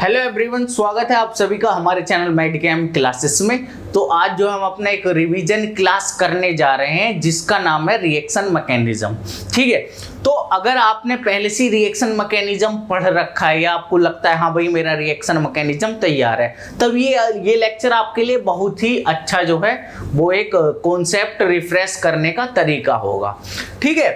Hello everyone, स्वागत है आप सभी का हमारे चैनल मेडिकेम क्लासेस में। तो आज जो हम अपना एक रिवीजन क्लास करने जा रहे हैं जिसका नाम है रिएक्शन मैकेनिज्म। ठीक है, तो अगर आपने पहले से रिएक्शन मैकेनिज्म पढ़ रखा है या आपको लगता है हाँ भाई मेरा रिएक्शन मैकेनिज्म तैयार है, तब ये लेक्चर आपके लिए बहुत ही अच्छा जो है वो एक कॉन्सेप्ट रिफ्रेश करने का तरीका होगा। ठीक है,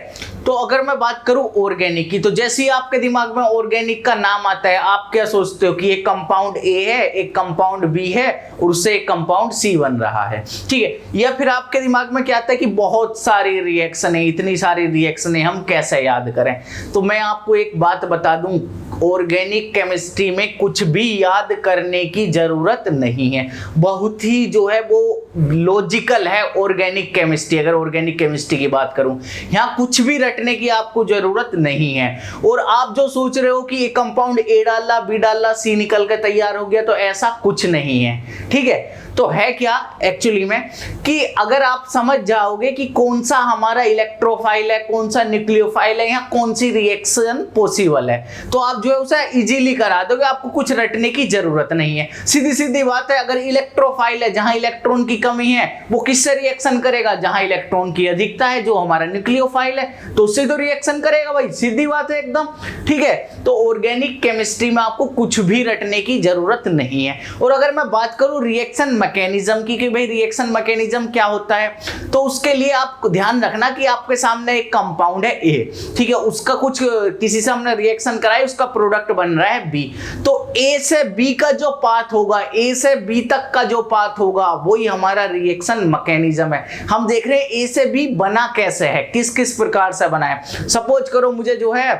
तो अगर मैं बात करूं ऑर्गेनिक की, तो जैसे ही आपके दिमाग में ऑर्गेनिक का नाम आता है आप क्या सोचते हो कि एक कंपाउंड ए है, एक कंपाउंड बी है और उससे एक कंपाउंड सी बन रहा है। ठीक है, या फिर आपके दिमाग में क्या आता है कि बहुत सारी रिएक्शन है, इतनी सारी रिएक्शन है, हम कैसे याद करें। तो मैं आपको एक बात बता दूं, ऑर्गेनिक केमिस्ट्री में कुछ भी याद करने की जरूरत नहीं है। बहुत ही जो है वो लॉजिकल है ऑर्गेनिक केमिस्ट्री। अगर ऑर्गेनिक केमिस्ट्री की बात करूं, यहाँ कुछ भी रटने की आपको जरूरत नहीं है। और आप जो सोच रहे हो कि एक कंपाउंड ए डाला, बी डाला, सी निकल के तैयार हो गया, तो ऐसा कुछ नहीं है। ठीक है, तो है क्या एक्चुअली में कि अगर आप समझ जाओगे कि कौन सा हमारा इलेक्ट्रोफाइल है, कौन सा न्यूक्लियोफाइल है, या कौन सी रिएक्शन पॉसिबल है, तो आप जो है उसे इजीली करा दोगे। आपको कुछ रटने की जरूरत नहीं है। सीधी सीधी बात है, अगर इलेक्ट्रोफाइल है, जहां इलेक्ट्रॉन की कमी है, वो किससे रिएक्शन करेगा? जहां इलेक्ट्रॉन की अधिकता है, जो हमारा न्यूक्लियोफाइल है, तो उससे तो रिएक्शन करेगा भाई। सीधी बात है एकदम। ठीक है, तो ऑर्गेनिक केमिस्ट्री में आपको कुछ भी रटने की जरूरत नहीं है। और अगर मैं बात करूं रिएक्शन मैकेनिज्म की कि भाई रिएक्शन मैकेनिज्म क्या होता है, तो उसके लिए आप ध्यान रखना कि आपके सामने एक कंपाउंड है ए। ठीक है, उसका कुछ किसी से हमने रिएक्शन कराई, उसका प्रोडक्ट बन रहा है बी। तो ए से बी का जो पाथ होगा, ए से बी तक का जो पाथ होगा, वही हमारा रिएक्शन मैकेनिज्म है। हम देख रहे हैं ए से बी बना कैसे है, किस किस प्रकार से बना है। सपोज करो मुझे जो है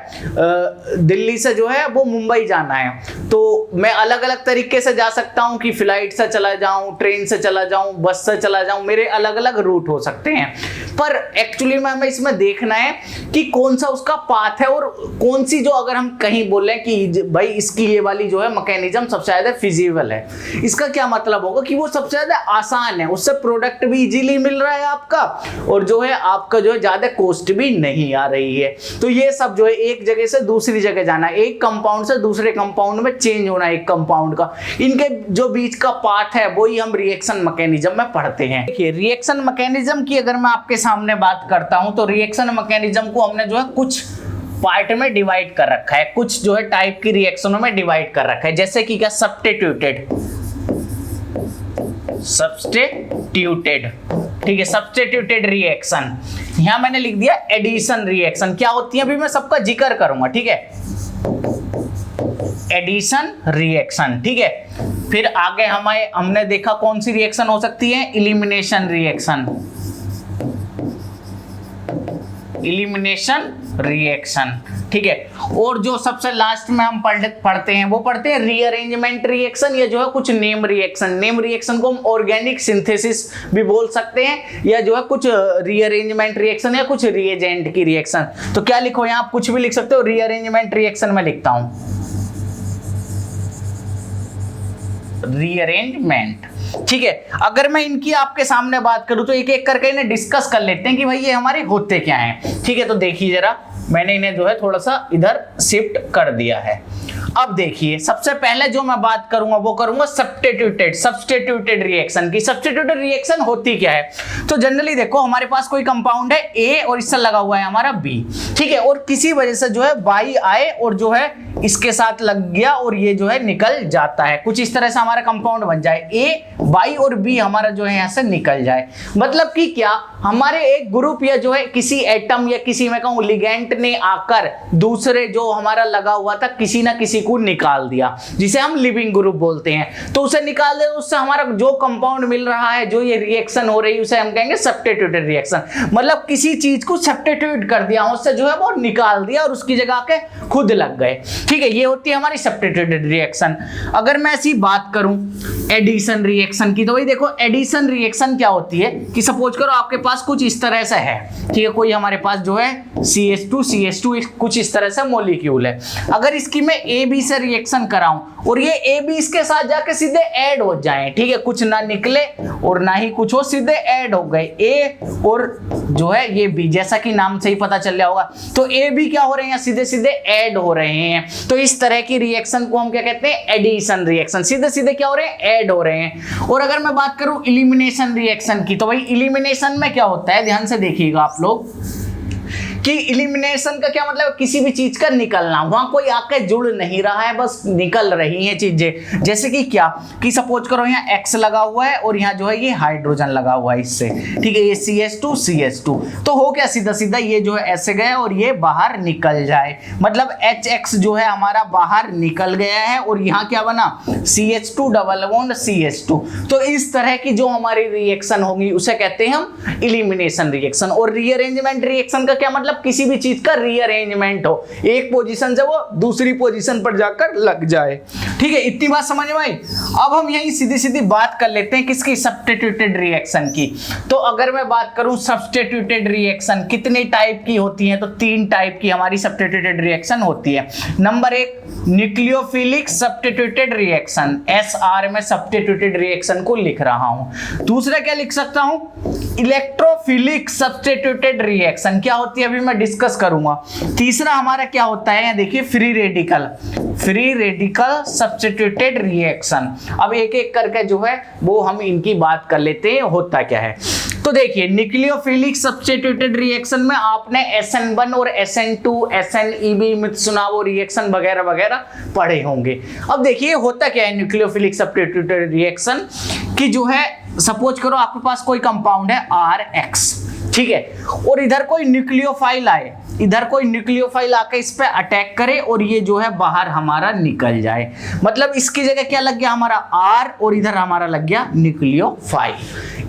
दिल्ली से जो है वो मुंबई जाना है, तो मैं अलग अलग तरीके से जा सकता हूं कि फ्लाइट से चला जाऊं, ट्रेन से चला जाऊं, बस से चला जाऊं, मेरे अलग अलग रूट हो सकते हैं। पर एक्चुअली में हमें इसमें देखना है कि कौन सा उसका पाथ है और कौन सी जो, अगर हम कहीं बोले कि भाई इसकी ये वाली जो है मैकेनिज्म सबसे ज्यादा फिजिबल है, इसका क्या मतलब होगा कि वो सबसे ज्यादा आसान है, उससे प्रोडक्ट भी इजीली मिल रहा है आपका, और जो है आपका जो है ज्यादा कॉस्ट भी नहीं आ रही है। तो ये सब जो है एक जगह से दूसरी जगह जाना, एक कंपाउंड से दूसरे कंपाउंड में चेंज होना, एक कंपाउंड का, इनके जो बीच का पाथ है वही हम रिएक्शन मैकेनिज्म में पढ़ते हैं। देखिए, रिएक्शन मैकेनिज्म की अगर मैं आपके सामने बात करता हूं, तो रिएक्शन मैकेनिज्म को हमने जो है कुछ पार्ट में डिवाइड कर रखा है, कुछ जो है टाइप की रिएक्शनों में डिवाइड कर रखा है। जैसे कि क्या, सब्स्टिट्यूटेड, ठीक है, सब्स्टिट्यूटेड रिएक्शन। यहां मैंने लिख दिया एडिशन रिएक्शन। क्या होती है अभी मैं सबका जिक्र करूंगा। ठीक है, एडिशन रिएक्शन। ठीक है, फिर आगे हमने देखा कौन सी रिएक्शन हो सकती है, इलिमिनेशन रिएक्शन, इलिमिनेशन रिएक्शन। ठीक है, और जो सबसे लास्ट में हम पढ़ते हैं वो पढ़ते हैं रीअरेंजमेंट रिएक्शन, या जो है कुछ नेम रिएक्शन। नेम रिएक्शन को हम ऑर्गेनिक सिंथेसिस भी बोल सकते हैं, या जो है कुछ रीअरेंजमेंट रिएक्शन या कुछ रिएजेंट की रिएक्शन। तो क्या लिखो यहाँ, आप कुछ भी लिख सकते हो। रीअरेंजमेंट रिएक्शन में लिखता हूं रीअरेंजमेंट। ठीक है, अगर मैं इनकी आपके सामने बात करूं तो एक एक करके इन्हें डिस्कस कर लेते हैं कि भाई ये हमारे होते क्या हैं। ठीक है, तो देखिए जरा, मैंने इन्हें जो है थोड़ा सा इधर शिफ्ट कर दिया है। अब देखिए, सबसे पहले जो मैं बात करूंगा वो करूंगा सब्स्टिट्यूटेड रिएक्शन की। सब्स्टिट्यूटेड रिएक्शन होती क्या है, तो जनरली देखो हमारे पास कोई कंपाउंड है ए और इससे लगा हुआ है हमारा बी। ठीक है, और किसी वजह से जो है वाई आए और जो है इसके साथ लग गया और ये जो है निकल जाता है। कुछ इस तरह से हमारा कंपाउंड बन जाए, ए वाई और बी हमारा जो है यहां से निकल जाए। मतलब कि क्या, हमारे एक ग्रुप या जो है किसी एटम या किसी मैं कहूं लिगेंड ने आकर दूसरे जो हमारा लगा हुआ था किसी ना किसी को निकाल दिया, जिसे हम लिविंग ग्रुप बोलते हैं। तो उसे निकाल दे, उससे हमारा जो कंपाउंड मिल रहा है, जो ये रिएक्शन हो रही है, उसे हम कहेंगे सब्स्टिट्यूटेड रिएक्शन। मतलब किसी चीज को सब्स्टिट्यूट कर दिया, उससे जो है वो निकाल दिया और उसकी जगह के खुद लग गए। ठीक है, ये होती है हमारी सब्स्टिट्यूटेड रिएक्शन। अगर मैं ऐसी बात करूं एडिशन रिएक्शन की, तो भाई देखो एडिशन रिएक्शन क्या होती है कि सपोज करो आपके पास कुछ इस तरह से है। ठीक है, कोई हमारे पास जो है CH2 कुछ इस तरह से मॉलिक्यूल है। अगर इसकी मैं A ए बी से रिएक्शन कराऊं और ये ए बी इसके साथ जाके सीधे ऐड हो जाएं, ठीक है, कुछ ना निकले और ना ही कुछ हो, सीधे ऐड हो गए ए और जो है ये बी, जैसा कि नाम से ही पता चल रहा होगा। तो ए बी क्या हो रहे हैं, सीधे सीधे ऐड हो रहे हैं। तो इस तरह की रिएक्शन को हम क्या कहते हैं, एडिशन रिएक्शन। सीधे सीधे क्या हो रहे हैं, ऐड हो रहे हैं। और अगर मैं बात करूं इलिमिनेशन रिएक्शन की, तो भाई इलिमिनेशन में क्या होता है, ध्यान से देखिएगा आप लोग कि इलिमिनेशन का क्या मतलब, किसी भी चीज का निकलना, वहां कोई आके जुड़ नहीं रहा है, बस निकल रही हैं चीजें। जैसे कि क्या, कि सपोज करो यहाँ X लगा हुआ है और यहाँ जो है ये हाइड्रोजन लगा हुआ है इससे, ठीक है, ये CH2 तो हो क्या, सीधा सीधा ये जो है ऐसे गया और ये बाहर निकल जाए, मतलब HX जो है हमारा बाहर निकल गया है और यहाँ क्या बना, CH2 डबल बॉन्ड CH2। तो इस तरह की जो हमारी रिएक्शन होगी उसे कहते हैं हम इलिमिनेशन रिएक्शन। और रीअरेंजमेंट रिएक्शन का क्या मतलब, किसी भी चीज का रीअरेंजमेंट हो, एक पोजीशन से वो दूसरी पोजीशन पर जाकर लग जाए, ठीक है, इतनी बात समझ में आई। अब हम यही सीधी सीधी बात कर लेते हैं किसकी, सब्स्टिट्यूटेड रिएक्शन की। तो अगर मैं बात करूं सब्स्टिट्यूटेड रिएक्शन कितने टाइप की होती है, तो 3 टाइप की हमारी सब्स्टिट्यूटेड रिएक्शन होती है। Number 1 nucleophilic substituted reaction, SR में सब्स्टिट्यूटेड रिएक्शन को लिख रहा हूं। दूसरा क्या लिख सकता हूं, इलेक्ट्रोफिलिक सब्स्टिट्यूटेड रिएक्शन, क्या होती है अभी मैं डिस्कस करूंगा। तीसरा हमारा क्या होता है, देखिए फ्री रेडिकल सब्स्टिट्यूटेड रिएक्शन। अब एक एक करके जो है वो हम इनकी बात कर लेते हैं, होता क्या है। तो देखिए न्यूक्लियोफिलिक सब्स्टिट्यूटेड रिएक्शन में आपने SN1 और SN2 SNEB मित्सुनावो रिएक्शन वगैरह वगैरह पढ़े होंगे। अब देखिए होता क्या है न्यूक्लियोफिलिक सब्स्टिट्यूटेड रिएक्शन की, जो है सपोज करो आपके पास कोई कंपाउंड है RX, ठीक है, और इधर कोई न्यूक्लियोफाइल आके इस पे अटैक करे और ये जो है बाहर हमारा निकल जाए, मतलब इसकी जगह क्या लग गया हमारा R और इधर हमारा लग गया न्यूक्लियोफाइल।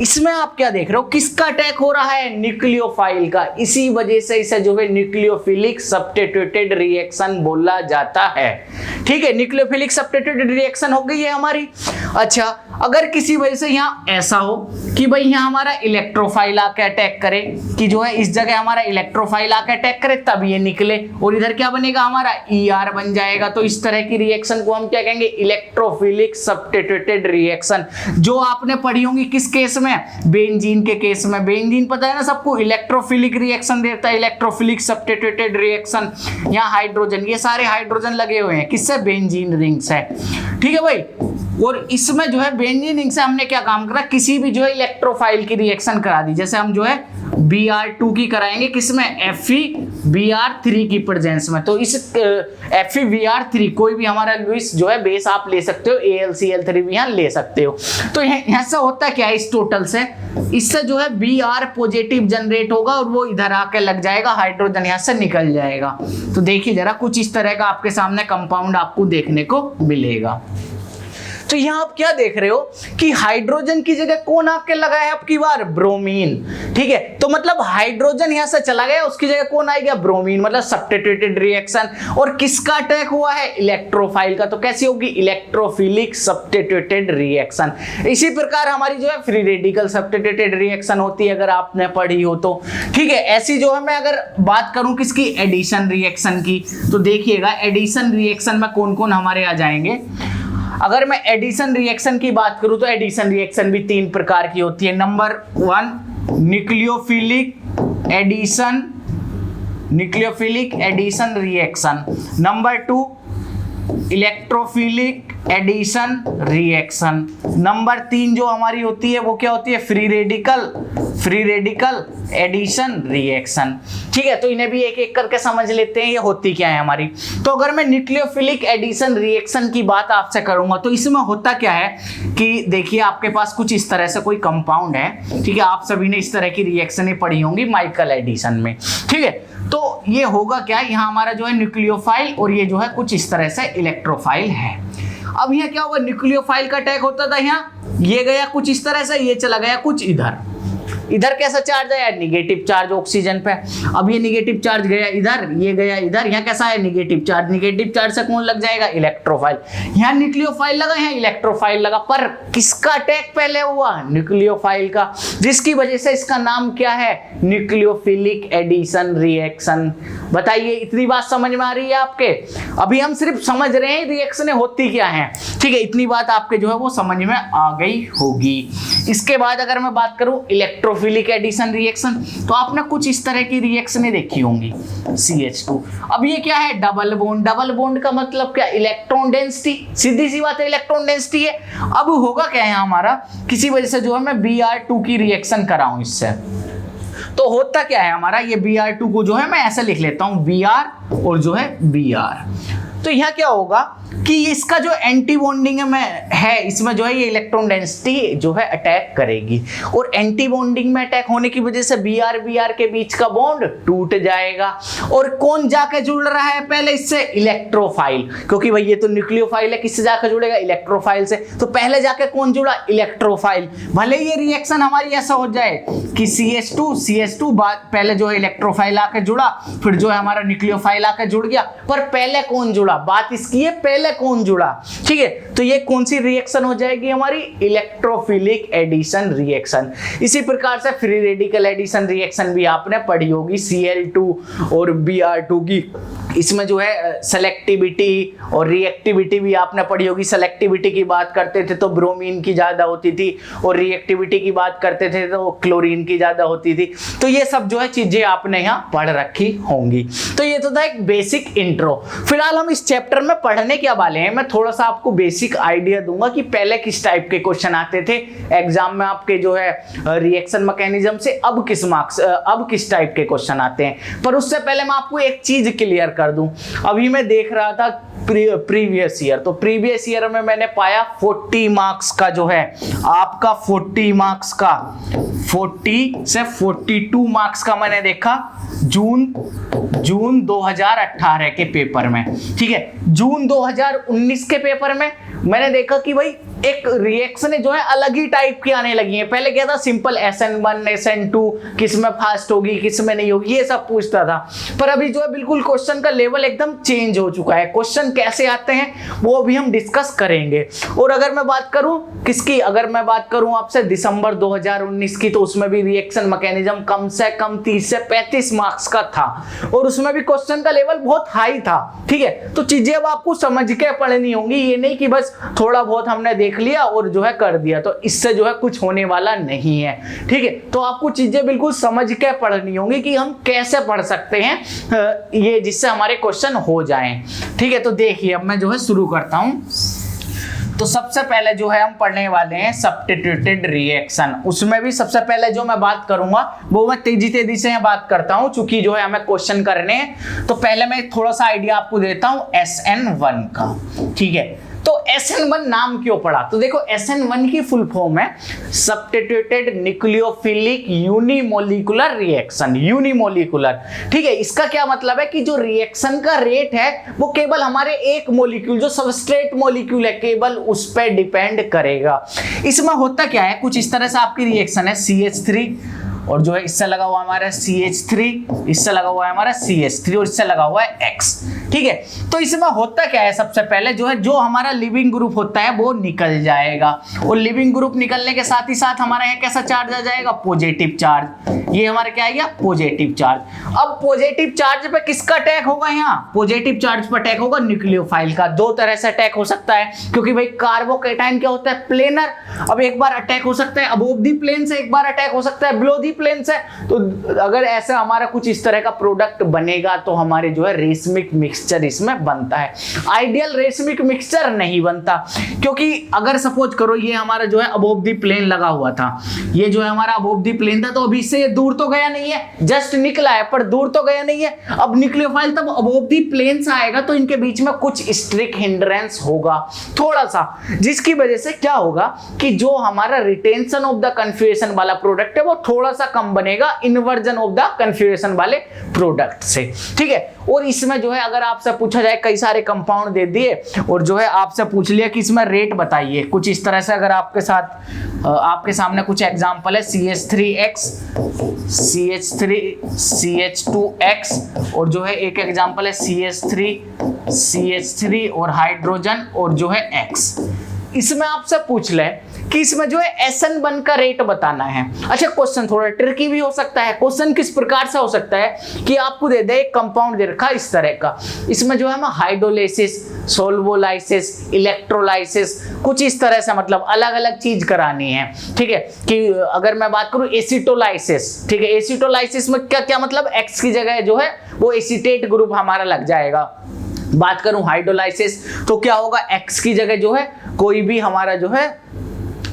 इसमें आप क्या देख रहे हो, किसका अटैक हो रहा है, न्यूक्लियोफाइल का। इसी वजह से इसे जो है न्यूक्लियोफिलिक सब्स्टिट्यूटेड रिएक्शन बोला जाता है, ठीक है, न्यूक्लियोफिलिक सब्स्टिट्यूटेड रिएक्शन हो गई है हमारी। अच्छा, अगर किसी वजह से यहाँ ऐसा हो कि भाई यहाँ हमारा इलेक्ट्रोफाइल आके अटैक करे, कि जो है इस जगह हमारा इलेक्ट्रोफाइल आके अटैक करे तब ये निकले और इधर क्या बनेगा हमारा ER बन जाएगा। तो इस तरह की रिएक्शन को हम क्या कहेंगे, इलेक्ट्रोफिलिक सब्स्टिट्यूटेड रिएक्शन। जो आपने पढ़ी होंगी किस केस में, बेंजीन के केस में। बेंजीन पता है ना सबको, इलेक्ट्रोफिलिक रिएक्शन देता है, इलेक्ट्रोफिलिक सब्स्टिट्यूटेड रिएक्शन। यहाँ हाइड्रोजन, ये सारे हाइड्रोजन लगे हुए हैं, किससे, बेंजीन रिंग से, ठीक है भाई। और इसमें जो है बेंजीन रिंग से हमने क्या काम करा, किसी भी जो है इलेक्ट्रोफाइल की रिएक्शन करा दी। जैसे हम जो है Br2 की कराएंगे किसमें, FeBr3 की प्रेजेंस में। तो इस FeBr3 कोई भी हमारा लुईस जो है बेस आप ले सकते हो, AlCl3 भी यहाँ ले सकते हो। तो यहाँ से होता क्या है, इस टोटल से इससे जो है Br पॉजिटिव जनरेट होगा और वो इधर आके लग जाएगा, हाइड्रोजन यहाँ से निकल जाएगा। तो देखिए जरा कुछ इस तरह का आपके सामने कंपाउंड आपको देखने को मिलेगा। तो यहाँ आप क्या देख रहे हो कि हाइड्रोजन की जगह कौन आके लगा है, आपकी बार ब्रोमीन, ठीक है। तो मतलब हाइड्रोजन यहाँ से चला गया, उसकी जगह कौन आ गया, ब्रोमीन, मतलब सब्स्टिट्यूटेड रिएक्शन। और किसका अटैक हुआ है, इलेक्ट्रोफाइल का। तो कैसी होगी, इलेक्ट्रोफिलिक सब्स्टिट्यूटेड रिएक्शन। इसी प्रकार हमारी जो है फ्री रेडिकल सब्स्टिट्यूटेड रिएक्शन होती है, अगर आपने पढ़ी हो तो, ठीक है। ऐसी जो है मैं अगर बात करूं किसकी, एडिशन रिएक्शन की, तो देखिएगा एडिशन रिएक्शन में कौन कौन हमारे आ जाएंगे। अगर मैं एडिशन रिएक्शन की बात करूं तो एडिशन रिएक्शन भी 3 प्रकार की होती है। Number 1 nucleophilic addition reaction. Number 2 electrophilic addition reaction. Number 3 जो हमारी होती है वो क्या होती है, फ्री रेडिकल एडिशन रिएक्शन, ठीक है। तो इन्हें भी एक एक करके समझ लेते हैं ये होती क्या है हमारी। तो अगर मैं न्यूक्लियोफिलिक एडिशन रिएक्शन की बात आपसे करूंगा तो इसमें होता क्या है कि देखिए आपके पास कुछ इस तरह से कोई कंपाउंड है, ठीक है, आप सभी ने इस तरह की रिएक्शनें पढ़ी होंगी माइकल एडिशन में, ठीक है। तो ये होगा क्या, यहाँ हमारा जो है न्यूक्लियोफाइल और ये जो है कुछ इस तरह से इलेक्ट्रोफाइल है। अब यहाँ क्या होगा, न्यूक्लियोफाइल का अटैक होता था, यहाँ ये गया कुछ इस तरह से, ये चला गया कुछ इधर, इधर कैसा चार्ज है, निगेटिव चार्ज ऑक्सीजन पे। अब ये निगेटिव चार्ज गया इधर, ये गया इधर, यहाँ कैसा है निगेटिव चार्ज। निगेटिव चार्ज से कौन लग जाएगा, इलेक्ट्रोफाइल। यहाँ न्यूक्लियोफाइल लगा, यहाँ इलेक्ट्रोफाइल लगा, पर किसका अटैक पहले हुआ, न्यूक्लियोफाइल का, जिसकी वजह से इसका नाम क्या है, न्यूक्लियोफिलिक एडिशन रिएक्शन। बताइए इतनी बात समझ में आ रही है आपके। अभी हम सिर्फ समझ रहे हैं रिएक्शनें होती क्या हैं, ठीक है, इतनी बात आपके जो है वो समझ में आ गई होगी। इसके बाद अगर मैं बात करूं इलेक्ट्रोफिलिक एडिशन रिएक्शन, तो आपने कुछ इस तरह की रिएक्शनें देखी होंगी, CH2। अब ये क्या है, डबल बॉन्ड। डबल बॉन्ड का मतलब क्या, इलेक्ट्रॉन डेंसिटी, सीधी सी बात है इलेक्ट्रॉन डेंसिटी है। अब होगा क्या है हमारा, किसी वजह से जो है मैं Br2 की रिएक्शन कराऊं इससे, तो होता क्या है हमारा, ये Br2 को जो है मैं ऐसा लिख लेता हूं Br और जो है Br। तो यहाँ क्या होगा कि इसका जो एंटी बॉन्डिंग में है, इसमें जो है ये इलेक्ट्रॉन डेंसिटी जो है अटैक करेगी, और एंटी बॉन्डिंग में अटैक होने की वजह से Br के बीच का बॉन्ड टूट जाएगा। और कौन जाके जुड़ रहा है पहले इससे, इलेक्ट्रोफाइल, क्योंकि भाई ये तो न्यूक्लियोफाइल है, किससे जाकर जुड़ेगा, इलेक्ट्रोफाइल से। तो पहले जाके कौन जुड़ा, इलेक्ट्रोफाइल। भले ये रिएक्शन हमारी ऐसा हो जाए कि CH2 पहले जो है इलेक्ट्रोफाइल आके जुड़ा, फिर जो है हमारा न्यूक्लियोफाइल आके जुड़ गया, पर पहले कौन जुड़ा, बात इसकी है पहले कौन जुड़ा, ठीक है। तो ये कौन सी रिएक्शन हो जाएगी हमारी, इलेक्ट्रोफिलिक एडिशन रिएक्शन। इसी प्रकार से फ्री रेडिकल एडिशन रिएक्शन भी आपने पढ़ी होगी, Cl2 और Br2 की। इसमें जो है सेलेक्टिविटी और रिएक्टिविटी भी आपने पढ़ी होगी। सेलेक्टिविटी की बात करते थे तो ब्रोमीन की ज्यादा होती थी, और रिएक्टिविटी की बात करते थे तो क्लोरीन की ज्यादा होती थी। तो ये सब जो है चीजें आपने यहाँ पढ़ रखी होंगी। तो ये तो था एक बेसिक इंट्रो। फिलहाल हम इस चैप्टर में पढ़ने क्या वाले हैं, मैं थोड़ा सा आपको बेसिक आइडिया दूंगा कि पहले किस टाइप के क्वेश्चन आते थे एग्जाम में आपके जो है रिएक्शन मैकेनिज्म से, अब किस टाइप के क्वेश्चन आते हैं। पर उससे पहले मैं आपको एक चीज क्लियर कर दूं। अभी मैं देख रहा था प्रीवियस ईयर, तो प्रीवियस ईयर में मैंने पाया 40 मार्क्स का जो है आपका 40 मार्क्स का 40 से 42 मार्क्स का मैंने देखा जून 2018 के पेपर में, ठीक है। जून 2019 के पेपर में मैंने देखा कि भाई एक रिएक्शन जो है अलग ही टाइप की आने लगी है। पहले क्या था, सिंपल SN1 SN2 किस में फास्ट होगी किस में नहीं होगी, ये सब पूछता था। पर अभी जो है बिल्कुल क्वेश्चन का लेवल एकदम चेंज हो चुका है। क्वेश्चन कैसे आते हैं वो अभी हम डिस्कस करेंगे। और अगर मैं बात करूं किसकी, अगर मैं बात करूं आपसे दिसंबर 2019 की, तो उसमें भी रिएक्शन मैकेनिज्म कम से कम 30 से 35 मार्क्स का था, और उसमें भी क्वेश्चन का लेवल बहुत हाई था, ठीक है। तो चीजें अब आपको समझ के पढ़नी होंगी, ये नहीं कि बस थोड़ा बहुत हमने देख लिया और जो है कर दिया, तो इससे जो है कुछ होने वाला नहीं है, ठीक है। तो आपको चीजें बिल्कुल समझ के पढ़नी होंगी कि हम कैसे पढ़ सकते हैं ये, जिससे हमारे क्वेश्चन हो जाएं, ठीक है। तो देखिए अब मैं जो है शुरू करता हूं। तो सबसे पहले जो है हम पढ़ने वाले हैं सब्स्टिट्यूटेड रिएक्शन। उसमें भी सबसे पहले जो मैं बात करूंगा वो मैं तेजी से बात करता हूं, चूंकि जो है हमें क्वेश्चन करने हैं। तो पहले मैं थोड़ा सा आइडिया आपको देता हूं SN1 का, ठीक है। तो SN1 नाम क्यों पड़ा, तो देखो SN1 की फुल फॉर्म है substituted nucleophilic unimolecular reaction, unimolecular, ठीक है। इसका क्या मतलब है कि जो रिएक्शन का रेट है वो केवल हमारे एक मोलिक्यूल जो सबस्ट्रेट मोलिक्यूल है केवल उस पर डिपेंड करेगा। इसमें होता क्या है, कुछ इस तरह से आपकी रिएक्शन है CH3 और जो है इससे लगा हुआ हमारा CH3, इससे लगा हुआ है हमारा CH3 और इससे लगा हुआ है X, ठीक है। तो इसमें होता क्या है, सबसे पहले जो है जो हमारा लिविंग ग्रुप होता है वो निकल जाएगा, और लिविंग ग्रुप निकलने के साथ ही साथ हमारा यहाँ कैसा चार्ज आ जाएगा, पॉजिटिव चार्ज। ये हमारा क्या आ गया, पॉजिटिव चार्ज। अब पॉजिटिव चार्ज पे किसका अटैक होगा, यहाँ पॉजिटिव चार्ज पर अटैक होगा न्यूक्लियोफाइल का। दो तरह से अटैक हो सकता है, क्योंकि भाई कार्बोकैटायन क्या होता है, प्लेनर। अब एक बार अटैक हो सकता है अबोव दी प्लेन से, एक बार अटैक हो सकता है बिलो दी प्लेन से। तो अगर ऐसा हमारा कुछ इस तरह का प्रोडक्ट बनेगा तो हमारे जो है रेशमिक मिक्सचर इसमें बनता है। आइडियल रेशमिक मिक्सचर नहीं बनता, क्योंकि अगर सपोज करो ये हमारा जो है अबोव दी प्लेन लगा हुआ था, ये जो है हमारा अबोव दी प्लेन था, तो अभी से दूर तो गया नहीं है, जस्ट निकला है पर दूर तो गया नहीं है। अब न्यूक्लियोफाइल तब अबोव दी प्लेन से आएगा तो इनके बीच में कुछ स्ट्रिक हिंड्रेंस होगा थोड़ा सा, जिसकी वजह से क्या होगा कि जो हमारा रिटेंशन ऑफ द कन्फिगरेशन वाला प्रोडक्ट है वो थोड़ा सा कम बनेगा इन्वर्जन ऑफ द कन्फिगरेशन वाले प्रोडक्ट से, ठीक है। और इसमें जो है अगर आपसे पूछा जाए कई सारे कंपाउंड दे दिए और जो है आपसे पूछ लिया कि इसमें रेट बताइए, कुछ इस तरह से अगर आपके साथ आपके सामने कुछ एग्जांपल है CH3X, CH3, CH2X और जो है एक एग्जांपल है CH3, CH3 और हाइड्रोजन और जो है X। इसमें आपसे पूछ ले कि इसमें जो है SN1 का रेट बताना है। अच्छा, क्वेश्चन थोड़ा ट्रिकी भी हो सकता है। क्वेश्चन किस प्रकार से हो सकता है कि आपको दे दे एक कंपाउंड दे रखा इस तरह का, इसमें जो है हम हाइड्रोलाइसिस, सोल्वोलाइसिस, इलेक्ट्रोलाइसिस कुछ इस तरह से मतलब अलग अलग चीज करानी है। ठीक है, कि अगर मैं बात करूं एसिटोलाइसिस, ठीक है, एसिटोलाइसिस में क्या क्या मतलब X की जगह जो है वो एसीटेट ग्रुप हमारा लग जाएगा। बात करूं हाइड्रोलाइसिस तो क्या होगा, X की जगह जो है कोई भी हमारा जो है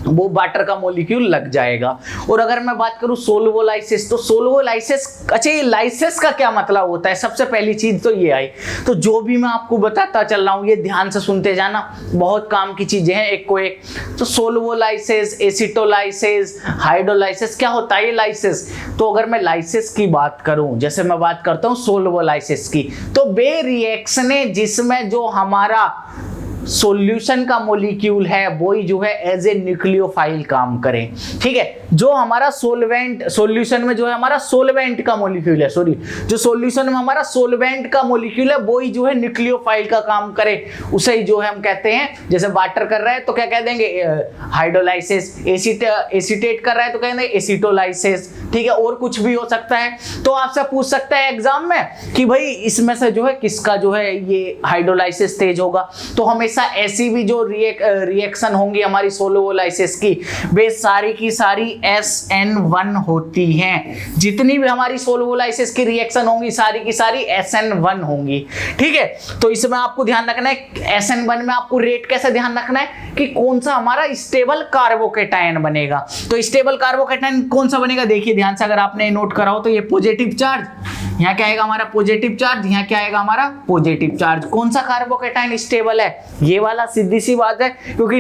वो वाटर का मॉलिक्यूल लग जाएगा। और अगर मैं बात करूं सोल्वोलाइसिस तो सोल्वोलाइसिस, अच्छा ये लाइसिस का क्या मतलब होता है, सबसे पहली चीज तो ये आई। तो जो भी मैं आपको बताता चल रहा हूं ये ध्यान से सुनते जाना, बहुत काम की चीजें हैं एक को एक। तो सोल्वोलाइसिस, एसिटोलाइसिस, हाइड्रोलाइसिस, क्या होता है ये लाइसिस। तो अगर मैं लाइसिस की बात करूं, जैसे मैं बात करता हूं सोल्वोलाइसिस की, तो वे रिएक्शन है जिसमें जो हमारा सॉल्यूशन का मॉलिक्यूल है वही जो है एज ए न्यूक्लियोफाइल काम करें। ठीक है, जो हमारा सोलवेंट, सॉल्यूशन में जो है हमारा सोलवेंट का मॉलिक्यूल है, सॉरी, जो सॉल्यूशन में हमारा सोलवेंट का मॉलिक्यूल है वही जो है न्यूक्लियोफाइल का काम करे, उसे ही जो है हम कहते हैं, जैसे वाटर कर रहा है तो क्या कह देंगे हाइड्रोलाइसिस, एसीटेट कर रहा है तो कह देंगे एसिटोलाइसिस। ठीक है, और कुछ भी हो सकता है। तो आपसे पूछ सकता है एग्जाम में कि भाई इसमें से जो है किसका जो है ये हाइड्रोलाइसिस तेज होगा। तो हमेशा ऐसी भी जो रिएक्शन होंगी हमारी सोल्वोलाइसिस की, वे सारी की सारी SN1 होती हैं। जितनी भी हमारी सोल्वोलाइसिस की रिएक्शन होंगी सारी की सारी SN1 होंगी। ठीक है, तो इसमें आपको ध्यान रखना है SN1 में आपको रेट कैसे ध्यान रखना है कि कौन सा हमारा स्टेबल कार्बोकेटायन बनेगा। तो स्टेबल कार्बोकेटायन कौन सा बनेगा, देखिए ध्यान से, अगर आपने नोट करा हो तो ये पॉजिटिव चार्ज, यहाँ क्या आएगा हमारा पॉजिटिव चार्ज, यहाँ क्या आएगा हमारा पॉजिटिव चार्ज। कौन सा कार्बोकेटायन स्टेबल है, ये वाला, सीधी सी बात है, क्योंकि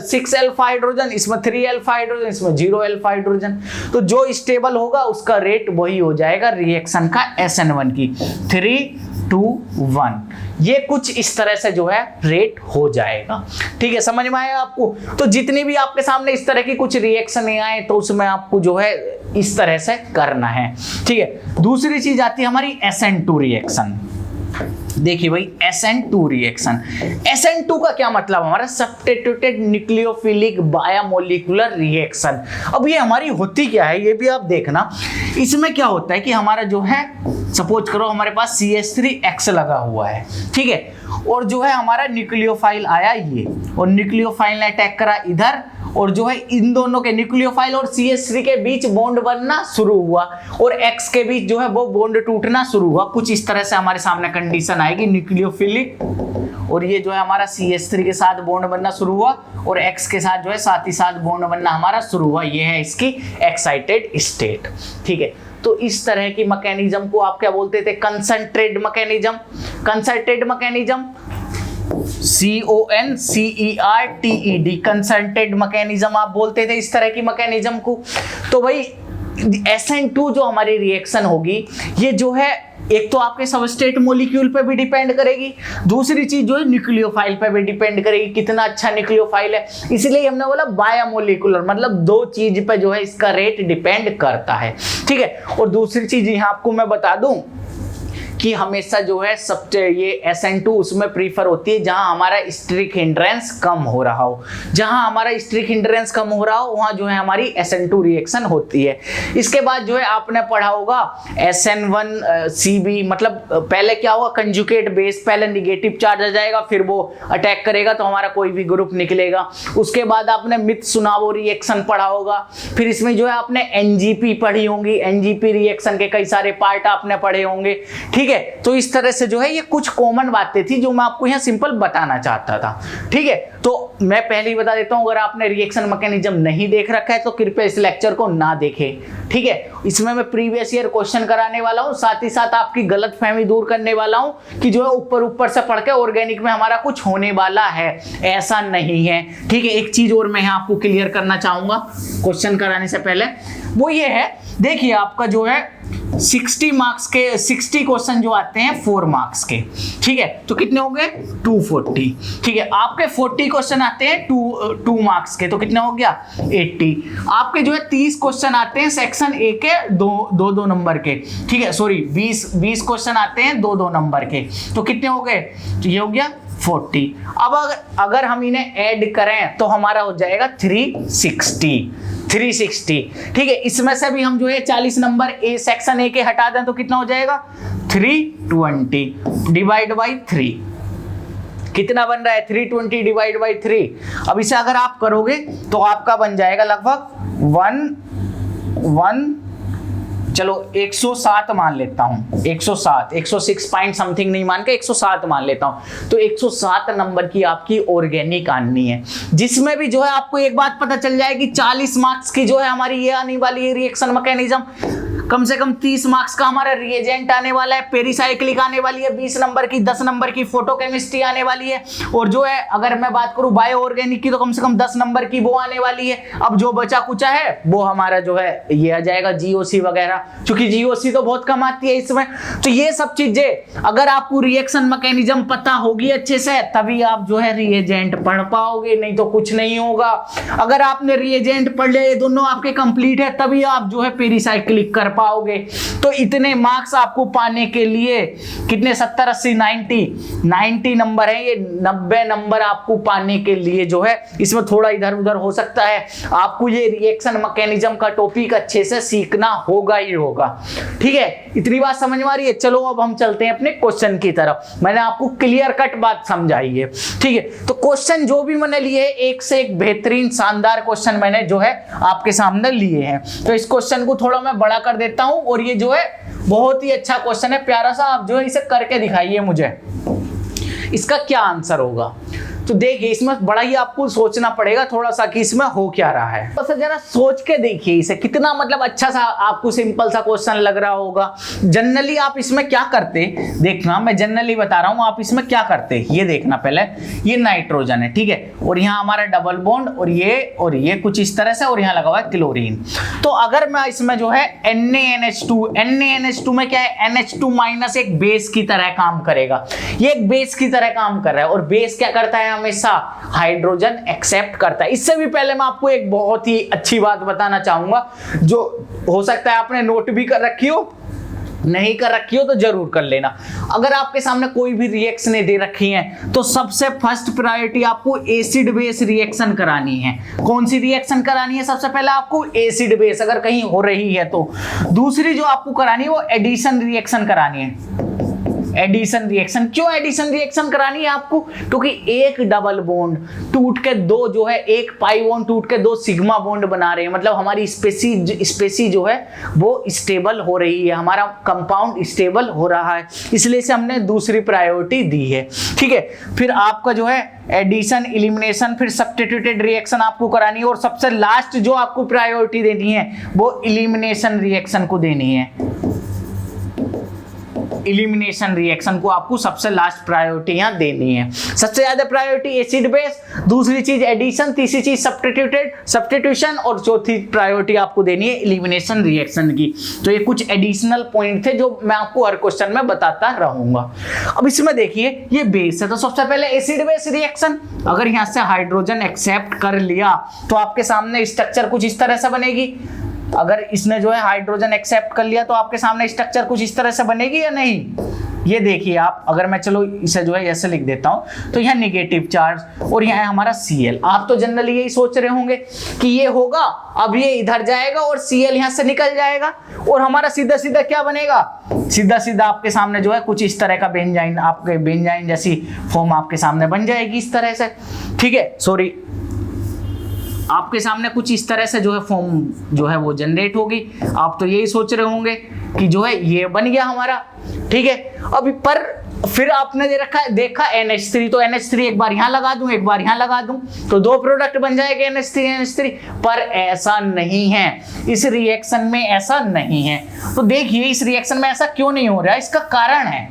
6 अल्फा हाइड्रोजन, इसमें 3 अल्फा हाइड्रोजन, इसमें 0 अल्फा हाइड्रोजन। तो जो स्टेबल होगा उसका रेट वही हो जाएगा रिएक्शन का SN1 की 3:1। ये कुछ इस तरह से जो है रेट हो जाएगा। ठीक है, समझ में आया आपको। तो जितनी भी आपके सामने इस तरह की कुछ रिएक्शन आए तो उसमें आपको जो है इस तरह से करना है। ठीक है, दूसरी चीज आती है हमारी SN2 रिएक्शन। देखिए भाई SN2 रिएक्शन, SN2 का क्या मतलब, हमारा सब्स्टिट्यूटेड न्यूक्लियोफिलिक बायोमोलिकुलर रिएक्शन। अब ये हमारी होती क्या है ये भी आप देखना। इसमें क्या होता है कि हमारा जो है सपोज करो हमारे पास CH3X लगा हुआ है, ठीक है, और जो है हमारा न्यूक्लियोफाइल आया ये, और न्यूक्लियोफाइल ने अटैक करा इधर, और जो है इन दोनों के न्यूक्लियोफाइल और CH3 के बीच बॉन्ड बनना शुरू हुआ और X के बीच जो है वो बॉन्ड टूटना शुरू हुआ। कुछ इस तरह से हमारे सामने कंडीशन आएगी न्यूक्लियोफिलिक, और ये जो है हमारा CH3 के साथ बॉन्ड बनना शुरू हुआ और X के साथ जो है साथ ही साथ बॉन्ड बनना हमारा शुरू हुआ। ये है इसकी एक्साइटेड स्टेट। ठीक है, तो इस तरह की मैकेनिज्म को आप क्या बोलते थे, concentrated mechanism. Concentrated mechanism CONCERTED, concentrated mechanism आप बोलते थे इस तरह की मैकेनिज्म को। तो भाई SN2 जो हमारी रिएक्शन होगी ये जो है एक तो आपके सबस्ट्रेट मॉलिक्यूल पे भी डिपेंड करेगी, दूसरी चीज जो है न्यूक्लियोफाइल पे भी डिपेंड करेगी, कितना अच्छा न्यूक्लियोफाइल है। इसलिए हमने बोला बायोमोलिकुलर, मतलब दो चीज पे जो है इसका रेट डिपेंड करता है। ठीक है, और दूसरी चीज यहाँ आपको मैं बता दूं कि हमेशा जो है सबसे ये SN2 उसमें प्रीफर होती है जहां हमारा स्ट्रिक हिंड्रेंस कम हो रहा हो। जहां हमारा स्ट्रिक हिंड्रेंस कम हो रहा हो वहां जो है हमारी SN2 रिएक्शन होती है। इसके बाद जो है आपने पढ़ा होगा SN1CB, मतलब पहले क्या होगा, कंजुगेट बेस, पहले निगेटिव चार्ज आ जाएगा फिर वो अटैक करेगा तो हमारा कोई भी ग्रुप निकलेगा। उसके बाद आपने मित्सुनावो रिएक्शन पढ़ा होगा, फिर इसमें जो है आपने NGP पढ़ी होंगी, NGP रिएक्शन के कई सारे पार्ट आपने पढ़े होंगे। ठीक है, तो इस तरह से जो है ये कुछ कॉमन बातें थी जो मैं आपको यहाँ सिंपल बताना चाहता था। ठीक है, तो मैं पहले ही बता देता हूं, अगर आपने रिएक्शन मैकेनिज्म नहीं देख रखा है तो कृपया इस लेक्चर को ना देखें। ठीक है, इसमें मैं प्रीवियस ईयर क्वेश्चन कराने वाला हूं, साथ ही साथ आपकी गलतफहमी दूर करने वाला हूं कि जो है ऊपर ऊपर से पढ़ के ऑर्गेनिक में हमारा कुछ होने वाला है, ऐसा नहीं है। ठीक है, एक चीज और मैं यहाँ आपको क्लियर करना चाहूंगा क्वेश्चन कराने से पहले। वो ये है, देखिए आपका जो है 60 मार्क्स के 60 क्वेश्चन जो आते हैं 4 मार्क्स के, ठीक है, तो कितने हो गए 240, ठीक है। आपके 40 क्वेश्चन आते हैं 2 मार्क्स के, तो कितना हो गया 80। आपके जो है 30 क्वेश्चन आते हैं सेक्शन ए के 2 नंबर के, ठीक है, सॉरी 20 क्वेश्चन आते हैं 2 नंबर के, तो कितने हो गए, तो ये हो गया 40। अब अगर हम इन्हें ऐड करें तो हमारा हो जाएगा 360, ठीक है। इसमें से भी हम जो है 40 नंबर ए सेक्शन ए के हटा दें तो कितना हो जाएगा 320 डिवाइड बाई 3, कितना बन रहा है 320 डिवाइड बाई 3। अब इसे अगर आप करोगे तो आपका बन जाएगा लगभग चलो 107 मान लेता हूं, 106 पॉइंट समथिंग नहीं मान के 107 मान लेता हूं, तो 107 नंबर की आपकी ऑर्गेनिक आनी है, जिसमें भी जो है आपको एक बात पता चल जाएगी 40 मार्क्स की जो है हमारी ये आने वाली है रिएक्शन मैकेनिज्म, कम से कम 30 मार्क्स का हमारा रिएजेंट आने वाला है, पेरिसाइक्लिक आने वाली है 20 नंबर की, 10 नंबर की फोटोकेमिस्ट्री आने वाली है, और जो है अगर मैं बात करूं बायो ऑर्गेनिक की तो कम से कम 10 नंबर की वो आने वाली है। अब जो बचा कुचा है वो हमारा जो है ये आ जाएगा जीओसी वगैरह, क्योंकि जीओसी तो बहुत कम आती है इसमें। तो ये सब चीजें अगर आपको रिएक्शन मैकेनिज्म पता होगी अच्छे से तभी आप जो है रिएजेंट पढ़ पाओगे, नहीं तो कुछ नहीं होगा। अगर आपने रिएजेंट पढ़ लिया, ये दोनों आपके कंप्लीट है, तभी आप जो है पेरिसाइक्लिक कर पाओगे। तो इतने मार्क्स आपको पाने के लिए कितने 70 80 90 नंबर है, ये 90 नंबर आपको पाने के लिए जो है इसमें थोड़ा इधर उधर हो सकता है, आपको ये रिएक्शन मैकेनिज्म का टॉपिक अच्छे से सीखना होगा ही होगा, ठीक है। इतनी बात समझ में आ रही है। चलो अब हम चलते हैं अपने क्वेश्चन की तरफ। मैंने आपको क्लियर कट बात समझाई है, ठीक है। तो क्वेश्चन जो भी मैंने लिए एक से एक बेहतरीन शानदार क्वेश्चन मैंने जो है आपके सामने लिए हैं। तो इस क्वेश्चन को थोड़ा मैं बड़ा कर देता हूं, और ये जो है बहुत ही अच्छा क्वेश्चन है, प्यारा सा। आप जो है इसे करके दिखाइए मुझे, इसका क्या आंसर होगा। तो देखिए इसमें बड़ा ही आपको सोचना पड़ेगा थोड़ा सा कि इसमें हो क्या रहा है, तो जरा सोच के देखिए इसे, कितना मतलब अच्छा सा आपको सिंपल सा क्वेश्चन लग रहा होगा। जनरली आप इसमें क्या करते, देखना मैं जनरली बता रहा हूं, आप इसमें क्या करते ये देखना। पहले ये नाइट्रोजन है, ठीक है, और यहाँ हमारा डबल बॉन्ड और ये कुछ इस तरह से, और यहाँ लगा हुआ है क्लोरीन। तो अगर मैं इसमें जो है NaNH2 में क्या है, NH2 माइनस एक बेस की तरह काम करेगा, ये एक बेस की तरह काम कर रहा है, और बेस क्या करता है हमेशा हाइड्रोजन एक्सेप्ट करता है। इससे भी पहले मैं आपको एक बहुत ही अच्छी बात बताना चाहूंगा, जो हो सकता है आपने नोट भी कर रखी हो, नहीं कर रखी हो तो जरूर कर लेना। अगर आपके सामने कोई भी रिएक्शनें दे रखी हैं तो सबसे फर्स्ट प्रायोरिटी आपको एसिड बेस रिएक्शन करानी है। कौन सी रिएक्शन करानी है? सबसे पहले आपको एसिड बेस अगर कहीं हो रही है तो। दूसरी जो आपको करानी है वो एडिशन रिएक्शन करानी है। एडिशन रिएक्शन, क्यों एडिशन रिएक्शन करानी है आपको? क्योंकि एक डबल बॉन्ड टूट के दो जो है, एक पाई बॉन्ड टूट के दो सिग्मा बॉन्ड बना रहे हैं, मतलब हमारी स्पेसी जो है वो स्टेबल हो रही है, हमारा कंपाउंड स्टेबल हो रहा है, इसलिए से हमने दूसरी प्रायोरिटी दी है, ठीक है। फिर आपका जो है एडिशन, इलिमिनेशन, फिर सब्स्टिट्यूटेड रिएक्शन आपको करानी है, और सबसे लास्ट जो आपको प्रायोरिटी देनी है वो इलिमिनेशन रिएक्शन को देनी है। इलिमिनेशन रिएक्शन को आपको सबसे लास्ट प्रायोरिटी यहां देनी है। सबसे ज्यादा प्रायोरिटी एसिड बेस, दूसरी चीज एडिशन, तीसरी चीज सब्स्टिट्यूशन, और चौथी प्रायोरिटी आपको देनी है इलिमिनेशन रिएक्शन की। तो ये कुछ एडिशनल पॉइंट थे जो मैं आपको हर क्वेश्चन में बताता रहूंगा। अब इसमें देखिए ये बेस है, तो सबसे पहले एसिड बेस रिएक्शन, अगर यहां से हाइड्रोजन एक्सेप्ट कर लिया तो आपके सामने स्ट्रक्चर कुछ इस तरह से बनेगी। अगर इसने जो है हाइड्रोजन एक्सेप्ट कर लिया तो आपके सामने स्ट्रक्चर कुछ इस तरह से बनेगी या नहीं? ये देखिए आप, अगर मैं चलो इसे जो है ऐसे लिख देता हूं, तो यहाँ नेगेटिव चार्ज और यहाँ है हमारा Cl। आप तो जनरली यही सोच रहे होंगे कि ये होगा, अब ये इधर जाएगा और Cl यहाँ से निकल जाएगा, और हमारा सीधा सीधा क्या बनेगा? सीधा सीधा आपके सामने जो है कुछ इस तरह का बेंजाइन, आपके बेंजाइन जैसी फॉर्म आपके सामने बन जाएगी इस तरह से, ठीक है, सॉरी, आपके सामने कुछ इस तरह से जो है फॉर्म जो है वो जनरेट होगी। आप तो यही सोच रहे होंगे कि जो है ये बन गया हमारा, ठीक है। अभी पर फिर आपने देखा NH3, तो NH3 एक बार यहाँ लगा दूं, एक बार यहाँ लगा दूं, तो दो प्रोडक्ट बन जाएंगे NH3। पर ऐसा नहीं है, इस रिएक्शन में ऐसा नहीं है। तो देखिए इस रिएक्शन में ऐसा क्यों नहीं हो रहा है, इसका कारण है,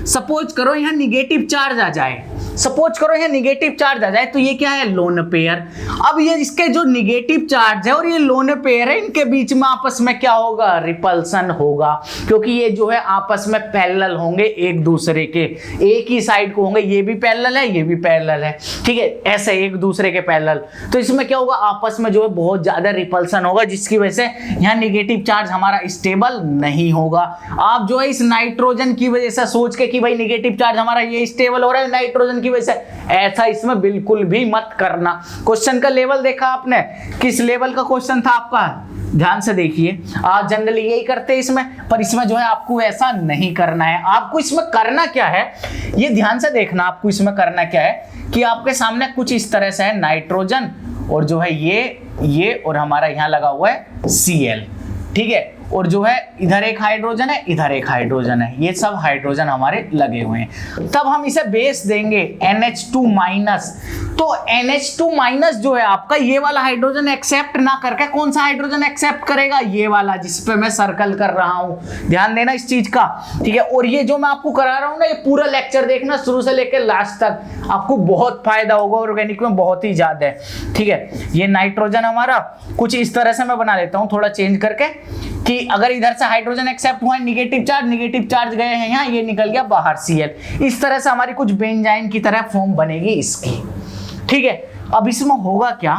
सपोज करो यहाँ निगेटिव चार्ज आ जाए, सपोज करो यहाँ निगेटिव चार्ज आ जाए तो ये क्या है, लोन पेयर। अब ये इसके जो निगेटिव चार्ज है और ये लोन पेयर है, इनके बीच में आपस में क्या होगा, रिपल्सन होगा, क्योंकि ये जो है आपस में पैरेलल होंगे एक दूसरे के, एक ही साइड को होंगे, ये भी पैरेलल है, ये भी पैरेलल है, ठीक है, ऐसे एक दूसरे के पैरेलल। तो इसमें क्या होगा, आपस में जो है बहुत ज्यादा रिपल्सन होगा, जिसकी वजह से यहाँ निगेटिव चार्ज हमारा स्टेबल नहीं होगा। आप जो है इस नाइट्रोजन की वजह से सोच के कि भाई निगेटिव चार्ज हमारा ये स्टेबल हो रहा है नाइट्रोजन की वजह से, ऐसा इसमें बिल्कुल भी मत करना। क्वेश्चन का लेवल देखा आपने, किस लेवल का क्वेश्चन था आपका, ध्यान से देखिए। आप जनरली यही करते हैं इसमें, पर इसमें जो है आपको ऐसा नहीं करना है। आपको इसमें करना क्या है, ये ध्यान से देखना, आपको इसमें करना क्या है कि आपके सामने कुछ इस तरह से है नाइट्रोजन, और जो है ये और हमारा यहाँ लगा हुआ है Cl, ठीक है, और जो है इधर एक हाइड्रोजन है, इधर एक हाइड्रोजन है, ये सब हाइड्रोजन हमारे लगे हुए हैं। तब हम इसे बेस देंगे NH2-। तो NH2- जो है आपका, ये वाला हाइड्रोजन एक्सेप्ट ना करके कौन सा हाइड्रोजन एक्सेप्ट करेगा, ये वाला जिस पे मैं सर्कल कर रहा हूं। ध्यान देना इस चीज का, ठीक है। और ये जो मैं आपको करा रहा हूं ना, ये पूरा लेक्चर देखना शुरू से लेकर लास्ट तक, आपको बहुत फायदा होगा ऑर्गेनिक में, बहुत ही ज्यादा है, ठीक है। ये नाइट्रोजन हमारा कुछ इस तरह से मैं बना लेता हूं, थोड़ा चेंज करके, कि अगर इधर से हाइड्रोजन एक्सेप्ट हुआ है, निगेटिव चार्ज गए हैं यहाँ, ये निकल गया बाहर Cl। इस तरह से हमारी कुछ बेंजाइन की तरह फॉर्म बनेगी इसकी, ठीक है। अब इसमें होगा क्या,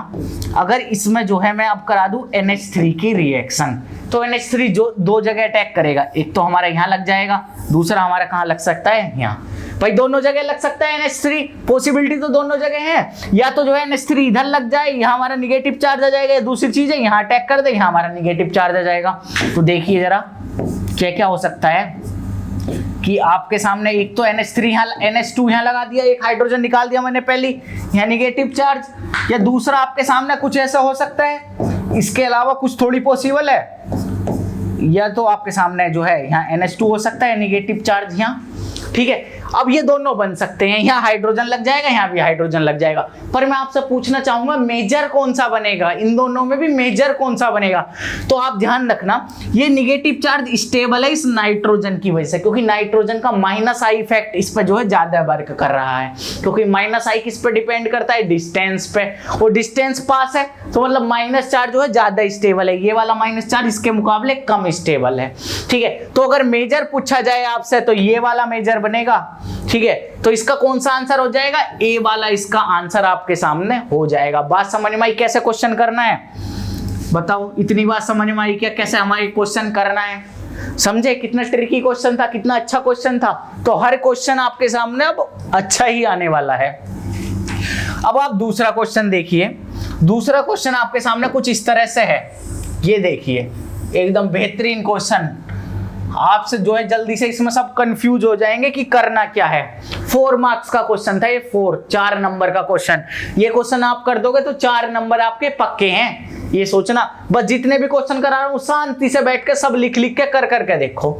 अगर इसमें जो है मैं अब करा दूं NH3 की रिएक्शन, तो NH3 जो दो जगह अटैक करेगा, एक तो हमारा यहाँ लग जाएगा, दूसरा हमारा कहाँ लग सकता है, यहाँ। भाई दोनों जगह लग सकता है NH3, पॉसिबिलिटी तो दोनों जगह है, या तो जो है NH3 इधर लग जाए, यहाँ हमारा निगेटिव चार्ज आ जाएगा, दूसरी चीज है यहाँ अटैक कर दे, यहाँ हमारा निगेटिव चार्ज आ जाएगा। तो देखिए जरा क्या क्या हो सकता है कि आपके सामने एक तो NH2 यहाँ लगा दिया, एक हाइड्रोजन निकाल दिया मैंने पहली, यहाँ निगेटिव चार्ज, या दूसरा आपके सामने कुछ ऐसा हो सकता है, इसके अलावा कुछ थोड़ी पॉसिबल है, या तो आपके सामने जो है यहाँ NH2 हो सकता है निगेटिव चार्ज यहाँ, ठीक है। अब ये दोनों बन सकते हैं, यहाँ हाइड्रोजन लग जाएगा, यहाँ भी हाइड्रोजन लग जाएगा, पर मैं आपसे पूछना चाहूंगा मेजर कौन सा बनेगा, इन दोनों में भी मेजर कौन सा बनेगा। तो आप ध्यान रखना, ये निगेटिव चार्ज स्टेबल है इस नाइट्रोजन की वजह से, क्योंकि नाइट्रोजन का -I इफेक्ट इस पर जो है ज्यादा वर्क कर रहा है, क्योंकि -I किस पे डिपेंड करता है, डिस्टेंस पे, और डिस्टेंस पास है तो मतलब माइनस चार्ज जो है ज्यादा स्टेबल है, ये वाला माइनस चार्ज इसके मुकाबले कम स्टेबल है, ठीक है। तो अगर मेजर पूछा जाए आपसे तो ये वाला मेजर बनेगा, ठीक है। तो इसका कौन सा आंसर हो जाएगा, ए वाला इसका आंसर आपके सामने हो जाएगा। बात समझ में आई कैसे क्वेश्चन करना है, बताओ, इतनी बात समझ में आई क्या, कैसे हमारी क्वेश्चन करना है, समझे कितना ट्रिकी क्वेश्चन था, कितना अच्छा क्वेश्चन था। तो हर क्वेश्चन आपके सामने अब अच्छा ही आने वाला है। अब आप दूसरा क्वेश्चन देखिए, दूसरा क्वेश्चन आपके सामने कुछ इस तरह से है, ये देखिए एकदम बेहतरीन क्वेश्चन। आपसे जो है जल्दी से इसमें सब कंफ्यूज हो जाएंगे कि करना क्या है। 4 मार्क्स का क्वेश्चन था ये, 4 नंबर का क्वेश्चन। ये क्वेश्चन आप कर दोगे तो 4 नंबर आपके पक्के हैं, ये सोचना। बस जितने भी क्वेश्चन करा रहा हूं शांति से बैठ के सब लिख के कर करके देखो।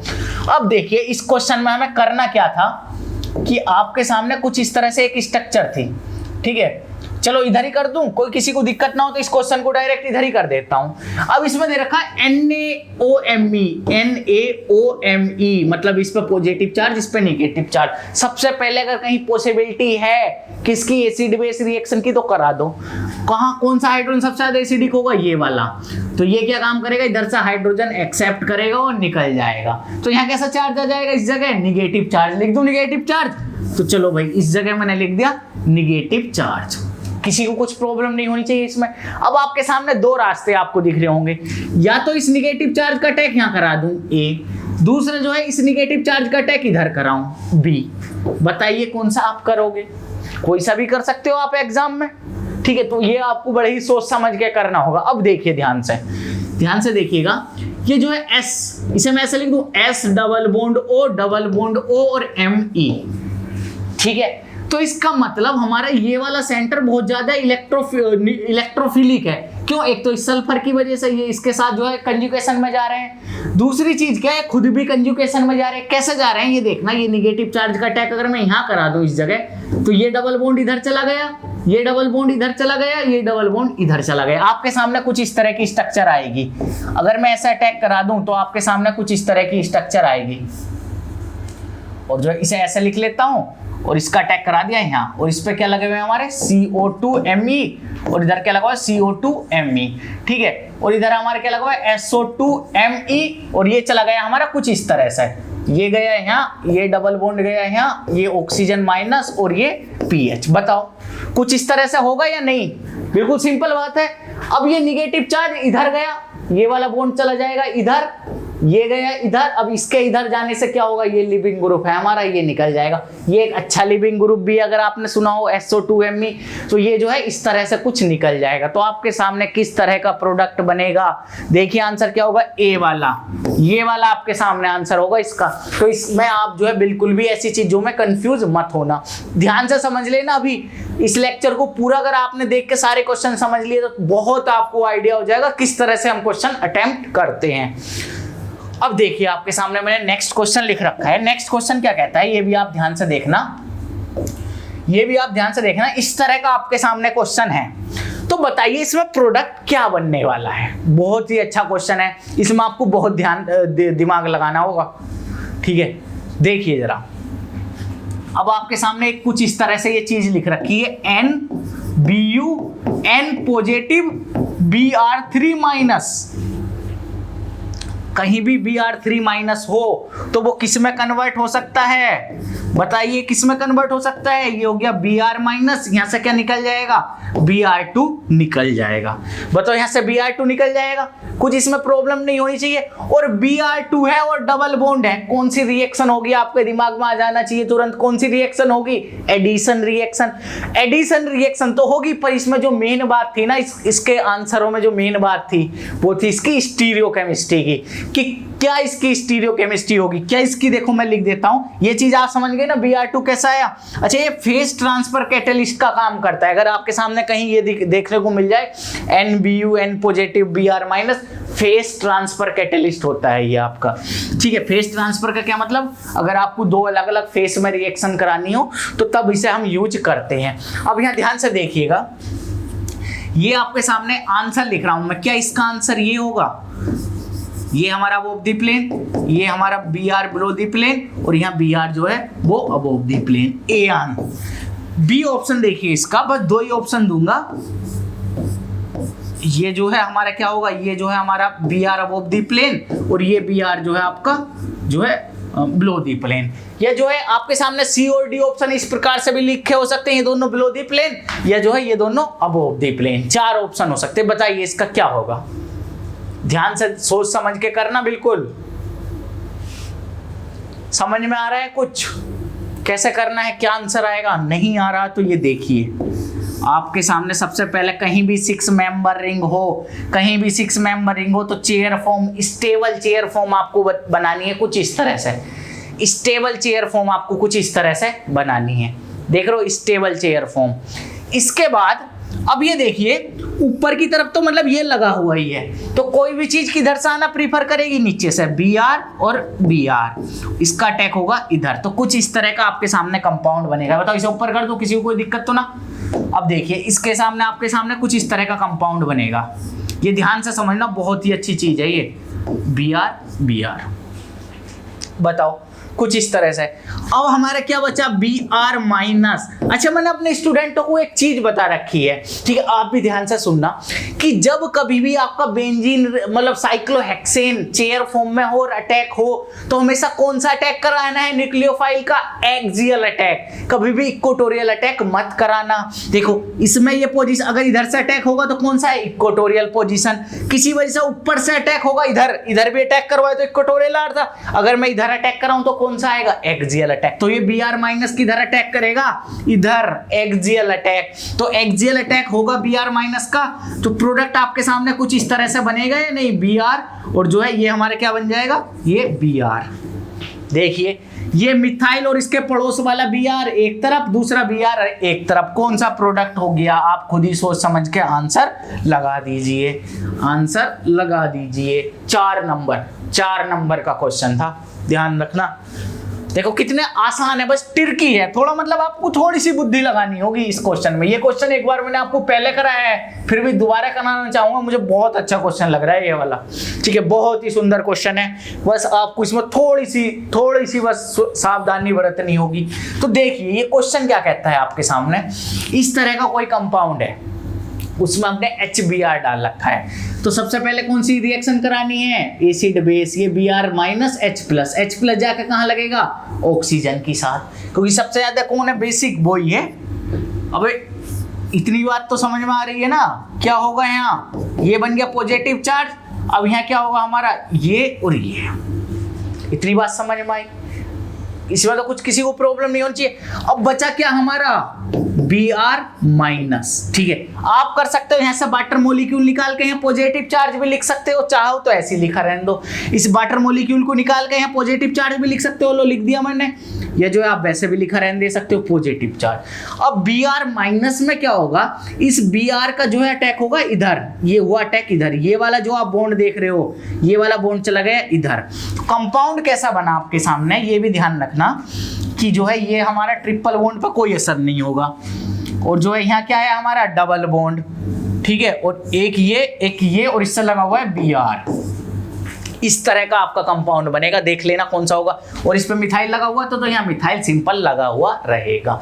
अब देखिए इस क्वेश्चन में हमें करना क्या था कि आपके सामने कुछ इस तरह से एक स्ट्रक्चर थी, ठीक है। चलो इधर ही कर दूं, कोई किसी को दिक्कत ना हो तो इस क्वेश्चन को डायरेक्ट इधर ही कर देता हूं। अब इसमें दे रखा है NaOMe, मतलब इस पे पॉजिटिव चार्ज, इस पे नेगेटिव चार्ज। सबसे पहले अगर कहीं पॉसिबिलिटी है किसकी, एसिड बेस रिएक्शन की, तो करा दो। कहाँ कौन सा हाइड्रोजन सबसे ज्यादा एसिडिक होगा, ये वाला। तो ये क्या काम करेगा, इधर से हाइड्रोजन एक्सेप्ट करेगा और निकल जाएगा। तो यहाँ कैसा चार्ज आ जाएगा, इस जगह निगेटिव चार्ज लिख दूं, निगेटिव चार्ज। तो चलो भाई इस जगह मैंने लिख दिया निगेटिव चार्ज, किसी को कुछ प्रॉब्लम नहीं होनी चाहिए इसमें। अब आपके सामने 2 रास्ते आपको दिख रहे होंगे, या तो इस निगेटिव चार्ज का अटैक यहाँ करा दूं ए, दूसरा जो है इस निगेटिव चार्ज का अटैक इधर कराऊं बी। बताइए कौन सा आप करोगे, कोई सा भी कर सकते हो आप एग्जाम में, ठीक है। तो ये आपको बड़े ही सोच समझ के करना होगा। अब देखिए ध्यान से देखिएगा, ये जो है S, इसे मैं ऐसे लिख दूं S डबल बॉन्ड O और Me, ठीक है। तो इसका मतलब हमारा ये वाला सेंटर बहुत ज्यादा इलेक्ट्रोफिलिक है। क्यों, एक तो इस सल्फर की वजह से ये इसके साथ जो है कंजुगेशन में जा रहे हैं, दूसरी चीज क्या है, खुद भी कंजुगेशन में जा रहे हैं। कैसे जा रहे हैं ये देखना, ये निगेटिव चार्ज का अटैक अगर मैं यहाँ करा दूं इस जगह, तो ये डबल बॉन्ड इधर चला गया, ये डबल बॉन्ड इधर चला गया, ये डबल बॉन्ड इधर चला गया। आपके सामने कुछ इस तरह की स्ट्रक्चर आएगी। अगर मैं ऐसा अटैक करा दूं तो आपके सामने कुछ इस तरह की स्ट्रक्चर आएगी। और जो है इसे ऐसे लिख लेता हूँ और इसका अटैक करा दिया यहाँ, और इस पे क्या लगे हुए हैं हमारे CO2Me, और इधर क्या लगा हुआ है CO2Me, ठीक है। और इधर हमारे क्या लगा हुआ है SO2Me, और ये चला गया हमारा कुछ इस तरह से, ये गया यहाँ, ये डबल बॉन्ड गया यहाँ, ये ऑक्सीजन माइनस और ये पीएच। बताओ कुछ इस तरह से होगा या नहीं? बिल्कुल सिंपल बात है। अब ये निगेटिव चार्ज इधर गया, ये वाला बॉन्ड चला जाएगा इधर, ये गया इधर, अब इसके इधर जाने से क्या होगा, ये लिविंग ग्रुप है हमारा, ये निकल जाएगा। ये एक अच्छा लिविंग ग्रुप भी अगर आपने सुना हो SO2Me, तो ये जो है इस तरह से कुछ निकल जाएगा। तो आपके सामने किस तरह का प्रोडक्ट बनेगा, देखिए आंसर क्या होगा, ए वाला, ये वाला आपके सामने आंसर होगा इसका। तो इसमें आप जो है बिल्कुल भी ऐसी चीजों में कंफ्यूज मत होना, ध्यान से समझ लेना। अभी इस लेक्चर को पूरा अगर आपने देख के सारे क्वेश्चन समझ लिए तो बहुत आपको आइडिया हो जाएगा किस तरह से हम क्वेश्चन अटेम्प्ट करते हैं। अब देखिए आपके सामने मैंने नेक्स्ट क्वेश्चन लिख रखा है। नेक्स्ट क्वेश्चन क्या कहता है, ये भी आप ध्यान से देखना, ये भी आप ध्यान से देखना। इस तरह का आपके सामने क्वेश्चन है, तो बताइए इसमें प्रोडक्ट क्या बनने वाला है। बहुत ही अच्छा क्वेश्चन है, इसमें आपको बहुत ध्यान दिमाग लगाना होगा, ठीक है। देखिए जरा, अब आपके सामने कुछ इस तरह से ये चीज लिख रखी है, NBu N positive Br3 minus. कहीं भी Br3 माइनस हो तो वो किस में कन्वर्ट हो सकता है, बताइए किस में कन्वर्ट हो सकता है। ये हो गया Br माइनस, यहां से क्या निकल जाएगा, Br2 निकल जाएगा। बताओ यहां से Br2 निकल जाएगा, कुछ इसमें प्रॉब्लम नहीं होनी चाहिए। और Br2 है और डबल बॉन्ड है, कौन सी रिएक्शन होगी आपके दिमाग में आ जाना चाहिए तुरंत, कौन सी रिएक्शन होगी, एडिशन रिएक्शन। एडिशन रिएक्शन तो होगी, पर इसमें जो मेन बात थी ना, इसके आंसरों में जो मेन बात थी वो थी इसकी स्टीरियोकेमिस्ट्री की, कि क्या इसकी स्टीरियोकेमिस्ट्री होगी, क्या इसकी। देखो मैं लिख देता हूं, ये चीज आप समझ गए ना, Br2 कैसा आया। अच्छा, ये फेज ट्रांसफर कैटलिस्ट का काम करता है। अगर आपके सामने कहीं ये देखने को मिल जाए NBu N positive Br minus, phase transfer catalyst होता है ये आपका, ठीक है। फेज ट्रांसफर का क्या मतलब, अगर आपको दो अलग अलग फेज में रिएक्शन करानी हो तो तब इसे हम यूज करते हैं। अब यहाँ ध्यान से देखिएगा, ये आपके सामने आंसर लिख रहा हूं मैं, क्या इसका आंसर ये होगा, ये हमारा अबोव द प्लेन, ये हमारा Br बिलो द प्लेन, और यहाँ Br जो है वो अबोव द प्लेन, ए आन। बी ऑप्शन देखिए इसका, बस दो ही ऑप्शन दूंगा। ये जो है हमारा क्या होगा, ये जो है हमारा Br अबोव द प्लेन, और ये Br जो है आपका जो है बिलो द प्लेन। ये जो है आपके सामने C और D ऑप्शन इस प्रकार से भी लिखे हो सकते हैं, ये दोनों बिलो द प्लेन, या जो है ये दोनों अबोव द प्लेन, चार ऑप्शन हो सकते हैं। बताइए इसका क्या होगा, ध्यान से सोच समझ के करना, बिल्कुल समझ में आ रहा है कुछ, कैसे करना है, क्या आंसर आएगा। नहीं आ रहा तो ये देखिए आपके सामने, सबसे पहले कहीं भी 6 मेंबर रिंग हो, कहीं भी 6 मेंबर रिंग हो तो chair form, stable chair form आपको बनानी है कुछ इस तरह से। स्टेबल चेयर फॉर्म आपको कुछ इस तरह से बनानी है, देख रहे हो, स्टेबल चेयर फॉर्म। इसके बाद अब ये देखिए ऊपर की तरफ तो मतलब ये लगा हुआ ही है, तो कोई भी चीज किधर से आना प्रीफर करेगी, नीचे से, Br और Br, इसका अटैक होगा इधर। तो कुछ इस तरह का आपके सामने कंपाउंड बनेगा। बताओ इसे ऊपर कर दो, किसी को कोई दिक्कत तो ना। अब देखिए इसके सामने, आपके सामने कुछ इस तरह का कंपाउंड बनेगा, ये ध्यान से समझना, बहुत ही अच्छी चीज है ये, Br Br। बताओ कुछ इस तरह से। अब हमारा क्या बचा, Br माइनस। अच्छा, मैंने अपने स्टूडेंटों को एक चीज बता रखी है, ठीक है, आप भी ध्यान से सुनना, कि जब कभी भी आपका बेंजीन मतलब साइक्लोहेक्सेन चेयर फॉर्म में हो और अटैक हो, तो हमेशा कौन सा अटैक कराना है, न्यूक्लियोफाइल का एक्सियल अटैक, कभी भी इक्वेटोरियल अटैक मत कराना। देखो इसमें ये पोजीशन, अगर इधर से अटैक होगा तो कौन सा है, इक्वेटोरियल पोजीशन। किसी वजह से ऊपर से अटैक होगा, इधर भी अटैक करवाए तो इक्वेटोरियल आ रहा था, अगर मैं इधर अटैक कराऊं तो कौन सा आएगा, एक्सियल अटैक। तो ये Br माइनस किधर अटैक करेगा, इधर, एक्सियल अटैक। तो एक्सियल अटैक होगा Br माइनस का, तो प्रोडक्ट आपके सामने कुछ इस तरह से बनेगा या नहीं, Br, और जो है ये हमारे क्या बन जाएगा, ये Br। देखिए ये मिथाइल और इसके पड़ोस वाला Br एक तरफ, दूसरा Br एक तरफ, कौन सा प्रोडक्ट हो गया, आप खुद ही सोच समझ के आंसर लगा दीजिए, आंसर लगा दीजिए। 4 नंबर का क्वेश्चन था, ध्यान रखना। देखो कितने आसान है, बस ट्रिकी है थोड़ा, मतलब आपको थोड़ी सी बुद्धि लगानी होगी इस क्वेश्चन में। ये क्वेश्चन एक बार मैंने आपको पहले कराया है, फिर भी दोबारा कराना चाहूंगा, मुझे बहुत अच्छा क्वेश्चन लग रहा है ये वाला। ठीक है, बहुत ही सुंदर क्वेश्चन है, बस आपको इसमें थोड़ी सी बस सावधानी बरतनी होगी। तो देखिए ये क्वेश्चन क्या कहता है आपके सामने, इस तरह का कोई कंपाउंड है, उसमें हमने HBr डाल रखा है। तो सबसे पहले कौन सी रिएक्शन करानी है, एसिड बेस, ये Br माइनस H+ जाके कहाँ लगेगा, ऑक्सीजन के साथ, क्योंकि सबसे ज्यादा कौन है बेसिक, वो ही है। अबे इतनी बात तो समझ में आ रही है ना, क्या होगा यहाँ, ये बन गया पॉजिटिव चार्ज, अब यहाँ क्या होगा हमारा, ये और ये। इतनी बात समझ में आई, इसमें तो कुछ किसी को प्रॉब्लम नहीं होनी चाहिए। अब बचा क्या हमारा, Br माइनस। ठीक है, आप कर सकते हो यहाँ से वाटर मॉलिक्यूल निकाल के यहाँ पॉजिटिव चार्ज भी लिख सकते हो, चाहो तो ऐसे लिखा रहने दो। इस वाटर मॉलिक्यूल को निकाल के यहाँ पॉजिटिव चार्ज भी लिख सकते हो, लो लिख दिया मैंने, या जो है आप वैसे भी लिखा रहने दे सकते हो पॉजिटिव चार्ज। अब Br माइनस में क्या होगा, इस Br का जो है अटैक होगा इधर, ये हुआ अटैक इधर, ये वाला जो आप बॉन्ड देख रहे हो, ये वाला बॉन्ड चला गया इधर। कंपाउंड कैसा बना आपके सामने, ये भी ध्यान रखना कि जो है ये हमारा ट्रिपल बॉन्ड पर कोई असर नहीं होगा, और जो है यहाँ क्या है हमारा डबल बॉन्ड। ठीक है, और एक ये और इससे लगा हुआ है Br। इस तरह का आपका कंपाउंड बनेगा, देख लेना कौन सा होगा। और इस पे मिथाइल लगा हुआ तो यहाँ मिथाइल सिंपल लगा हुआ रहेगा।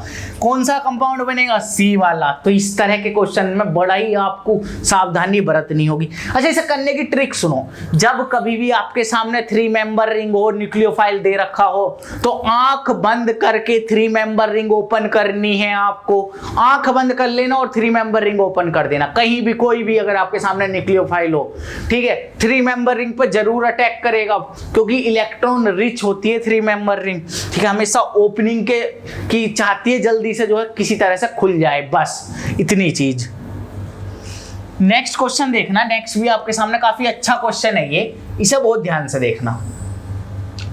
कौन सा कंपाउंड बनेगा, C वाला। तो इस तरह के क्वेश्चन में बड़ा ही आपको सावधानी बरतनी होगी। अच्छा, इसे करने की ट्रिक सुनो, जब कभी भी आपके सामने 3 मेंबर रिंग और न्यूक्लियोफाइल दे रखा हो तो आंख बंद करके 3 मेंबर रिंग ओपन करनी है आपको। आंख बंद कर लेना और 3 मेंबर रिंग ओपन कर देना, कहीं भी कोई भी अगर आपके सामने न्यूक्लियोफाइल हो। ठीक है, 3 मेंबर रिंग पर जरूर अटैक करेगा, क्योंकि इलेक्ट्रॉन रिच होती है 3 मेंबर रिंग। ठीक है, हमेशा ओपनिंग की चाहती है जल्दी से जो है किसी तरह से खुल जाए, बस इतनी चीज। नेक्स्ट क्वेश्चन देखना, नेक्स्ट भी आपके सामने काफी अच्छा क्वेश्चन है ये, इसे बहुत ध्यान से देखना।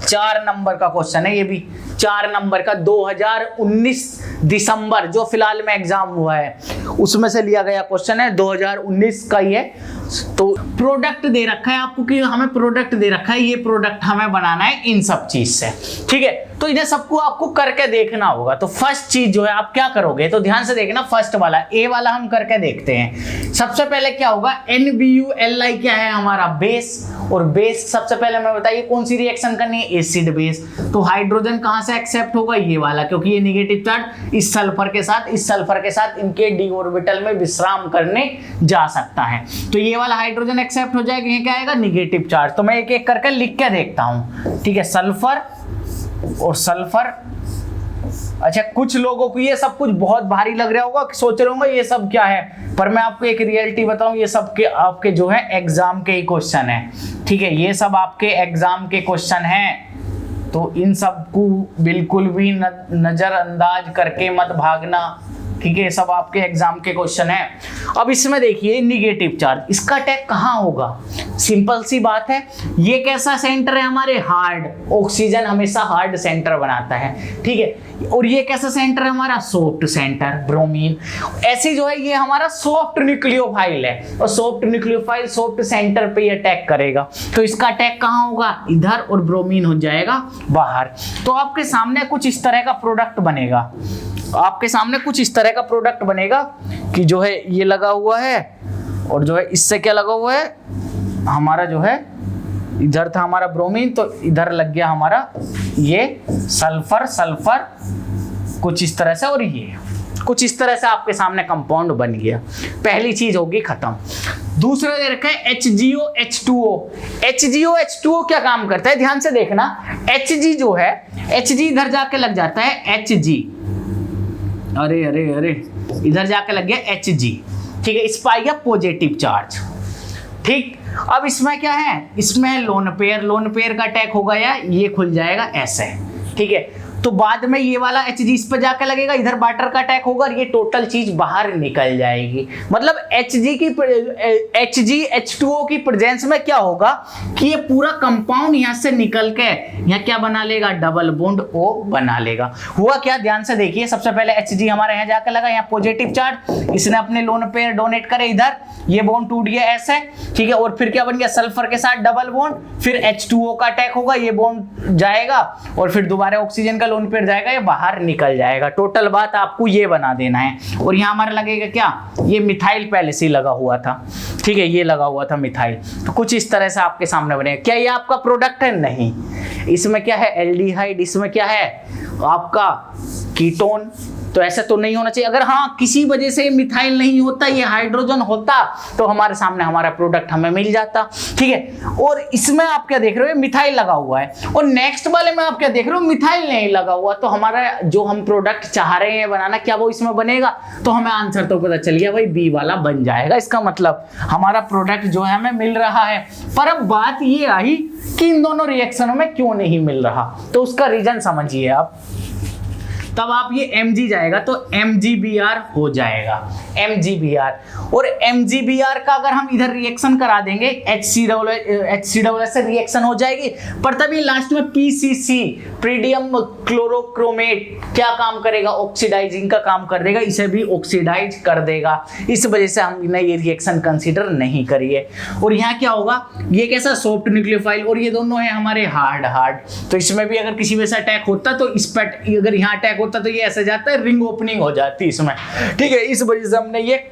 4 नंबर का क्वेश्चन है ये भी, 4 नंबर का 2019 दिसंबर जो फिलहाल में एग्जाम हुआ है उसमें से लिया गया क्वेश्चन है, 2019 का ही है। तो प्रोडक्ट दे रखा है आपको कि हमें प्रोडक्ट दे रखा है, ये प्रोडक्ट हमें बनाना है इन सब चीज से। ठीक है, तो इन्हें सबको आपको करके देखना होगा। तो फर्स्ट चीज जो है आप क्या करोगे, तो ध्यान से देखना, फर्स्ट वाला ए वाला हम करके देखते हैं। सबसे पहले क्या होगा, NBuLi क्या है हमारा बेस, और बेस सबसे पहले हमें बताइए कौन सी रिएक्शन करनी है, एसिड बेस। तो हाइड्रोजन कहां से एक्सेप्ट होगा, ये वाला, क्योंकि ये नेगेटिव चार्ज इस सल्फर के साथ इनके डी ऑर्बिटल में विश्राम करने जा सकता है। तो ये वाला हाइड्रोजन एक्सेप्ट हो जाएगा, ये क्या आएगा, नेगेटिव चार्ज। तो मैं एक एक करके लिख के देखता हूं। ठीक है, सल्फर और सल्फर। अच्छा, कुछ लोगों को ये सब कुछ बहुत भारी लग रहा होगा, सोच रहे होंगे ये सब क्या है, पर मैं आपको एक रियलिटी बताऊं, ये सब के आपके जो है एग्जाम के ही क्वेश्चन है। ठीक है, ये सब आपके एग्जाम के क्वेश्चन हैं, तो इन सब को बिल्कुल भी नजरअंदाज करके मत भागना। ठीक है, सब आपके एग्जाम के क्वेश्चन है। अब इसमें देखिए नेगेटिव चार्ज, इसका अटैक कहाँ होगा, सिंपल सी बात है, ये कैसा सेंटर है हमारे, हार्ड। ऑक्सीजन हमेशा हार्ड सेंटर बनाता है। ठीक है, और ये कैसा सेंटर है हमारा, सॉफ्ट सेंटर, ब्रोमीन। ऐसे जो है ये हमारा सॉफ्ट न्यूक्लियोफाइल है, और सॉफ्ट न्यूक्लियोफाइल सॉफ्ट सेंटर पे ये अटैक करेगा। तो इसका अटैक कहाँ होगा, इधर, और ब्रोमीन हो जाएगा बाहर। तो आपके सामने कुछ इस तरह का प्रोडक्ट बनेगा, आपके सामने कुछ इस तरह का प्रोडक्ट बनेगा कि जो है ये लगा हुआ है, और जो है इससे क्या लगा हुआ है हमारा, जो है इधर था हमारा ब्रोमीन, तो इधर लग गया हमारा ये सल्फर कुछ इस तरह से, और ये कुछ इस तरह से आपके सामने कंपाउंड बन गया। पहली चीज होगी खत्म। दूसरा दे रखा है HgOH2O। HgOH2O क्या काम करता है, ध्यान से देखना। Hg जो है, Hg इधर जाके लग जाता है Hg, अरे इधर जाके लग गया Hg। ठीक है, इस पर आ गया पॉजिटिव चार्ज। ठीक, अब इसमें क्या है, इसमें लोन पेयर का अटैक होगा, या ये खुल जाएगा ऐसे। ठीक है, तो बाद में ये वाला Hg इस पे जाके लगेगा, इधर वाटर का अटैक होगा और ये टोटल चीज बाहर निकल जाएगी। मतलब H2O की प्रेजेंस में क्या होगा कि ये पूरा कंपाउंड यहां से निकल के यहाँ क्या बना लेगा, डबल बॉन्ड O बना लेगा। हुआ क्या, ध्यान से देखिए, सबसे पहले Hg हमारा यहाँ जाके लगा, यहाँ पॉजिटिव चार्ज, इसने अपने लोन पेयर डोनेट करे इधर, ये बॉन्ड टूट गया ऐसे, ठीक है। और फिर क्या बन गया, सल्फर के साथ डबल बॉन्ड, फिर H2O का अटैक होगा, ये बॉन्ड जाएगा और फिर दोबारा ऑक्सीजन का लोन पेयर जाएगा, ये बाहर निकल जाएगा। टोटल बात आपको ये बना देना है। और यहाँ हमारा लगेगा क्या, ये मिथाइल पहले से लगा हुआ था, ठीक है, ये लगा हुआ था मिथाइल। तो कुछ इस तरह से आपके सामने बनेगा। क्या ये आपका प्रोडक्ट है? नहीं, इसमें क्या है, एल्डिहाइड, इसमें क्या है आपका कीटोन। तो ऐसा तो नहीं होना चाहिए। अगर हाँ किसी वजह से मिथाइल नहीं होता, ये हाइड्रोजन होता, तो हमारे सामने हमारा प्रोडक्ट हमें मिल जाता, ठीक है। और इसमें आप क्या देख रहे हो, मिथाइल लगा हुआ है, और नेक्स्ट वाले में आप क्या देख रहे हो, मिथाइल नहीं लगा हुआ। तो हमारा जो हम प्रोडक्ट चाह रहे हैं बनाना, क्या वो इसमें बनेगा? तो हमें आंसर तो पता चल गया भाई, बी वाला बन जाएगा। इसका मतलब हमारा प्रोडक्ट जो है हमें मिल रहा है। पर अब बात ये आई कि इन दोनों रिएक्शनों में क्यों नहीं मिल रहा, तो उसका रीजन समझिए आप। तब आप ये Mg जाएगा तो MgBr हो जाएगा, MgBr। और MgBr का अगर हम इधर रिएक्शन करा देंगे, HCOO से रिएक्शन हो जाएगी, पर तभी लास्ट में PCC, प्रीडियम क्लोरोक्रोमेट, क्या काम करेगा, ऑक्सीडाइजिंग का काम कर देगा, इसे भी ऑक्सीडाइज कर देगा। इस वजह से हमने ये रिएक्शन कंसीडर नहीं करी है। और यहाँ क्या होगा, ये कैसा सॉफ्ट न्यूक्लियोफाइल, और ये दोनों है हमारे हार्ड। तो इसमें भी अगर किसी वजह से अटैक होता, तो इस पर अगर यहाँ अटैक होता तो ये ऐसे जाता है, रिंग ओपनिंग हो जाती इसमें, ठीक है। इस वजह से हमने ये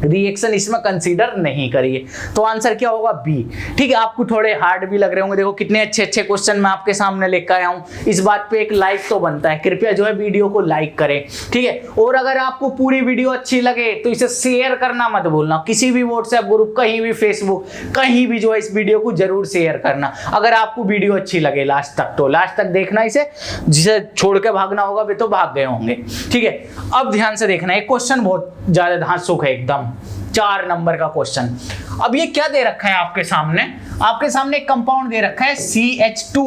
रिएक्शन इसमें कंसीडर नहीं करिए। तो आंसर क्या होगा, बी, ठीक है। आपको थोड़े हार्ड भी लग रहे होंगे, देखो कितने अच्छे अच्छे क्वेश्चन मैं आपके सामने लेकर आया हूं। इस बात पे एक लाइक तो बनता है, कृपया जो है वीडियो को लाइक करें, ठीक है। और अगर आपको पूरी वीडियो अच्छी लगे तो इसे शेयर करना मत भूलना, किसी भी व्हाट्सएप ग्रुप, कहीं भी फेसबुक, कहीं भी जो है इस वीडियो को जरूर शेयर करना। अगर आपको वीडियो अच्छी लगे लास्ट तक, तो लास्ट तक देखना इसे, जिसे छोड़ के भागना होगा वे तो भाग गए होंगे, ठीक है। अब ध्यान से देखना, एक क्वेश्चन बहुत ज्यादा धांसुक है एकदम, 4 नंबर का क्वेश्चन। अब ये क्या दे रखा है आपके सामने, आपके सामने एक कंपाउंड दे रखा है CH2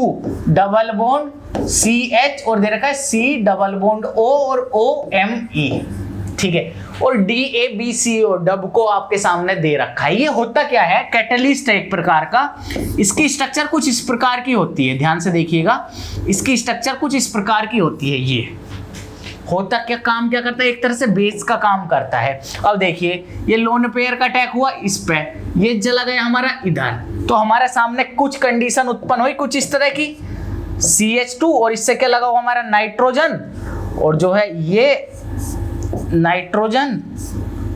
डबल बॉन्ड CH, और दे रखा है C डबल बॉन्ड O और OMe, ठीक है। और DABCO डब को आपके सामने दे रखा है। ये होता क्या है, कैटलिस्ट है एक प्रकार का। इसकी स्ट्रक्चर कुछ इस प्रकार की होती है, ध्यान से देखिएगा, इसकी स्ट्रक्चर कुछ इस प्रकार की होती है। ये होता क्या, काम क्या करता है, एक तरह से बेस का काम करता है। अब देखिए, ये लोन पेयर का अटैक हुआ इस पे, ये चला गया हमारा इधर, तो हमारे सामने कुछ कंडीशन उत्पन्न हुई कुछ इस तरह की, CH2 और इससे क्या लगा हुआ हमारा नाइट्रोजन, और जो है ये नाइट्रोजन,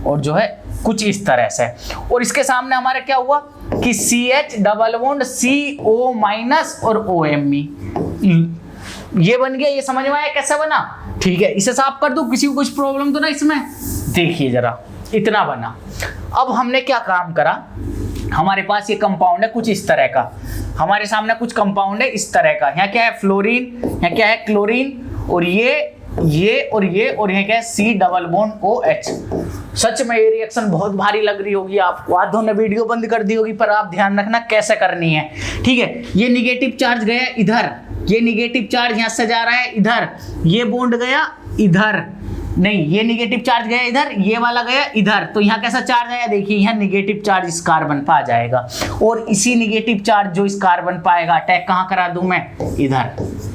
और जो है कुछ इस तरह से। और इसके सामने हमारा क्या हुआ कि CH double bond CO minus और OMe, ये बन गया। ये समझ में आया कैसे बना, ठीक है। इसे साफ कर दूं, किसी को कुछ प्रॉब्लम तो ना इसमें, देखिए जरा, इतना बना। अब हमने क्या काम करा, हमारे पास ये कंपाउंड है कुछ इस तरह का, हमारे सामने कुछ कंपाउंड है इस तरह का। यहाँ क्या है, फ्लोरीन, यहाँ क्या है, क्लोरीन, और ये और यहाँ क्या है, C डबल बॉन्ड OH। सच में ये रिएक्शन बहुत भारी लग रही होगी आपको, आधों ने वीडियो बंद कर दी होगी, पर आप ध्यान रखना कैसे करनी है, ठीक है। ये निगेटिव चार्ज गया इधर, ये निगेटिव चार्ज यहां से जा रहा है इधर, ये बॉन्ड गया इधर, नहीं ये निगेटिव चार्ज गया इधर, ये वाला गया इधर, तो यहाँ कैसा चार्ज आया, देखिए यहाँ निगेटिव चार्ज इस कार्बन पर आ जाएगा, और इसी निगेटिव चार्ज जो इस कार्बन पर आएगा, अटैक कहाँ करा दूं मैं, इधर।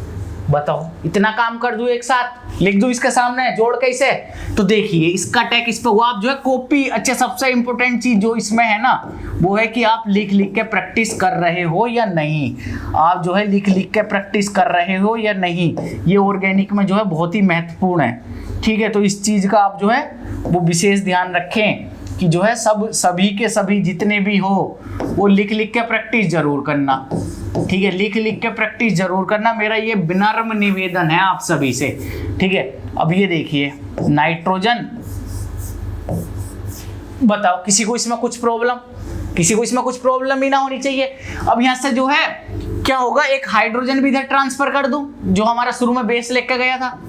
बताओ, इतना काम कर दूं एक साथ, लिख दूं इसके सामने जोड़ के इसे, तो देखिए इसका अटैक इस पे हुआ। आप जो है कॉपी, अच्छा सबसे इंपॉर्टेंट चीज जो इसमें है ना, वो है कि आप लिख लिख के प्रैक्टिस कर रहे हो या नहीं, आप जो है लिख लिख के प्रैक्टिस कर रहे हो या नहीं, ये ऑर्गेनिक में जो है बहुत ही महत्वपूर्ण है, ठीक है। तो इस चीज का आप जो है वो विशेष ध्यान रखें कि जो है सभी के सभी जितने भी हो वो लिख लिख के प्रैक्टिस जरूर करना, ठीक है। लिख लिख के प्रैक्टिस जरूर करना, मेरा ये विनम्र निवेदन है आप सभी से, ठीक है। अब ये देखिए नाइट्रोजन, बताओ किसी को इसमें कुछ प्रॉब्लम, किसी को इसमें कुछ प्रॉब्लम ही ना होनी चाहिए। अब यहां से जो है क्या होगा, एक हाइड्रोजन भी इधर ट्रांसफर कर दूं, जो हमारा शुरू में बेस लेके गया था,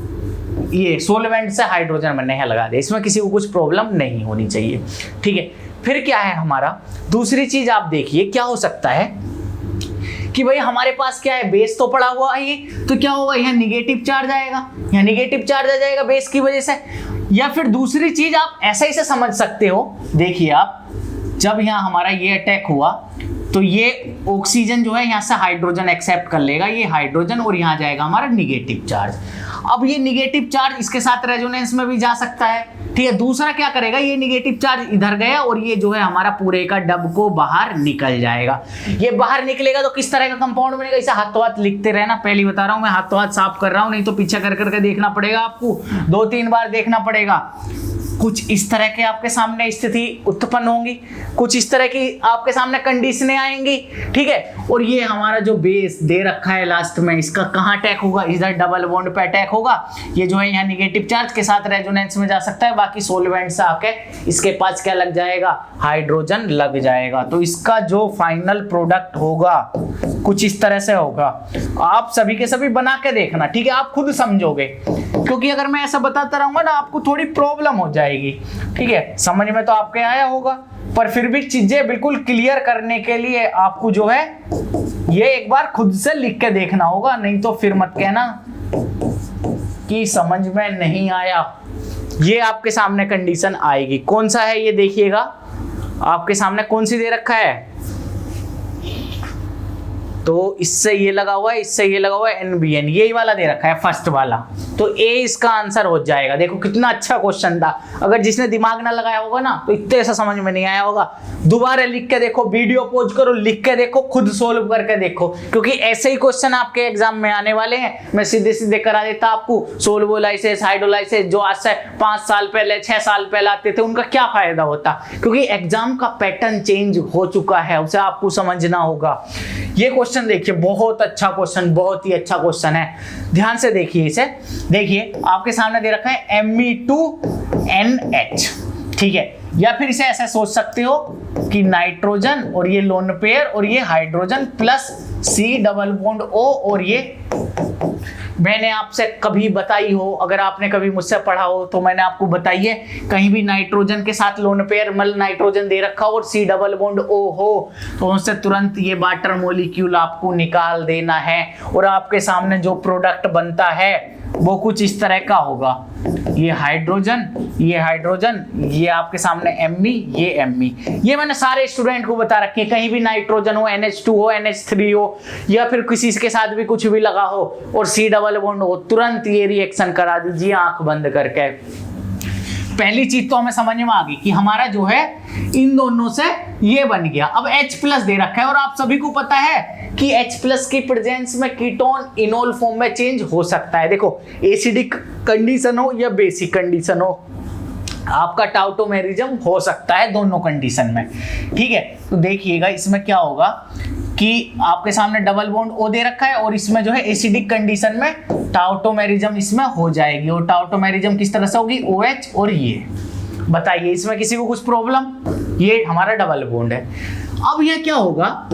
ये सोलवेंट से हाइड्रोजन बनने है लगा दे, इसमें किसी को कुछ प्रॉब्लम नहीं होनी चाहिए, ठीक है। फिर क्या है हमारा, दूसरी चीज आप देखिए क्या हो सकता है कि भाई हमारे पास क्या है, बेस तो पड़ा हुआ है ये, तो क्या होगा, यहाँ निगेटिव चार्ज आएगा, यहाँ निगेटिव चार्ज आ जाएगा बेस की वजह से। या फिर दूसरी चीज आप ऐसे ही से समझ सकते हो, देखिए आप, जब यहाँ हमारा ये अटैक हुआ तो ये ऑक्सीजन जो है यहाँ से हाइड्रोजन एक्सेप्ट कर लेगा, ये हाइड्रोजन, और यहाँ जाएगा हमारा निगेटिव चार्ज। अब ये निगेटिव चार्ज इसके साथ रेजोनेंस में भी जा सकता है, ठीक है। दूसरा क्या करेगा, ये निगेटिव चार्ज इधर गया और ये जो है हमारा पूरे का डब को बाहर निकल जाएगा। ये बाहर निकलेगा तो किस तरह का कंपाउंड बनेगा, इसे हाथों हाथ लिखते रहना, पहले बता रहा हूं मैं, हाथों हाथ साफ कर रहा हूं, नहीं तो पीछे कर करके देखना पड़ेगा आपको, 2-3 बार देखना पड़ेगा। कुछ इस तरह के आपके सामने स्थिति उत्पन्न होंगी, कुछ इस तरह की आपके सामने कंडीशनें आएंगी, ठीक है। और ये हमारा जो बेस दे रखा है लास्ट में, इसका कहाँ अटैक होगा, इधर डबल बॉन्ड पे अटैक होगा, ये जो है यहाँ निगेटिव चार्ज के साथ रेजोनेंस में जा सकता है, बाकी सोलवेंट से आके इसके पास क्या लग जाएगा, हाइड्रोजन लग जाएगा। तो इसका जो फाइनल प्रोडक्ट होगा कुछ इस तरह से होगा। आप सभी के सभी बना के देखना, ठीक है, आप खुद समझोगे, क्योंकि अगर मैं ऐसा बताता रहूंगा ना आपको थोड़ी प्रॉब्लम हो जाएगी, ठीक है। समझ में तो आपके आया होगा, पर फिर भी चीजें बिल्कुल क्लियर करने के लिए आपको जो है ये एक बार खुद से लिख के देखना होगा, नहीं तो फिर मत कहना कि समझ में नहीं आया। ये आपके सामने कंडीशन आएगी, कौन सा है ये देखिएगा, आपके सामने कौन सी दे रखा है, तो इससे ये लगा हुआ है, इससे ये लगा हुआ है, NBN यही वाला दे रखा है फर्स्ट वाला, तो ए इसका आंसर हो जाएगा। देखो कितना अच्छा क्वेश्चन था, अगर जिसने दिमाग ना लगाया होगा ना तो इतने ऐसा समझ में नहीं आया होगा। दोबारा लिख के देखो, वीडियो पॉज करो, लिख के देखो, खुद सोल्व करके देखो, क्योंकि ऐसे ही क्वेश्चन आपके एग्जाम में आने वाले हैं। मैं सीधे सीधे करा देता आपको, सोल्वोलाइसिस, हाइड्रोलाइसिस, जो आज से 5 साल पहले 6 साल पहले आते थे, उनका क्या फायदा होता, क्योंकि एग्जाम का पैटर्न चेंज हो चुका है, उसे आपको समझना होगा। ये क्वेश्चन देखिए, बहुत अच्छा क्वेश्चन, बहुत ही अच्छा क्वेश्चन है, ध्यान से देखिए इसे। देखिए आपके सामने दे रखा है Me2NH, ठीक है, या फिर इसे ऐसे सोच सकते हो कि नाइट्रोजन और ये लोन पेयर और ये hydrogen plus C double bond O, और ये मैंने आपसे कभी बताई हो, अगर आपने कभी मुझसे पढ़ा हो तो मैंने आपको बताई है, कहीं भी नाइट्रोजन के साथ लोन पेयर मल नाइट्रोजन दे रखा हो और C डबल बॉन्ड O हो तो उससे तुरंत ये वाटर मॉलिक्यूल आपको निकाल देना है, और आपके सामने जो प्रोडक्ट बनता है वो कुछ इस तरह का होगा, ये हाइड्रोजन, ये हाइड्रोजन, ये आपके सामने Me, ये Me। ये मैंने सारे स्टूडेंट को बता रखी है, कहीं भी नाइट्रोजन हो, NH2 हो, NH3 हो, या फिर किसी के साथ भी कुछ भी लगा हो और C डबल बॉन्ड हो, तुरंत ये रिएक्शन करा दीजिए आंख बंद करके। पहली चीज तो हमें समझ में आ गई कि हमारा जो है इन दोनों से ये बन गया। अब H प्लस दे रखा है और आप सभी को पता है कि H प्लस की प्रेजेंस में कीटोन इनोल फॉर्म में चेंज हो सकता है। देखो एसिडिक कंडीशन हो या बेसिक कंडीशन हो, आपका टाउटोमेरिज्म हो सकता है दोनों कंडीशन में, ठीक है। तो देखिएगा इसमें क्या होगा कि आपके सामने डबल बॉन्ड O दे रखा है और इसमें जो है एसिडिक कंडीशन में टाउटोमेरिज्म इसमें हो जाएगी, और टाउटोमेरिज्म किस तरह से होगी, OH, और ये बताइए इसमें किसी को कुछ प्रॉब्लम, ये हमारा डबल बॉन्ड है। अब यह क्या होगा,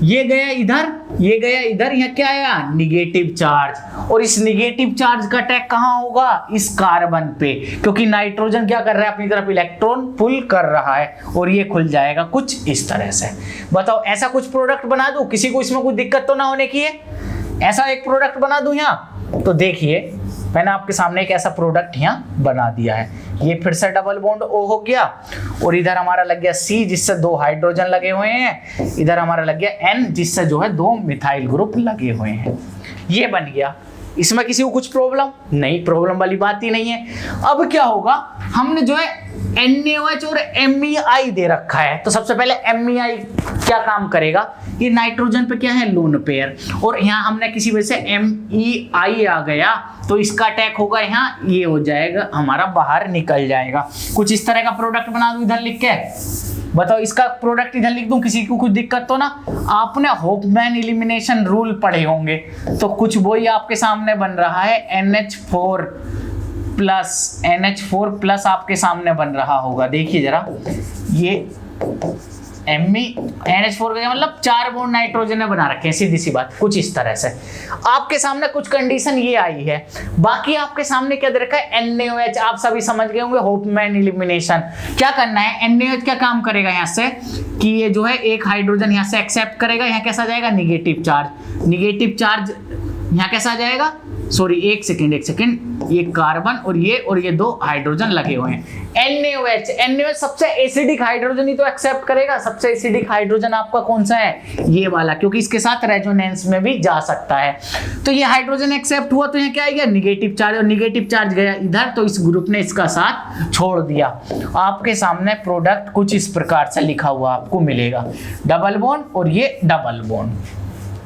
ये गया इधर, ये गया इधर, यह क्या आया, निगेटिव चार्ज, और इस निगेटिव चार्ज का अटैक कहां होगा, इस कार्बन पे, क्योंकि नाइट्रोजन क्या कर रहा है, अपनी तरफ इलेक्ट्रॉन पुल कर रहा है, और ये खुल जाएगा कुछ इस तरह से। बताओ ऐसा कुछ प्रोडक्ट बना दूं, किसी को इसमें कोई दिक्कत तो ना होने की है, ऐसा एक प्रोडक्ट बना दूं यहाँ। तो देखिए मैंने आपके सामने एक ऐसा प्रोडक्ट यहाँ बना दिया है, ये फिर से डबल बॉन्ड O हो गया, और इधर हमारा लग गया C जिससे 2 हाइड्रोजन लगे हुए हैं, इधर हमारा लग गया N जिससे जो है 2 मिथाइल ग्रुप लगे हुए हैं, ये बन गया। इसमें किसी को कुछ प्रॉब्लम नहीं, प्रॉब्लम वाली बात ही नहीं है। अब क्या होगा, हमने जो है NaOH और MEI दे रखा है, तो सबसे पहले MEI क्या काम करेगा, ये नाइट्रोजन पे क्या है, लोन पेयर, और यहाँ हमने किसी वजह से MEI आ गया तो इसका अटैक होगा यहाँ, ये हो जाएगा हमारा बाहर निकल जाएगा। कुछ इस तरह का प्रोडक्ट बना दूं इधर लिख के, बताओ इसका प्रोडक्ट इधर लिख दूं, किसी को कुछ दिक्कत तो ना। आपने होपमैन एलिमिनेशन रूल पढ़े होंगे, तो कुछ वही आपके सामने बन रहा है, NH4 प्लस आपके सामने बन रहा होगा। देखिए जरा, ये NH4 का मतलब 4 बॉन्ड नाइट्रोजन ने बना रखे हैं, सीधी सी बात, कुछ इस तरह से। आपके सामने कुछ कंडीशन ये आई है, बाकी आपके सामने क्या दे रखा है, NaOH। आप सभी समझ गए होंगे, होपमैन एलिमिनेशन। क्या करना है, NaOH क्या काम करेगा यहाँ से कि ये जो है एक हाइड्रोजन यहाँ से एक्सेप्ट करेगा, यहाँ कैसा जाएगा, निगेटिव चार्ज यहाँ कैसा आ जाएगा, सॉरी एक सेकेंड, ये कार्बन और ये 2 हाइड्रोजन लगे हुए हैं। NaOH सबसे एसिडिक हाइड्रोजन ही तो एक्सेप्ट करेगा। सबसे एसिडिक हाइड्रोजन आपका कौन सा है, ये वाला, क्योंकि इसके साथ रेजोनेंस में भी जा सकता है। तो ये हाइड्रोजन एक्सेप्ट हुआ तो यहाँ क्या आएगा, निगेटिव चार्ज, और निगेटिव चार्ज गया इधर, तो इस ग्रुप ने इसका साथ छोड़ दिया। आपके सामने प्रोडक्ट कुछ इस प्रकार से लिखा हुआ आपको मिलेगा, डबल बॉन्ड और ये डबल बॉन्ड,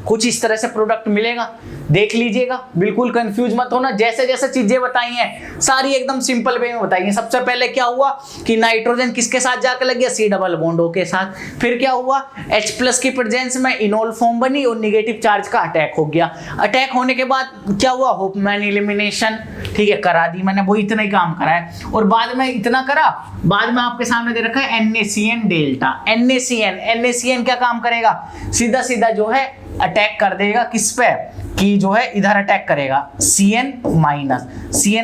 कुछ इस तरह से प्रोडक्ट मिलेगा। देख लीजिएगा, बिल्कुल कंफ्यूज मत होना। जैसे जैसे चीजें बताई हैं सारी एकदम सिंपल वे में बताई हैं। सबसे पहले क्या हुआ कि नाइट्रोजन किसके साथ जाकर लग गया, C डबल बॉन्ड O के साथ। फिर क्या हुआ, H+ की प्रेजेंस में इनोल फॉर्म बनी और निगेटिव चार्ज का अटैक हो गया। अटैक होने के बाद क्या हुआ, होपमैन एलिमिनेशन, ठीक है, करा दी मैंने, वो इतना ही काम करा है। और बाद में इतना करा, बाद में आपके सामने दे रखा है NaCN डेल्टा। NaCN क्या काम करेगा, सीधा सीधा जो है अटैक कर देगा किस पे, कि जो है इधर अटैक करेगा CN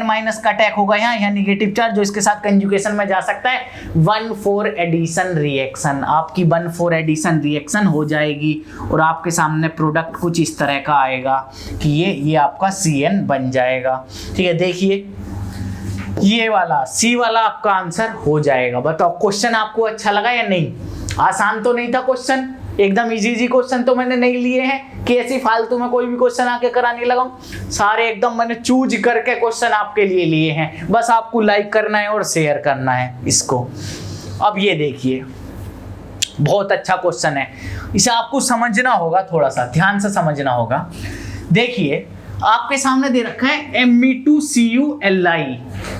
माइनस का अटैक होगा यहाँ निगेटिव चार्ज, जो इसके साथ कंजुगेशन में जा सकता है। 1,4 एडिशन रिएक्शन, आपकी 1,4 एडिशन रिएक्शन हो जाएगी और आपके सामने प्रोडक्ट कुछ इस तरह का आएगा कि ये आपका CN बन जाएगा। ठीक है, देखिए ये वाला C वाला आपका आंसर हो जाएगा। बताओ क्वेश्चन आपको अच्छा लगा या नहीं, आसान तो नहीं था क्वेश्चन, एकदम इजी क्वेश्चन तो मैंने नहीं लिए हैं कि ऐसी फालतू में कोई भी क्वेश्चन आके कराने लगाऊं। सारे एकदम मैंने चूज करके क्वेश्चन आपके लिए लिए हैं, बस आपको लाइक करना है और शेयर करना है इसको। अब ये देखिए, बहुत अच्छा क्वेश्चन है, इसे आपको समझना होगा, थोड़ा सा ध्यान से समझना होगा। देखिए आपके सामने दे रखा है Me2Cu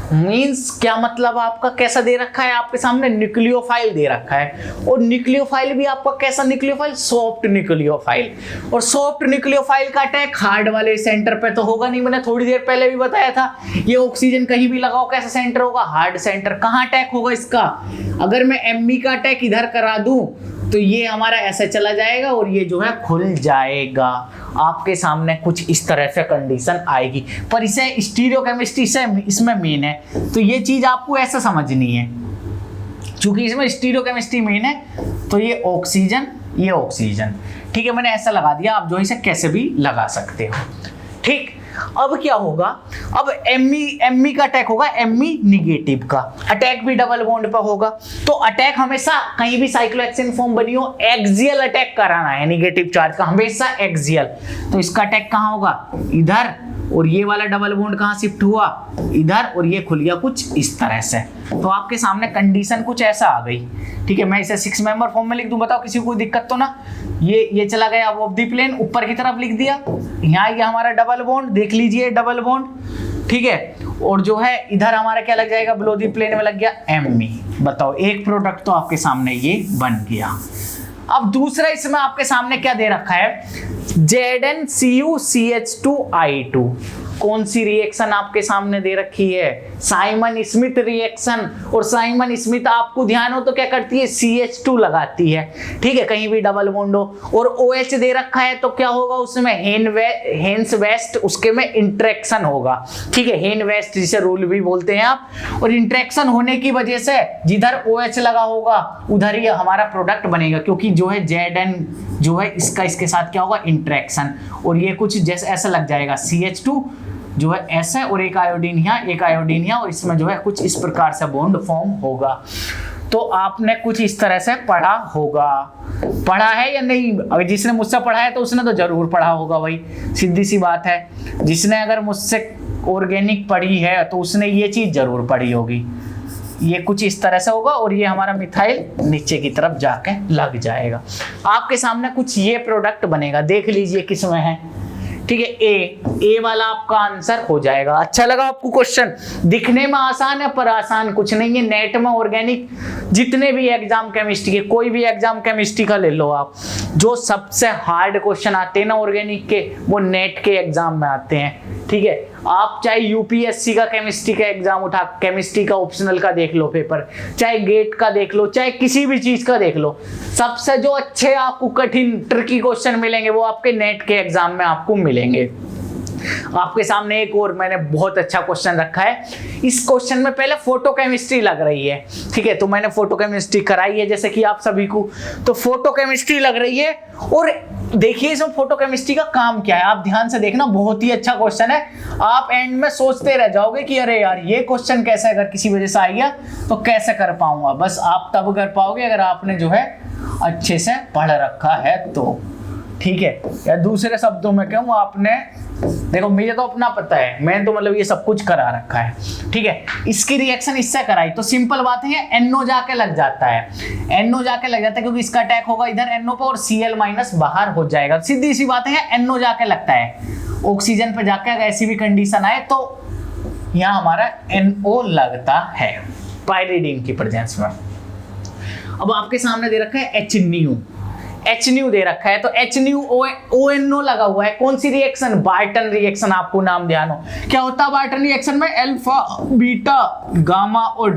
मीन्स क्या मतलब आपका, कैसा दे रखा है आपके सामने, न्यूक्लियोफाइल दे रखा है। और न्यूक्लियोफाइल भी आपका कैसा न्यूक्लियोफाइल, सॉफ्ट न्यूक्लियोफाइल। और सॉफ्ट न्यूक्लियोफाइल का अटैक हार्ड वाले सेंटर पे तो होगा नहीं, मैंने थोड़ी देर पहले भी बताया था। ये ऑक्सीजन कहीं भी लगाओ कैसा सेंटर होगा, हार्ड सेंटर। कहाँ अटैक होगा इसका, अगर मैं Me का अटैक इधर करा दूं तो ये हमारा ऐसे चला जाएगा और ये जो है खुल जाएगा। आपके सामने कुछ इस तरह से कंडीशन आएगी, पर इसे स्टीरियोकेमिस्ट्री से इसमें मेन है, तो ये चीज आपको ऐसा समझनी है। क्योंकि इसमें स्टीरियोकेमिस्ट्री मेन है, तो ये ऑक्सीजन, ये ऑक्सीजन, ठीक है, मैंने ऐसा लगा दिया। आप जो इसे कैसे भी लगा सकते हो, ठीक। अब क्या होगा, अब Me का अटैक होगा, Me निगेटिव का अटैक भी डबल बॉन्ड पर होगा। तो अटैक हमेशा कहीं भी साइक्लोहेक्सेन फॉर्म बनी हो, एक्सियल अटैक कराना है निगेटिव चार्ज का, हमेशा एक्सियल। तो इसका अटैक कहाँ होगा, इधर, और ये वाला डबल बॉन्ड कहाँ शिफ्ट हुआ, इधर, और ये खुल गया कुछ इस तरह से। तो आपके सामने कंडीशन कुछ ऐसा आ गई, ठीक है। मैं इसे 6 मेंबर फॉर्म में लिख दूं, बताओ किसी को कोई दिक्कत तो ना। ये चला गया अब ऑफ द प्लेन, ऊपर की तरफ लिख दिया, यहाँ ये हमारा डबल बॉन्ड, देख लीजिए डबल बॉन्ड, ठीक है। और जो है इधर हमारा क्या लग जाएगा, बिलो द प्लेन में लग गया Me। बताओ एक प्रोडक्ट तो आपके सामने ये बन गया। अब दूसरा इसमें आपके सामने क्या दे रखा है, ZnCuCH2I2। कौन सी रिएक्शन आपके सामने दे रखी है, साइमन स्मिथ रिएक्शन। और साइमन स्मिथ आपको ध्यान हो तो क्या करती है, CH2 लगाती है, ठीक है, कहीं भी डबल बॉन्ड हो। और OH दे रखा है तो क्या होगा उसमें, हेन्स वेस्ट, उसके में इंटरेक्शन होगा, ठीक है, हेन वेस्ट जिसे रूल भी बोलते हैं आप। और इंटरेक्शन होने की वजह से जिधर OH लगा होगा उधर ही हमारा प्रोडक्ट बनेगा, क्योंकि जो है Zn जो है इसका इसके साथ क्या होगा, इंटरेक्शन। और ये कुछ जैसे ऐसा लग जाएगा, CH2 जो है ऐसे, और एक आयोडीन यहाँ, एक आयोडीन यहाँ, और इसमें जो है कुछ इस प्रकार से बॉन्ड फॉर्म होगा। तो आपने कुछ इस तरह से पढ़ा होगा, पढ़ा है या नहीं। अगर जिसने मुझसे पढ़ा है तो उसने तो जरूर पढ़ा होगा भाई, सीधी सी बात है। जिसने अगर मुझसे ऑर्गेनिक पढ़ी है तो उसने ये चीज जरूर पढ़ी होगी। ये कुछ इस तरह से होगा और ये हमारा मिथाइल नीचे की तरफ जाके लग जाएगा। आपके सामने कुछ ये प्रोडक्ट बनेगा, देख लीजिए किसमें है, ठीक है। ए वाला आपका आंसर हो जाएगा। अच्छा लगा आपको क्वेश्चन, दिखने में आसान है पर आसान कुछ नहीं है। नेट में ऑर्गेनिक जितने भी एग्जाम केमिस्ट्री के, कोई भी एग्जाम केमिस्ट्री का ले लो आप, जो सबसे हार्ड क्वेश्चन आते हैं ना ऑर्गेनिक के, वो नेट के एग्जाम में आते हैं, ठीक है। आप चाहे यूपीएससी का केमिस्ट्री का एग्जाम उठा, केमिस्ट्री का ऑप्शनल का देख लो पेपर, चाहे गेट का देख लो, चाहे किसी भी चीज का देख लो, सबसे जो अच्छे आपको कठिन ट्रिकी क्वेश्चन मिलेंगे वो आपके नेट के एग्जाम में आपको मिलेंगे। आपके सामने एक और मैंने बहुत अच्छा क्वेश्चन रखा है। इस क्वेश्चन में पहले फोटो केमिस्ट्री लग रही है, ठीक है, तो मैंने फोटो केमिस्ट्री कराई है जैसे कि आप सभी को, तो फोटो केमिस्ट्री लग रही है। और देखिए इसमें फोटो केमिस्ट्री का काम क्या है, आप ध्यान से देखना, बहुत ही अच्छा क्वेश्चन है। आप एंड में सोचते रह जाओगे कि अरे यार ये क्वेश्चन कैसे, अगर किसी वजह से आ गया तो कैसे कर पाऊंगा। बस आप तब कर पाओगे अगर आपने जो है अच्छे से पढ़ रखा है तो, ठीक है। या दूसरे शब्दों में कहूँ, आपने देखो मुझे तो अपना पता है, मैंने तो मतलब ये सब कुछ करा रखा है, ठीक है। इसकी रिएक्शन इससे कराई तो सिंपल बात है, NO जाके लग जाता है, NO जाके लग जाता है क्योंकि इसका अटैक होगा इधर NO पे और Cl माइनस बाहर हो जाएगा। सीधी सी बात है, NO जाके लगता है ऑक्सीजन पे जाके, अगर ऐसी भी कंडीशन आए तो यहाँ हमारा NO लगता है पाइरिडीन की प्रेजेंस में। अब आपके सामने दे रखा है HNu दे रखा है, तो HNu ONO लगा हुआ है। कौन सी रिएक्शन? बार्टन रिएक्शन, आपको नाम ध्यान हो। क्या होता है बार्टन रिएक्शन में? अल्फा, बीटा, गामा और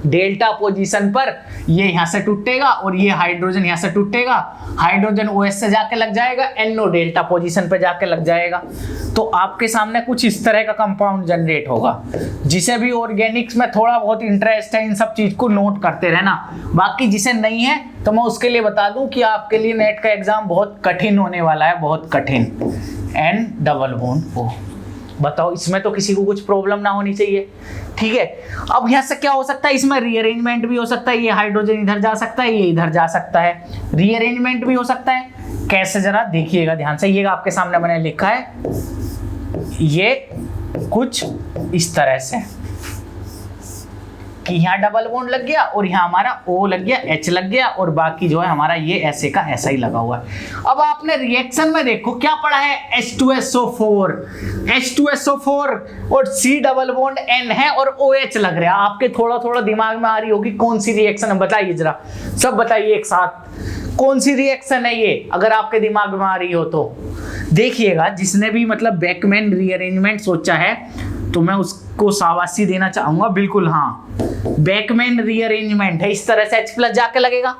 डेल्टा पोजीशन पर ये यहां से टूटेगा और ये हाइड्रोजन यहां से टूटेगा, हाइड्रोजन OH से जाके लग जाएगा, NO डेल्टा पोजीशन पे जाके लग जाएगा। तो आपके सामने कुछ इस तरह का कंपाउंड जनरेट होगा। जिसे भी ऑर्गेनिक्स में थोड़ा बहुत इंटरेस्ट है, इन सब चीज को नोट करते रहना। बाकी जिसे नहीं है तो मैं उसके लिए बता दूं कि आपके लिए नेट का एग्जाम बहुत कठिन होने वाला है, बहुत कठिन। N डबल बॉन्ड O, बताओ इसमें तो किसी को कुछ प्रॉब्लम ना होनी चाहिए, ठीक है। अब यहाँ से क्या हो सकता है, इसमें रीअरेंजमेंट भी हो सकता है, ये हाइड्रोजन इधर जा सकता है, ये इधर जा सकता है, रीअरेंजमेंट भी हो सकता है। कैसे जरा देखिएगा ध्यान से, ये आपके सामने मैंने लिखा है, ये कुछ इस तरह से कि यहाँ डबल बॉन्ड लग गया और यहाँ हमारा O लग गया, H लग गया और बाकी जो है हमारा ये ऐसे का ऐसा ही लगा हुआ है। अब आपने रिएक्शन में देखो क्या पढ़ा है, H2SO4 और C डबल बॉन्ड N है और OH लग रहा है। आपके थोड़ा थोड़ा दिमाग में आ रही होगी कौन सी रिएक्शन है, बताइए जरा, सब बताइए एक साथ कौन सी रिएक्शन है ये, अगर आपके दिमाग में आ रही हो तो देखिएगा। जिसने भी मतलब बेकमैन रीअरेंजमेंट सोचा है तो मैं उसको शाबाशी देना चाहूंगा, बिल्कुल हाँ, बेकमैन रीअरेंजमेंट है, इस तरह से H+ जाके लगेगा।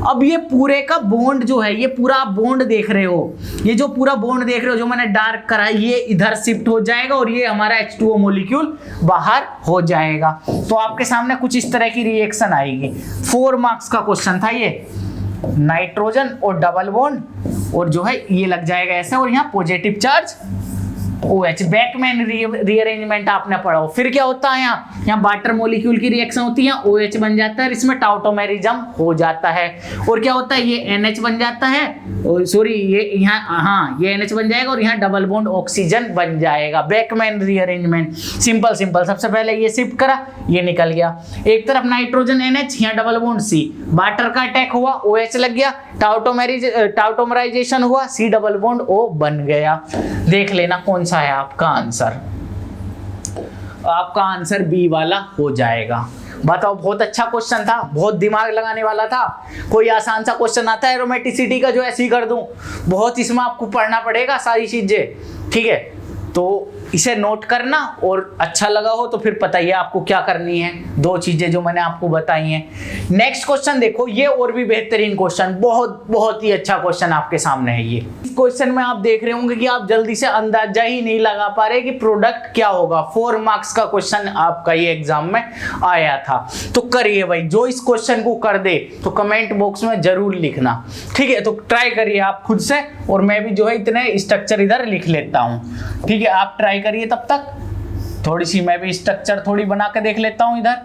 अब ये पूरे का बॉन्ड जो है, ये पूरा बॉन्ड देख रहे हो, ये जो पूरा बॉन्ड देख रहे हो जो मैंने डार्क करा है, ये इधर शिफ्ट हो जाएगा और ये हमारा H2O मॉलिक्यूल बाहर हो जाएगा। तो आपके सामने कुछ इस तरह की रिएक्शन आएगी। 4 मार्क्स का क्वेश्चन था ये, नाइट्रोजन और डबल बॉन्ड और जो है ये लग जाएगा ऐसा, और यहाँ positive charge OH, Beckmann rearrangement आपने पढ़ा हो। फिर क्या होता है, यहाँ वाटर मॉलिक्यूल की रिएक्शन होती है, OH बन जाता है, इसमें टाउटोमेरिज्म हो जाता है और क्या होता है, ये NH बन जाता है, सॉरी ये यहाँ, हाँ ये NH बन जाएगा और यहाँ डबल बॉन्ड ऑक्सीजन बन जाएगा। बेकमैन रीअरेंजमेंट सिंपल सबसे पहले ये शिफ्ट करा, ये निकल गया, एक तरफ नाइट्रोजन NH, यहाँ डबल बॉन्ड C, वाटर का अटैक हुआ, OH लग गया, टाउटोमराइजेशन हुआ, C डबल बॉन्ड O बन गया। देख लेना कौन सा है आपका आंसर, आपका आंसर बी वाला हो जाएगा। बताओ, बहुत अच्छा क्वेश्चन था, बहुत दिमाग लगाने वाला था। कोई आसान सा क्वेश्चन आता है एरोमेटिसिटी का जो ऐसे ही कर दूं, बहुत इसमें आपको पढ़ना पड़ेगा सारी चीजें, ठीक है। तो इसे नोट करना और अच्छा लगा हो तो फिर पता ही है आपको क्या करनी है, 2 चीजें जो मैंने आपको बताई हैं। नेक्स्ट क्वेश्चन देखो, ये और भी बेहतरीन क्वेश्चन, बहुत ही अच्छा क्वेश्चन आपके सामने है। ये क्वेश्चन में आप देख रहे होंगे कि आप जल्दी से अंदाजा ही नहीं लगा पा रहे कि प्रोडक्ट क्या होगा। 4 मार्क्स का क्वेश्चन आपका ये एग्जाम में आया था। तो करिए भाई, जो इस क्वेश्चन को कर दे तो कमेंट बॉक्स में जरूर लिखना, ठीक है। तो ट्राई करिए आप खुद से, और मैं भी जो है इतने स्ट्रक्चर इधर लिख लेता हूँ, ठीक है। आप ट्राई करिए, तब तक थोड़ी सी मैं भी स्ट्रक्चर थोड़ी बना के देख लेता हूं। इधर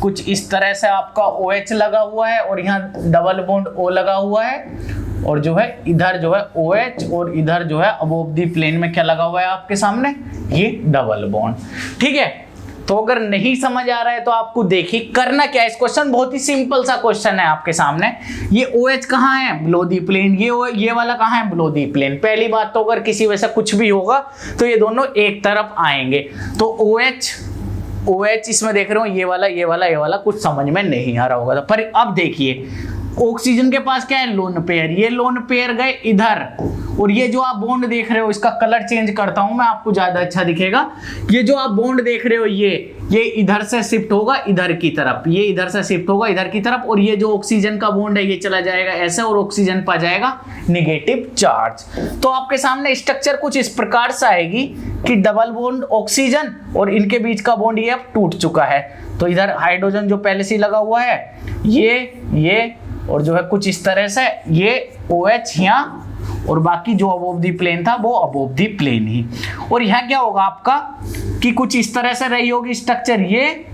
कुछ इस तरह से आपका OH लगा हुआ है और यहाँ डबल बॉन्ड O लगा हुआ है, और जो है इधर जो है OH और इधर जो है अबोव द प्लेन में क्या लगा हुआ है आपके सामने, ये डबल बॉन्ड, ठीक है। तो अगर नहीं समझ आ रहा है तो आपको देखिए करना क्या है। इस क्वेश्चन बहुत ही सिंपल सा क्वेश्चन है आपके सामने। ये OH कहाँ है, बिलो दी प्लेन, ये वाला कहाँ है, बिलो दी प्लेन। पहली बात तो अगर किसी वजह से कुछ भी होगा तो ये दोनों एक तरफ आएंगे। तो OH इसमें देख रहे हो, ये वाला कुछ समझ में नहीं आ रहा होगा। तो पर अब देखिए ऑक्सीजन के पास क्या है, लोन पेयर, ये लोन पेयर गए इधर, और ये जो आप बॉन्ड देख रहे हो, इसका कलर चेंज करता हूं मैं, आपको ज्यादा अच्छा दिखेगा। ये जो आप बॉन्ड देख रहे हो ये इधर से शिफ्ट होगा इधर की तरफ, ये इधर से शिफ्ट होगा इधर की तरफ, और ये जो ऑक्सीजन का बॉन्ड है ये चला जाएगा ऐसे, और ऑक्सीजन पा जाएगा नेगेटिव चार्ज। तो आपके सामने स्ट्रक्चर कुछ इस प्रकार से आएगी कि डबल बॉन्ड ऑक्सीजन और इनके बीच का बॉन्ड ये अब टूट चुका है। तो इधर हाइड्रोजन जो पहले से लगा हुआ है ये और जो है कुछ इस तरह से ये OH यहाँ, और बाकी जो अबोव दी प्लेन था वो अबोव दी प्लेन ही। और यहाँ क्या होगा आपका कि कुछ इस तरह से रही होगी स्ट्रक्चर ये,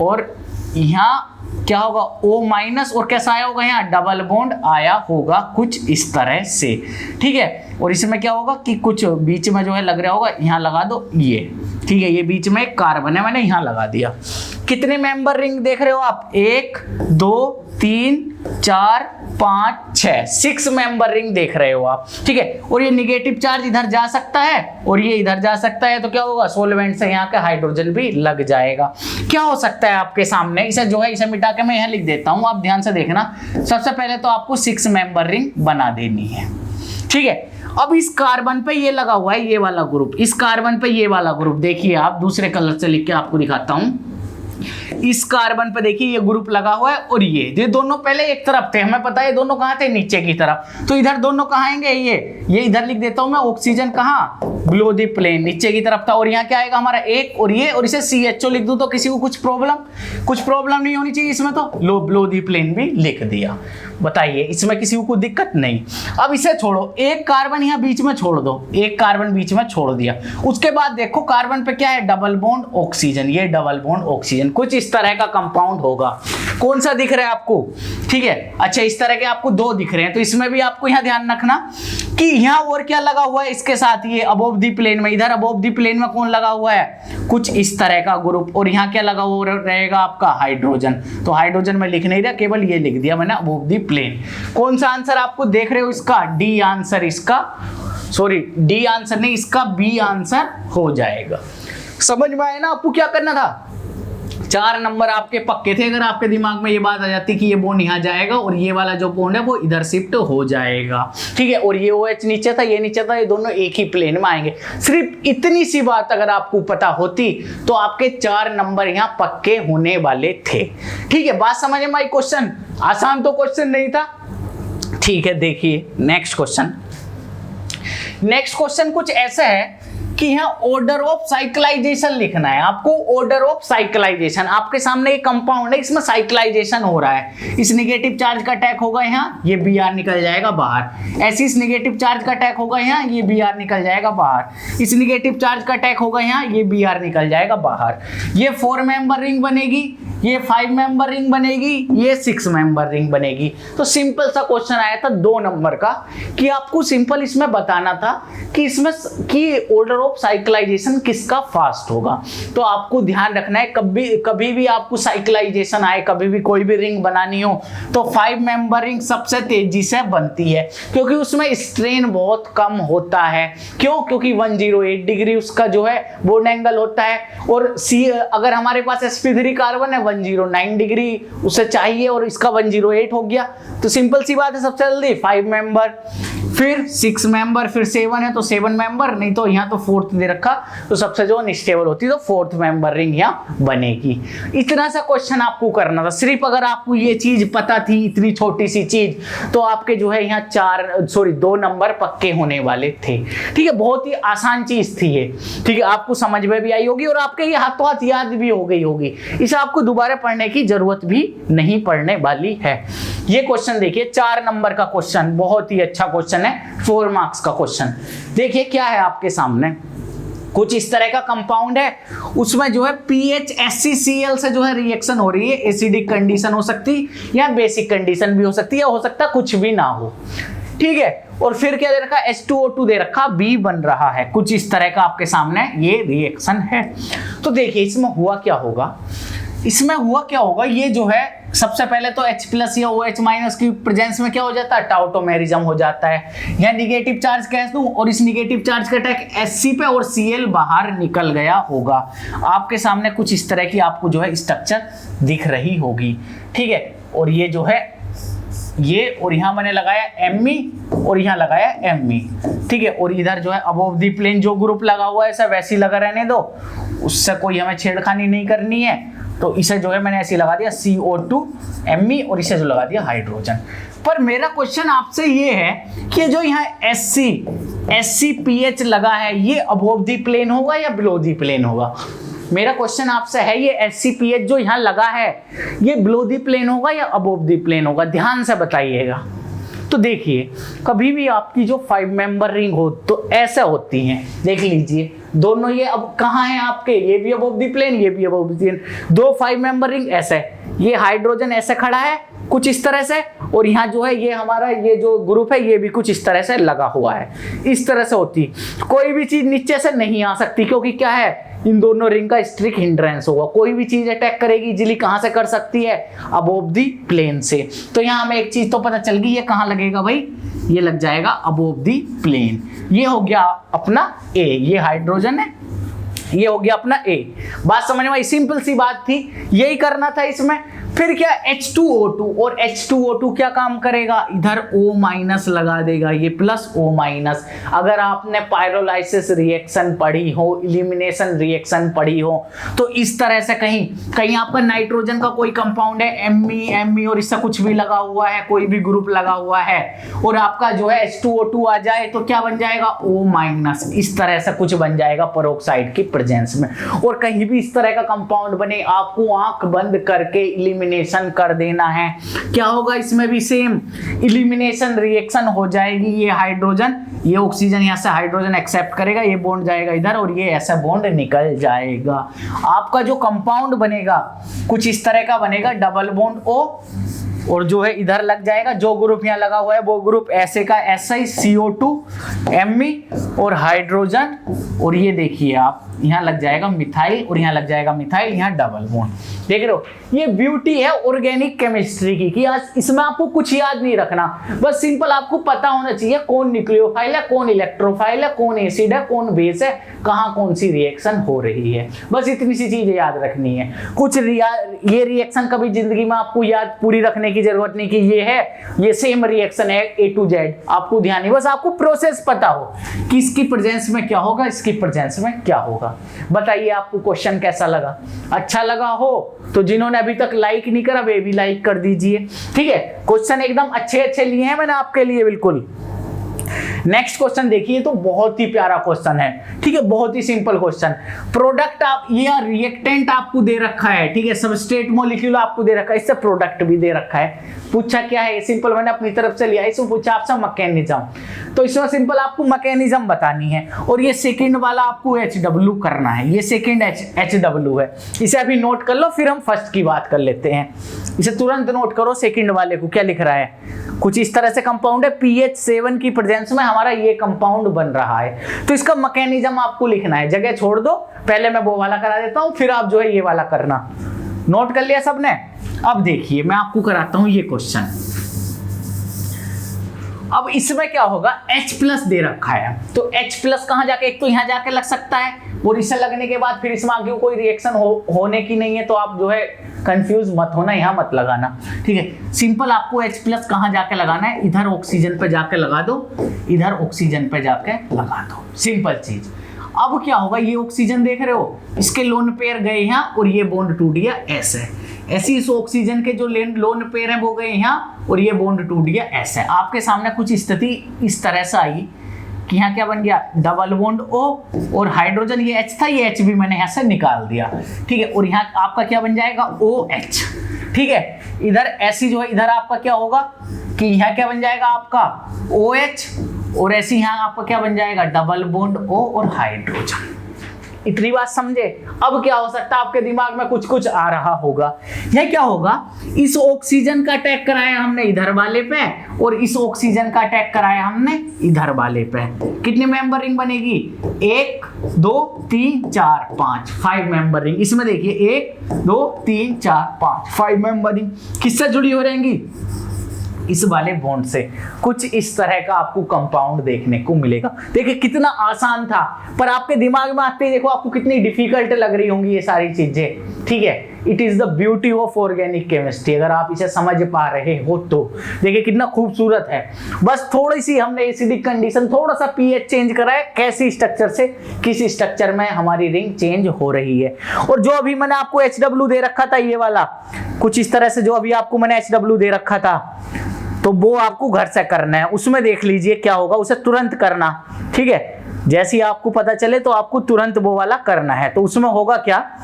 और यहाँ क्या होगा O- और कैसा आया होगा, यहाँ डबल बॉन्ड आया होगा कुछ इस तरह से, ठीक है। और इसमें क्या होगा कि कुछ बीच में जो है लग रहा होगा, यहाँ लगा दो ये, ठीक है, ये बीच में एक कार्बन है, मैंने यहाँ लगा दिया। कितने मेंबर रिंग देख रहे हो आप, 1 2 3 4 5 6, 6 मेंबर रिंग देख रहे हो आप, ठीक है। और ये निगेटिव चार्ज इधर जा सकता है और ये इधर जा सकता है, तो क्या होगा, सोलवेंट से यहाँ का हाइड्रोजन भी लग जाएगा। क्या हो सकता है आपके सामने, इसे जो है इसे मिटा के मैं यहाँ लिख देता हूँ, आप ध्यान से देखना। सबसे पहले तो आपको 6 मेंबर रिंग बना देनी है, ठीक है। अब इस कार्बन पे ये लगा हुआ है ये वाला ग्रुप, इस कार्बन पे ये वाला ग्रुप देखिए, आप दूसरे कलर से लिख के आपको दिखाता हूं। इस कार्बन पे देखिए ये ग्रुप लगा हुआ है, और ये दोनों पहले एक तरफ थे, हमें पता है ये दोनों कहाँ थे, नीचे की तरफ। तो इधर दोनों कहाँ आएंगे, ये इधर लिख देता हूं मैं, ऑक्सीजन कहाँ, बिलो दी प्लेन, नीचे की तरफ था। और यहाँ क्या आएगा हमारा एक, और ये, और इसे CHO लिख दूं तो किसी को कुछ प्रॉब्लम नहीं होनी चाहिए इसमें, तो बिलो दी प्लेन भी लिख दिया। बताइए इसमें किसी को दिक्कत नहीं। अब इसे छोड़ो, एक कार्बन यहाँ बीच में छोड़ दो, एक कार्बन बीच में छोड़ दिया। उसके बाद देखो कार्बन पे क्या है, डबल बॉन्ड ऑक्सीजन, ये डबल बॉन्ड ऑक्सीजन कुछ इस तरह का कंपाउंड होगा। कौन सा दिख रहा है आपको, ठीक है, अच्छा इस तरह के आपको 2 दिख रहे हैं। तो इसमें भी आपको यहाँ ध्यान रखना कि यहाँ और क्या लगा हुआ है इसके साथ, ये अबोव दी प्लेन में, इधर अबोव दी प्लेन में कौन लगा हुआ है, कुछ इस तरह का ग्रुप। और यहाँ क्या लगा हुआ रहेगा आपका, हाइड्रोजन। तो हाइड्रोजन में लिख नहीं रहा, केवल ये लिख दिया मैंने, अबोव दी प्लेन। कौन सा आंसर आपको देख रहे हो इसका, डी आंसर इसका, सॉरी डी आंसर नहीं, इसका बी आंसर हो जाएगा। समझ में आया ना आपको क्या करना था। 4 नंबर आपके पक्के थे, अगर आपके दिमाग में ये बात आ जाती कि ये बॉन्ड यहाँ जाएगा और ये वाला जो बॉन्ड है वो इधर शिफ्ट हो जाएगा, ठीक है। और ये OH नीचे था, ये नीचे था, ये दोनों एक ही प्लेन में आएंगे। सिर्फ इतनी सी बात अगर आपको पता होती तो आपके 4 नंबर यहाँ पक्के होने वाले थे, ठीक है। बात समझ में आई। क्वेश्चन आसान तो क्वेश्चन नहीं था, ठीक है। देखिए नेक्स्ट क्वेश्चन कुछ ऐसा है कि यहाँ ऑर्डर ऑफ साइक्लाइजेशन लिखना है आपको। ऑर्डर ऑफ साइक्लाइजेशन, आपके सामने एक कंपाउंड है, इसमें साइक्लाइजेशन हो रहा है। इस नेगेटिव चार्ज का अटैक होगा यहाँ, ये Br निकल जाएगा बाहर। ऐसे इस नेगेटिव चार्ज का अटैक होगा यहाँ, ये Br निकल जाएगा बाहर। इस नेगेटिव चार्ज का अटैक होगा यहाँ, ये Br निकल जाएगा बाहर। ये 4 मेंबर रिंग बनेगी, ये 5 मेंबर रिंग बनेगी, ये 6 मेंबर रिंग बनेगी। तो सिंपल सा क्वेश्चन आया था 2 नंबर का कि आपको सिंपल इसमें बताना था कि इसमें कि ऑर्डर ऑफ साइक्लाइजेशन किसका फास्ट होगा। तो आपको ध्यान रखना है, कभी भी आपको साइक्लाइजेशन आए, कभी भी कोई भी रिंग बनानी हो तो 5 मेंबर रिंग सबसे तेजी से बनती है, क्योंकि उसमें स्ट्रेन बहुत कम होता है। क्यों? क्योंकि 108 डिग्री उसका जो है बॉन्ड एंगल होता है, और अगर हमारे पास sp3 कार्बन है 109 डिग्री उसे चाहिए, और इसका 108 हो गया। तो सिंपल सी बात है, सबसे जल्दी 5 मेंबर, फिर 6 मेंबर, फिर 7 है तो 7 मेंबर, नहीं तो यहाँ तो 4th दे रखा, तो सबसे जो अनस्टेबल होती है तो 4th मेंबर रिंग यहाँ बनेगी। इतना सा क्वेश्चन आपको करना था। सिर्फ अगर आपको ये चीज पता थी, इतनी छोटी सी चीज, तो आपके जो है यहाँ 2 नंबर पक्के होने वाले थे, ठीक है। बहुत ही आसान चीज थी ये, ठीक है। आपको समझ में भी आई होगी और आपके ये हाथों हाथ याद भी हो गई होगी। इसे आपको दोबारा पढ़ने की जरूरत भी नहीं पड़ने वाली है। ये क्वेश्चन देखिए, 4 नंबर का क्वेश्चन, बहुत ही अच्छा क्वेश्चन है, 4 मार्क्स का क्वेश्चन। देखिए क्या है आपके सामने, कुछ इस तरह का कंपाउंड है, उसमें जो है पीएच HCCl से जो है रिएक्शन हो रही है। एसिडिक कंडीशन हो सकती या बेसिक कंडीशन भी हो सकती है, हो सकता कुछ भी ना हो, ठीक है। और फिर क्या दे रखा, H2O2 दे रखा, B बन रहा है। कुछ इस तरह का आपके सामने ये रिएक्शन है। तो देखिए इसमें हुआ क्या होगा, ये जो है सबसे पहले तो H+ या OH- की प्रेजेंस में क्या हो जाता है, टाउटोमेरिज्म हो जाता है। यहाँ निगेटिव चार्ज कह दूं, और इस निगेटिव चार्ज का अटैक Hc पे, और Cl बाहर निकल गया होगा। आपके सामने कुछ इस तरह की आपको जो है स्ट्रक्चर दिख रही होगी, ठीक है। और ये जो है ये, और यहाँ मैंने लगाया Me और यहाँ लगाया Me, ठीक है। और इधर जो है अबोव द प्लेन जो ग्रुप लगा हुआ है ऐसा वैसे ही लगा रहने दो, उससे कोई हमें छेड़खानी नहीं करनी है। तो इसे जो है मैंने ऐसे लगा दिया CO2 Me और इसे जो लगा दिया हाइड्रोजन। पर मेरा क्वेश्चन आपसे ये है कि जो यहाँ SCPH लगा है ये अबोव द प्लेन होगा या बिलो द प्लेन होगा? मेरा क्वेश्चन आपसे है ये SCPH जो यहाँ लगा है ये बिलो द प्लेन होगा या अबोव द प्लेन होगा? ध्यान से बताइएगा। तो देखिए कभी भी आपकी जो 5 मेंबर रिंग हो तो ऐसे होती हैं, देख लीजिए दोनों ये अब कहाँ हैं आपके, ये भी अबोव द प्लेन ये भी अबोव द प्लेन, दो 5 मेंबर रिंग ऐसे, ये हाइड्रोजन ऐसे खड़ा है कुछ इस तरह से, और यहाँ जो है ये हमारा ये जो ग्रुप है ये भी कुछ इस तरह से लगा हुआ है, इस तरह से होती। कोई भी चीज नीचे से नहीं आ सकती क्योंकि क्या है, इन दोनों रिंग का स्ट्रिक्ट हिंड्रेंस होगा। कोई भी चीज अटैक करेगी इजीली कहां से कर सकती है, अबोव दी प्लेन से। तो यहाँ हमें एक चीज तो पता चल गई, ये कहां लगेगा भाई, ये लग जाएगा अबोव दी प्लेन। ये हो गया अपना ए, ये हाइड्रोजन है, ये हो गया अपना ए। बात समझ में आई, सिंपल सी बात थी, यही करना था इसमें। फिर क्या H2O2, और H2O2 क्या काम करेगा, इधर O- लगा देगा, ये +O-। अगर आपने पायरोलाइसिस रिएक्शन पढ़ी हो, इलिमिनेशन रिएक्शन पढ़ी हो, तो इस तरह से कहीं कहीं आपका नाइट्रोजन का कोई कंपाउंड है Me और इससे कुछ भी लगा हुआ है, कोई भी ग्रुप लगा हुआ है, और आपका जो है H2O2 आ जाए तो क्या बन जाएगा, O-। इस तरह से कुछ बन जाएगा पेरोक्साइड की प्रेजेंस में। और कहीं भी इस तरह का कंपाउंड बने आपको आंख बंद करके इलिमिनेशन कर देना है। क्या होगा इसमें भी सेम इलिमिनेशन रिएक्शन हो जाएगी। ये हाइड्रोजन, ये ऑक्सीजन यहाँ से हाइड्रोजन एक्सेप्ट करेगा, ये बॉन्ड जाएगा इधर और ये ऐसा बॉन्ड निकल जाएगा। आपका जो कंपाउंड बनेगा कुछ इस तरह का बनेगा, डबल बॉन्ड O, और जो है इधर लग जाएगा जो ग्रुप यहाँ लगा हुआ है वो ग्रुप ऐसे का ऐसा ही CO2 Me और हाइड्रोजन, और ये देखिए आप यहाँ लग जाएगा मिथाइल और यहाँ लग जाएगा मिथाइल, यहाँ डबल बॉन्ड। देख रहे हो, ये ब्यूटी है ऑर्गेनिक केमिस्ट्री की कि आज इसमें आपको कुछ याद नहीं रखना, बस सिंपल आपको पता होना चाहिए कौन न्यूक्लियोफाइल है, कौन इलेक्ट्रोफाइल है, कौन एसिड है, कौन बेस है, कहाँ कौन सी रिएक्शन हो रही है, बस इतनी सी चीजें याद रखनी है। कुछ ये रिएक्शन कभी जिंदगी में आपको याद पूरी रखने की जरूरत नहीं कि ये है, ये सेम रिएक्शन है A to Z, आपको ध्यान नहीं, बस आपको प्रोसेस पता हो कि इसकी प्रेजेंस में क्या होगा, इसकी प्रेजेंस में क्या होगा। बताइए आपको क्वेश्चन कैसा लगा? अच्छा लगा हो तो जिन्होंने अभी तक लाइक नहीं करा वे भी लाइक कर दीजिए, ठीक है। क्वेश्चन एकदम अच्छे लिए हैं मैंने आपके लिए, बिल्कुल। नेक्स्ट क्वेश्चन देखिए, तो बहुत ही प्यारा क्वेश्चन है, ठीक है, बहुत ही सिंपल क्वेश्चन। प्रोडक्ट आप ये रिएक्टेंट आपको दे रखा है, ठीक है, सबस्ट्रेट मॉलिक्यूल आपको दे रखा है, इससे प्रोडक्ट भी दे रखा है। पूछा क्या है, सिंपल मैंने अपनी तरफ से लिया, इसमें पूछा आपसे मैकेनिज्म, तो इसमें सिंपल आपको मैकेनिज्म बतानी है, और ये सेकंड वाला आपको HW करना है, ये सेकंड HW है, इसे अभी नोट कर लो, फिर हम फर्स्ट की बात कर लेते हैं। इसे तुरंत नोट करो, सेकंड वाले को क्या लिख रहा है, कुछ इस तरह से कंपाउंड है, pH 7 की प्रेजेंस में हमारा ये कंपाउंड बन रहा है, तो इसका मैकेनिज्म आपको लिखना है। जगह छोड़ दो, पहले मैं वो वाला करा देता हूं, फिर आप जो है ये वाला करना। नोट कर लिया सबने? अब देखिए मैं आपको कराता हूं ये क्वेश्चन। अब इसमें क्या होगा, H+ दे रखा है, तो H+ कहां जाके, एक तो यहां जाके लग सकता है, और इससे लगने के बाद फिर इसमें आगे कोई रिएक्शन होने की नहीं है, तो आप जो है कंफ्यूज मत होना, यहाँ मत लगाना, ठीक है। सिंपल आपको H+ कहां जाके लगाना है, इधर ऑक्सीजन पे जाके लगा दो, इधर ऑक्सीजन पे जाके लगा दो, सिंपल चीज। अब क्या होगा, ये ऑक्सीजन देख रहे हो, इसके लोन पेयर गए यहाँ और ये बॉन्ड टूट गया ऐसे, ऐसी इस ऑक्सीजन के जो लोन पेयर हैं वो गए यहाँ और ये बॉन्ड टूट गया ऐसे। आपके सामने कुछ स्थिति इस तरह से आई कि यहाँ क्या बन गया, डबल बॉन्ड O, और हाइड्रोजन ये H था, ये H भी मैंने यहाँ से निकाल दिया, ठीक है, और यहाँ आपका क्या बन जाएगा, OH, ठीक है। इधर ऐसी जो है, इधर आपका क्या होगा कि यहाँ क्या बन जाएगा आपका OH, और ऐसी यहाँ आपका क्या बन जाएगा, डबल बॉन्ड O और हाइड्रोजन। इतनी बात समझे? अब क्या हो सकता है, आपके दिमाग में कुछ कुछ आ रहा होगा। यह क्या होगा, इस ऑक्सीजन का अटैक कराया हमने इधर वाले पे, और इस ऑक्सीजन का अटैक कराया हमने इधर वाले पे। कितनी मेंबर रिंग बनेगी, 1 2 3 4 5, 5 मेंबर रिंग। इसमें देखिए 1 2 3 4 5, 5 मेंबर रिंग किससे जुड़ी हो रहेंगी, इस वाले बॉन्ड से कुछ इस तरह का आपको कंपाउंड देखने को मिलेगा। देखिए कितना आसान था, पर आपके दिमाग में आते ही देखो आपको कितनी डिफिकल्ट लग रही होंगी ये सारी चीजें। ठीक है, it is the beauty of organic chemistry, अगर आप इसे समझ पा रहे हो तो। देखिए कितना खूबसूरत है, बस थोड़ी सी हमने एसिडिक कंडीशन, थोड़ा सा पीएच चेंज करा है, कैसी स्ट्रक्चर से किस स्ट्रक्चर में हमारी रिंग चेंज हो रही है। और जो अभी मैंने आपको HW दे रखा था, ये वाला कुछ इस तरह से, जो अभी आपको मैंने HW दे रखा था, तो वो आपको घर से करना है। उसमें देख लीजिए क्या होगा, उसे तुरंत करना। ठीक है, जैसे ही आपको पता चले तो आपको तुरंत वो वाला करना है। तो उसमें होगा क्या,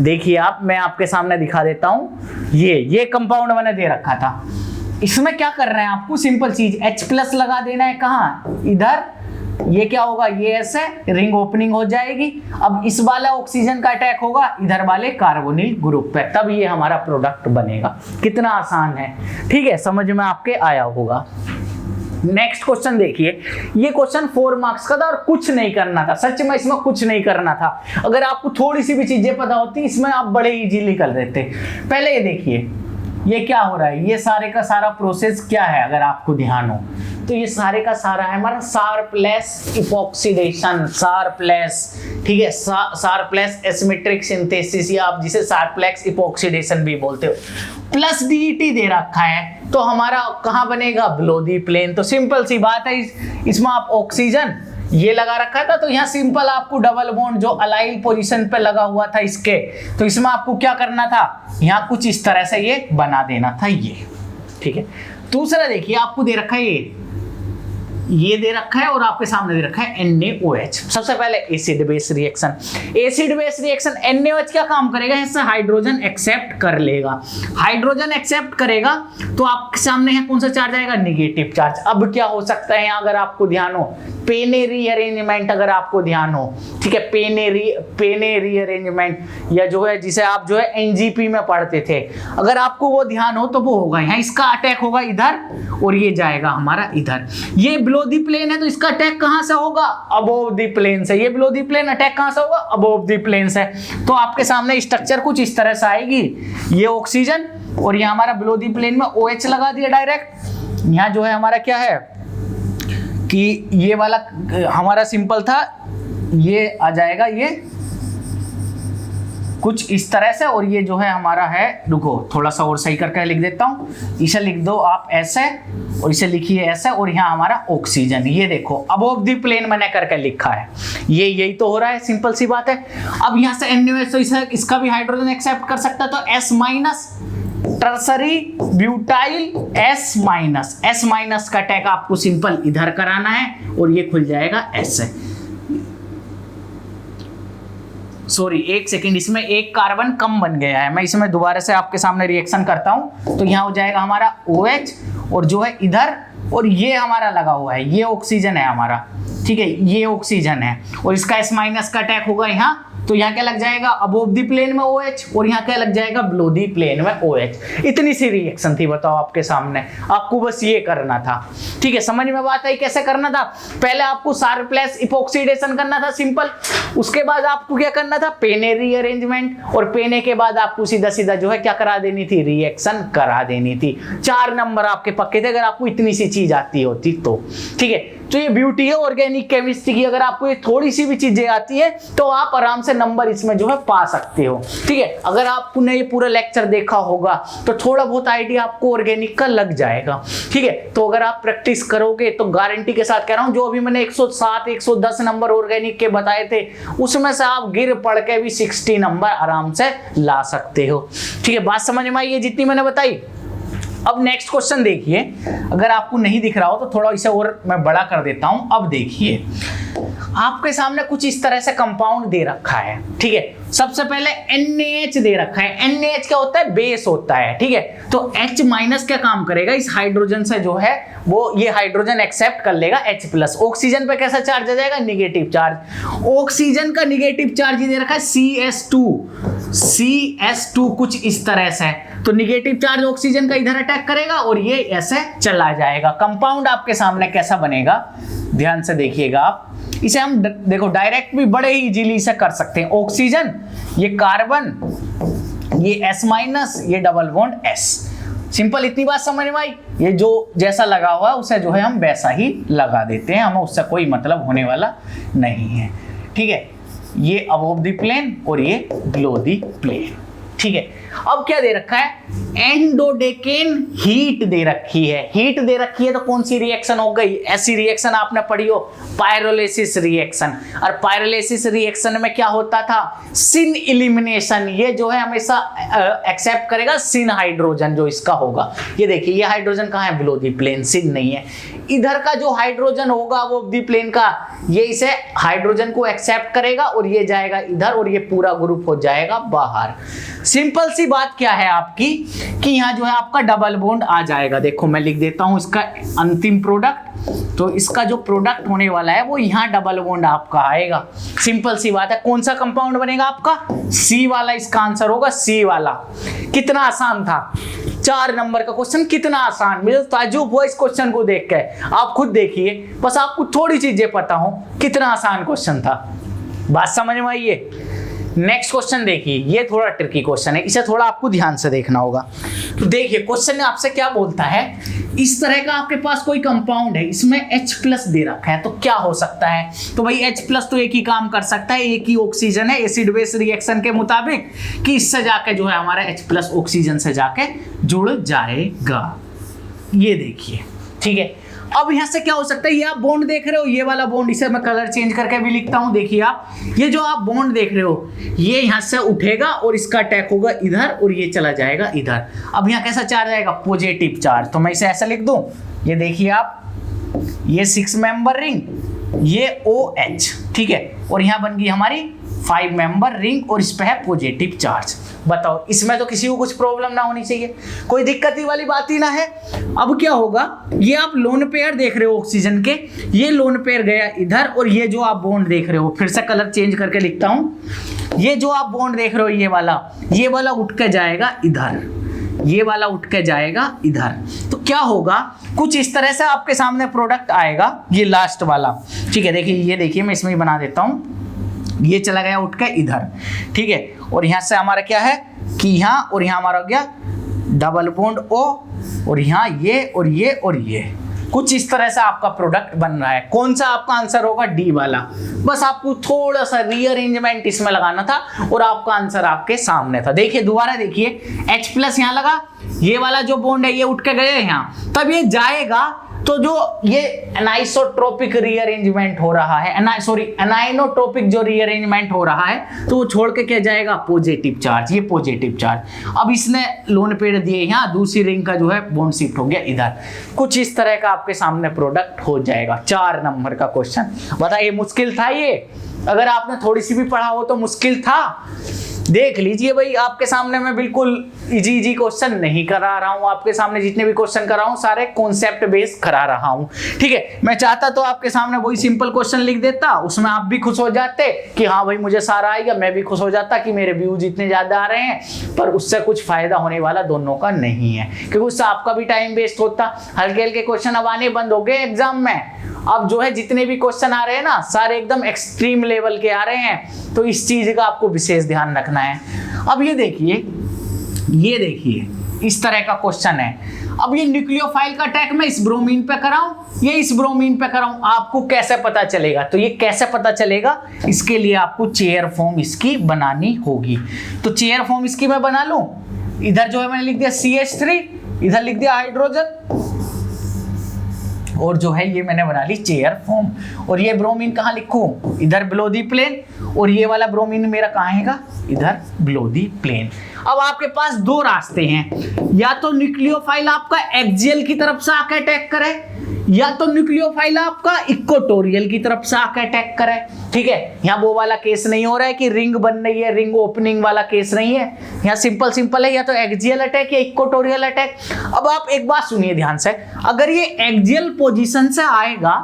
देखिए आप, मैं आपके सामने दिखा देता हूं। ये कंपाउंड मैंने दे रखा था, इसमें क्या करना है आपको, सिंपल चीज, H+ लगा देना है। कहाँ, इधर। ये क्या होगा, ये ऐसे रिंग ओपनिंग हो जाएगी। अब इस वाला ऑक्सीजन का अटैक होगा इधर वाले कार्बोनिल ग्रुप पे, तब ये हमारा प्रोडक्ट बनेगा। कितना आसान है। ठीक है, समझ में आपके आया होगा। नेक्स्ट क्वेश्चन देखिए, ये क्वेश्चन 4 मार्क्स का था और कुछ नहीं करना था, सच में इसमें कुछ नहीं करना था। अगर आपको थोड़ी सी भी चीजें पता होती इसमें आप बड़े इजीली कर देते। पहले ये देखिए, ये क्या हो रहा है, ये सारे का सारा प्रोसेस क्या है, अगर आपको ध्यान हो तो ये सारे का सारा है हमारा शार्पलेस इपॉक्सीडेशन, शार्पलेस। ठीक है, शार्पलेस एसिमेट्रिक सिंथेसिस, या आप जिसे शार्पलेस इपॉक्सीडेशन भी बोलते हो। प्लस DET दे रखा है, तो हमारा कहाँ बनेगा, बिलो द प्लेन। तो सिंपल सी बात है, इसमें आप ऑक्सीजन ये लगा रखा था, तो यहाँ सिंपल आपको डबल बॉन्ड जो अलाइल पोजीशन पे लगा हुआ था इसके, तो इसमें आपको क्या करना था, यहाँ कुछ इस तरह से ये बना देना था ये। ठीक है, दूसरा देखिए, आपको दे रखा है ये दे रखा है और आपके सामने दे रखा है NaOH। सबसे पहले acid base reaction, acid base reaction, NaOH क्या काम करेगा, इससे हाइड्रोजन एक्सेप्ट कर लेगा। हाइड्रोजन एक्सेप्ट करेगा तो आपके सामने है कौन सा चार्ज आएगा, निगेटिव चार्ज। अब क्या हो सकता है यहाँ, अगर आपको ध्यान हो, पेने रीअरेंजमेंट, अगर आपको ध्यान हो। ठीक है, पेने रीअरेंजमेंट, या जो है जिसे आप जो है NGP में पढ़ते थे, अगर आपको वो ध्यान हो तो वो होगा यहाँ, इसका अटैक होगा इधर और ये जाएगा हमारा इधर। ये बिलो द प्लेन है तो इसका अटैक कहां से होगा, अबोव द प्लेन से। ये बिलो द प्लेन, अटैक कहां से होगा, अबोव द प्लेन से। तो आपके सामने स्ट्रक्चर कुछ इस तरह से आएगी, ये ऑक्सीजन और ये हमारा बिलो द प्लेन में OH लगा दिया डायरेक्ट। यहाँ जो है हमारा क्या है कि ये वाला हमारा सिंपल था, ये आ जाएगा ये कुछ इस तरह से, और ये जो है हमारा है, रुको थोड़ा सा और सही करके लिख देता हूं, इसे लिख दो आप ऐसे और इसे लिखिए ऐसे, और यहाँ हमारा ऑक्सीजन, ये देखो अबोव द प्लेन मैंने करके लिखा है, ये यही तो हो रहा है, सिंपल सी बात है। अब यहाँ से NaOH, तो इसका भी हाइड्रोजन एक्सेप्ट कर सकता है, तो S- टर्सरी ब्यूटाइल S- का अटैक आपको सिंपल इधर कराना है और ये खुल जाएगा ऐसे। सॉरी, एक सेकेंड, इसमें एक कार्बन कम बन गया है, मैं इसमें दोबारा से आपके सामने रिएक्शन करता हूं। तो यहाँ हो जाएगा हमारा OH और जो है इधर, और ये हमारा लगा हुआ है, ये ऑक्सीजन है हमारा। ठीक है, ये ऑक्सीजन है और इसका S- का अटैक होगा यहाँ, तो यहाँ क्या लग जाएगा, अबोव द प्लेन में OH और यहाँ क्या लग जाएगा, बिलो द प्लेन में OH। इतनी सी रिएक्शन थी, बताओ आपके सामने, आपको बस ये करना था। ठीक है, समझ में बात आई कैसे करना था। पहले आपको शार्पलेस इपॉक्सीडेशन करना था सिंपल, उसके बाद आपको क्या करना था, पेने रीअरेंजमेंट, और पेने के बाद आपको सीधा सीधा जो है क्या करा देनी थी, रिएक्शन करा देनी थी। 4 नंबर आपके पक्के थे अगर आपको इतनी सी चीज आती होती तो। ठीक है, तो ये ब्यूटी है ऑर्गेनिक केमिस्ट्री की, अगर आपको ये थोड़ी सी भी चीजें आती है तो आप आराम से नंबर इसमें जो है पा सकते हो। ठीक है, अगर आपने ये पूरा लेक्चर देखा होगा तो थोड़ा बहुत आइडिया आपको ऑर्गेनिक का लग जाएगा। ठीक है, तो अगर आप प्रैक्टिस करोगे तो गारंटी के साथ कह रहा हूं, जो अभी मैंने 107 110 नंबर ऑर्गेनिक के बताए थे उसमें से आप गिर पढ़ के भी 60 नंबर आराम से ला सकते हो। ठीक है, बात समझ में आई है जितनी मैंने बताई। अब नेक्स्ट क्वेश्चन देखिए, अगर आपको नहीं दिख रहा हो तो थोड़ा इसे और मैं बड़ा कर देता हूं। अब देखिए, आपके सामने कुछ इस तरह से कंपाउंड दे रखा है। ठीक है, सबसे पहले NaH दे रखा है। NaH क्या होता है, बेस होता है। ठीक है, तो H- क्या काम करेगा, इस हाइड्रोजन से जो है वो ये हाइड्रोजन एक्सेप्ट कर लेगा H+। ऑक्सीजन पे कैसा चार्ज आ जाएगा, निगेटिव चार्ज। ऑक्सीजन का निगेटिव चार्ज दे रखा है CS2 कुछ इस तरह से, तो निगेटिव चार्ज ऑक्सीजन का इधर अटैक करेगा और ये ऐसे चला जाएगा। कंपाउंड आपके सामने कैसा बनेगा, ध्यान से देखिएगा आप। इसे हम देखो डायरेक्ट भी बड़े ही इजीली इसे कर सकते हैं। ऑक्सीजन, ये कार्बन, ये S-, ये डबल बॉन्ड S। सिंपल, इतनी बात समझ में आई। ये जो जैसा लगा हुआ है उसे जो है हम वैसा ही लगा देते हैं, हमें उससे कोई मतलब होने वाला नहीं है। ठीक है, ये अबोव द प्लेन और ये बिलो द प्लेन। ठीक है, अब क्या दे रखा है, एंडोडेकेन हीट दे रखी है। हीट दे रखी है तो कौन सी रिएक्शन हो गई, ऐसी रिएक्शन आपने पढ़ी हो, पायरोलिसिस रिएक्शन। और पायरोलिसिस रिएक्शन में क्या होता था, सिन इलिमिनेशन। ये जो है हमेशा एक्सेप्ट करेगा सिन हाइड्रोजन जो इसका होगा। ये देखिए ये हाइड्रोजन कहाँ है, बिलो द प्लेन, सिन नहीं है। इधर का जो हाइड्रोजन होगा वो द प्लेन का, ये इसे हाइड्रोजन को एक्सेप्ट करेगा और ये जाएगा इधर और ये पूरा ग्रुप हो जाएगा बाहर। सिंपल सी बात क्या है आपकी कि यहाँ जो है आपका डबल बॉन्ड आ जाएगा। देखो मैं लिख देता हूं इसका अंतिम प्रोडक्ट, तो इसका जो प्रोडक्ट होने वाला है वो यहाँ डबल बॉन्ड आपका आएगा। सिंपल सी बात है, कौन सा कंपाउंड बनेगा आपका, सी वाला इसका आंसर होगा, सी वाला। कितना आसान था, 4 नंबर का क्वेश्चन, कितना आसान, मुझे ताज्जुब हुआ इस क्वेश्चन को देख के। आप खुद देखिए, बस आपको थोड़ी चीजें पता हो, कितना आसान क्वेश्चन था। बात समझ में आई है। नेक्स्ट क्वेश्चन देखिए, ये थोड़ा ट्रिकी क्वेश्चन है, इसे थोड़ा आपको ध्यान से देखना होगा। तो देखिए क्वेश्चन आपसे क्या बोलता है, इस तरह का आपके पास कोई कंपाउंड है, इसमें H+ दे रखा है, तो क्या हो सकता है। तो भाई H+ तो एक ही काम कर सकता है, एक ही ऑक्सीजन है एसिड बेस रिएक्शन के मुताबिक, कि इससे जाके जो है हमारा H+ ऑक्सीजन से जाके जुड़ जाएगा। ये देखिए, ठीक है। अब यहां से क्या हो सकता है, ये आप बॉन्ड देख रहे हो, ये वाला बॉन्ड, इसे मैं कलर चेंज करके भी लिखता हूं। देखिए आप, ये जो आप बॉन्ड देख रहे हो, ये यहां से उठेगा और इसका अटैक होगा इधर और ये चला जाएगा इधर। अब यहां कैसा चार्ज आएगा, पॉजिटिव चार्ज। तो मैं इसे ऐसा लिख दूं, ये देखिए आप, ये 6 मेंबर रिंग, ये OH, ठीक है, और यहां बन गई हमारी 5 मेंबर रिंग और इस पे है पॉजिटिव चार्ज। बताओ, इसमें तो किसी को कुछ प्रॉब्लम ना होनी चाहिए, कोई दिक्कत वाली बात ही ना है। अब क्या होगा, ये आप लोन पेयर देख रहे हो ऑक्सीजन के, ये लोन पेयर गया इधर और ये जो आप बॉन्ड देख रहे हो, फिर से कलर चेंज करके लिखता हूं, ये जो आप बॉन्ड देख रहे हो, ये वाला उठ के जाएगा इधर, ये वाला उठ के जाएगा इधर। तो क्या होगा, कुछ इस तरह से आपके सामने प्रोडक्ट आएगा, ये लास्ट वाला। ठीक है, देखिए ये देखिए, मैं इसमें ही बना देता हूं, ये चला गया उठ के इधर, ठीक है। और यहां से हमारा क्या है कि यहां और यहां हमारा हो गया डबल बॉन्ड O, और यहां ये और ये और ये, कुछ इस तरह से आपका प्रोडक्ट बन रहा है। कौन सा आपका आंसर होगा, D वाला। बस आपको थोड़ा सा रीअरेंजमेंट इसमें लगाना था और आपका आंसर आपके सामने था। देखिए दोबारा देखिए, H+ यहां लगा, ये वाला जो बॉन्ड है ये उठ के गए यहां, तब ये जाएगा, तो जो ये एनाइसोट्रोपिक रीअरेंजमेंट हो रहा है, एनाइनोट्रोपिक जो रीअरेंजमेंट हो रहा है, तो वो छोड़ के क्या जाएगा, पॉजिटिव चार्ज, ये पॉजिटिव चार्ज। अब इसने लोन पेड़ दिए यहाँ, दूसरी रिंग का जो है बॉन्ड शिफ्ट हो गया इधर। कुछ इस तरह का आपके सामने प्रोडक्ट हो जाएगा। 4 नंबर का क्वेश्चन। बताइए मुश्किल था ये, अगर आपने थोड़ी सी भी पढ़ा हो तो मुश्किल था। देख लीजिए भाई, आपके सामने मैं बिल्कुल इजी क्वेश्चन नहीं करा रहा हूं, आपके सामने जितने भी क्वेश्चन करा हूं सारे कॉन्सेप्ट बेस्ड करा रहा हूं। ठीक है, मैं चाहता तो आपके सामने वही सिंपल क्वेश्चन लिख देता, उसमें आप भी खुश हो जाते कि हाँ भाई मुझे सारा आएगा, मैं भी खुश हो जाता कि मेरे व्यूज इतने ज्यादा आ रहे हैं, पर उससे कुछ फायदा होने वाला दोनों का नहीं है, क्योंकि उससे आपका भी टाइम वेस्ट होता। हल्के हल्के क्वेश्चन अब आने बंद हो गए एग्जाम में। अब जो है जितने भी क्वेश्चन आ रहे हैं ना, सारे एकदम एक्सट्रीम लेवल के आ रहे हैं, तो इस चीज का आपको विशेष ध्यान रखना है। अब ये देखिए इस तरह का क्वेश्चन है। अब ये न्यूक्लियोफाइल का अटैक मैं इस ब्रोमीन पे कराऊं, ये इस ब्रोमीन पे कराऊं, आपको कैसे पता चलेगा। तो ये कैसे पता चलेगा, इसके लिए आपको चेयर फॉर्म इसकी बनानी होगी। तो चेयर फॉर्म इसकी मैं बना लूं, इधर जो है मैंने लिख दिया CH3, इधर लिख दिया हाइड्रोजन, और जो है ये मैंने बना ली चेयर फॉर्म। और ये ब्रोमीन कहाँ लिखूं, इधर बिलो दी प्लेन, और ये वाला ब्रोमीन मेरा कहाँ हैगा, इधर बिलो दी प्लेन। अब आपके पास 2 रास्ते हैं, या तो न्यूक्लियोफाइल आपका एक्सियल की तरफ से आके अटैक करे, या तो न्यूक्लियोफाइल आपका इक्वेटोरियल की तरफ से आके अटैक करे। ठीक है, यहाँ वो वाला केस नहीं हो रहा है कि रिंग बन रही है, रिंग ओपनिंग वाला केस नहीं है, यहाँ सिंपल है, या तो एक्सियल अटैक या इक्वेटोरियल अटैक। अब आप एक बात सुनिए ध्यान से, अगर ये एक्सियल पोजीशन से आएगा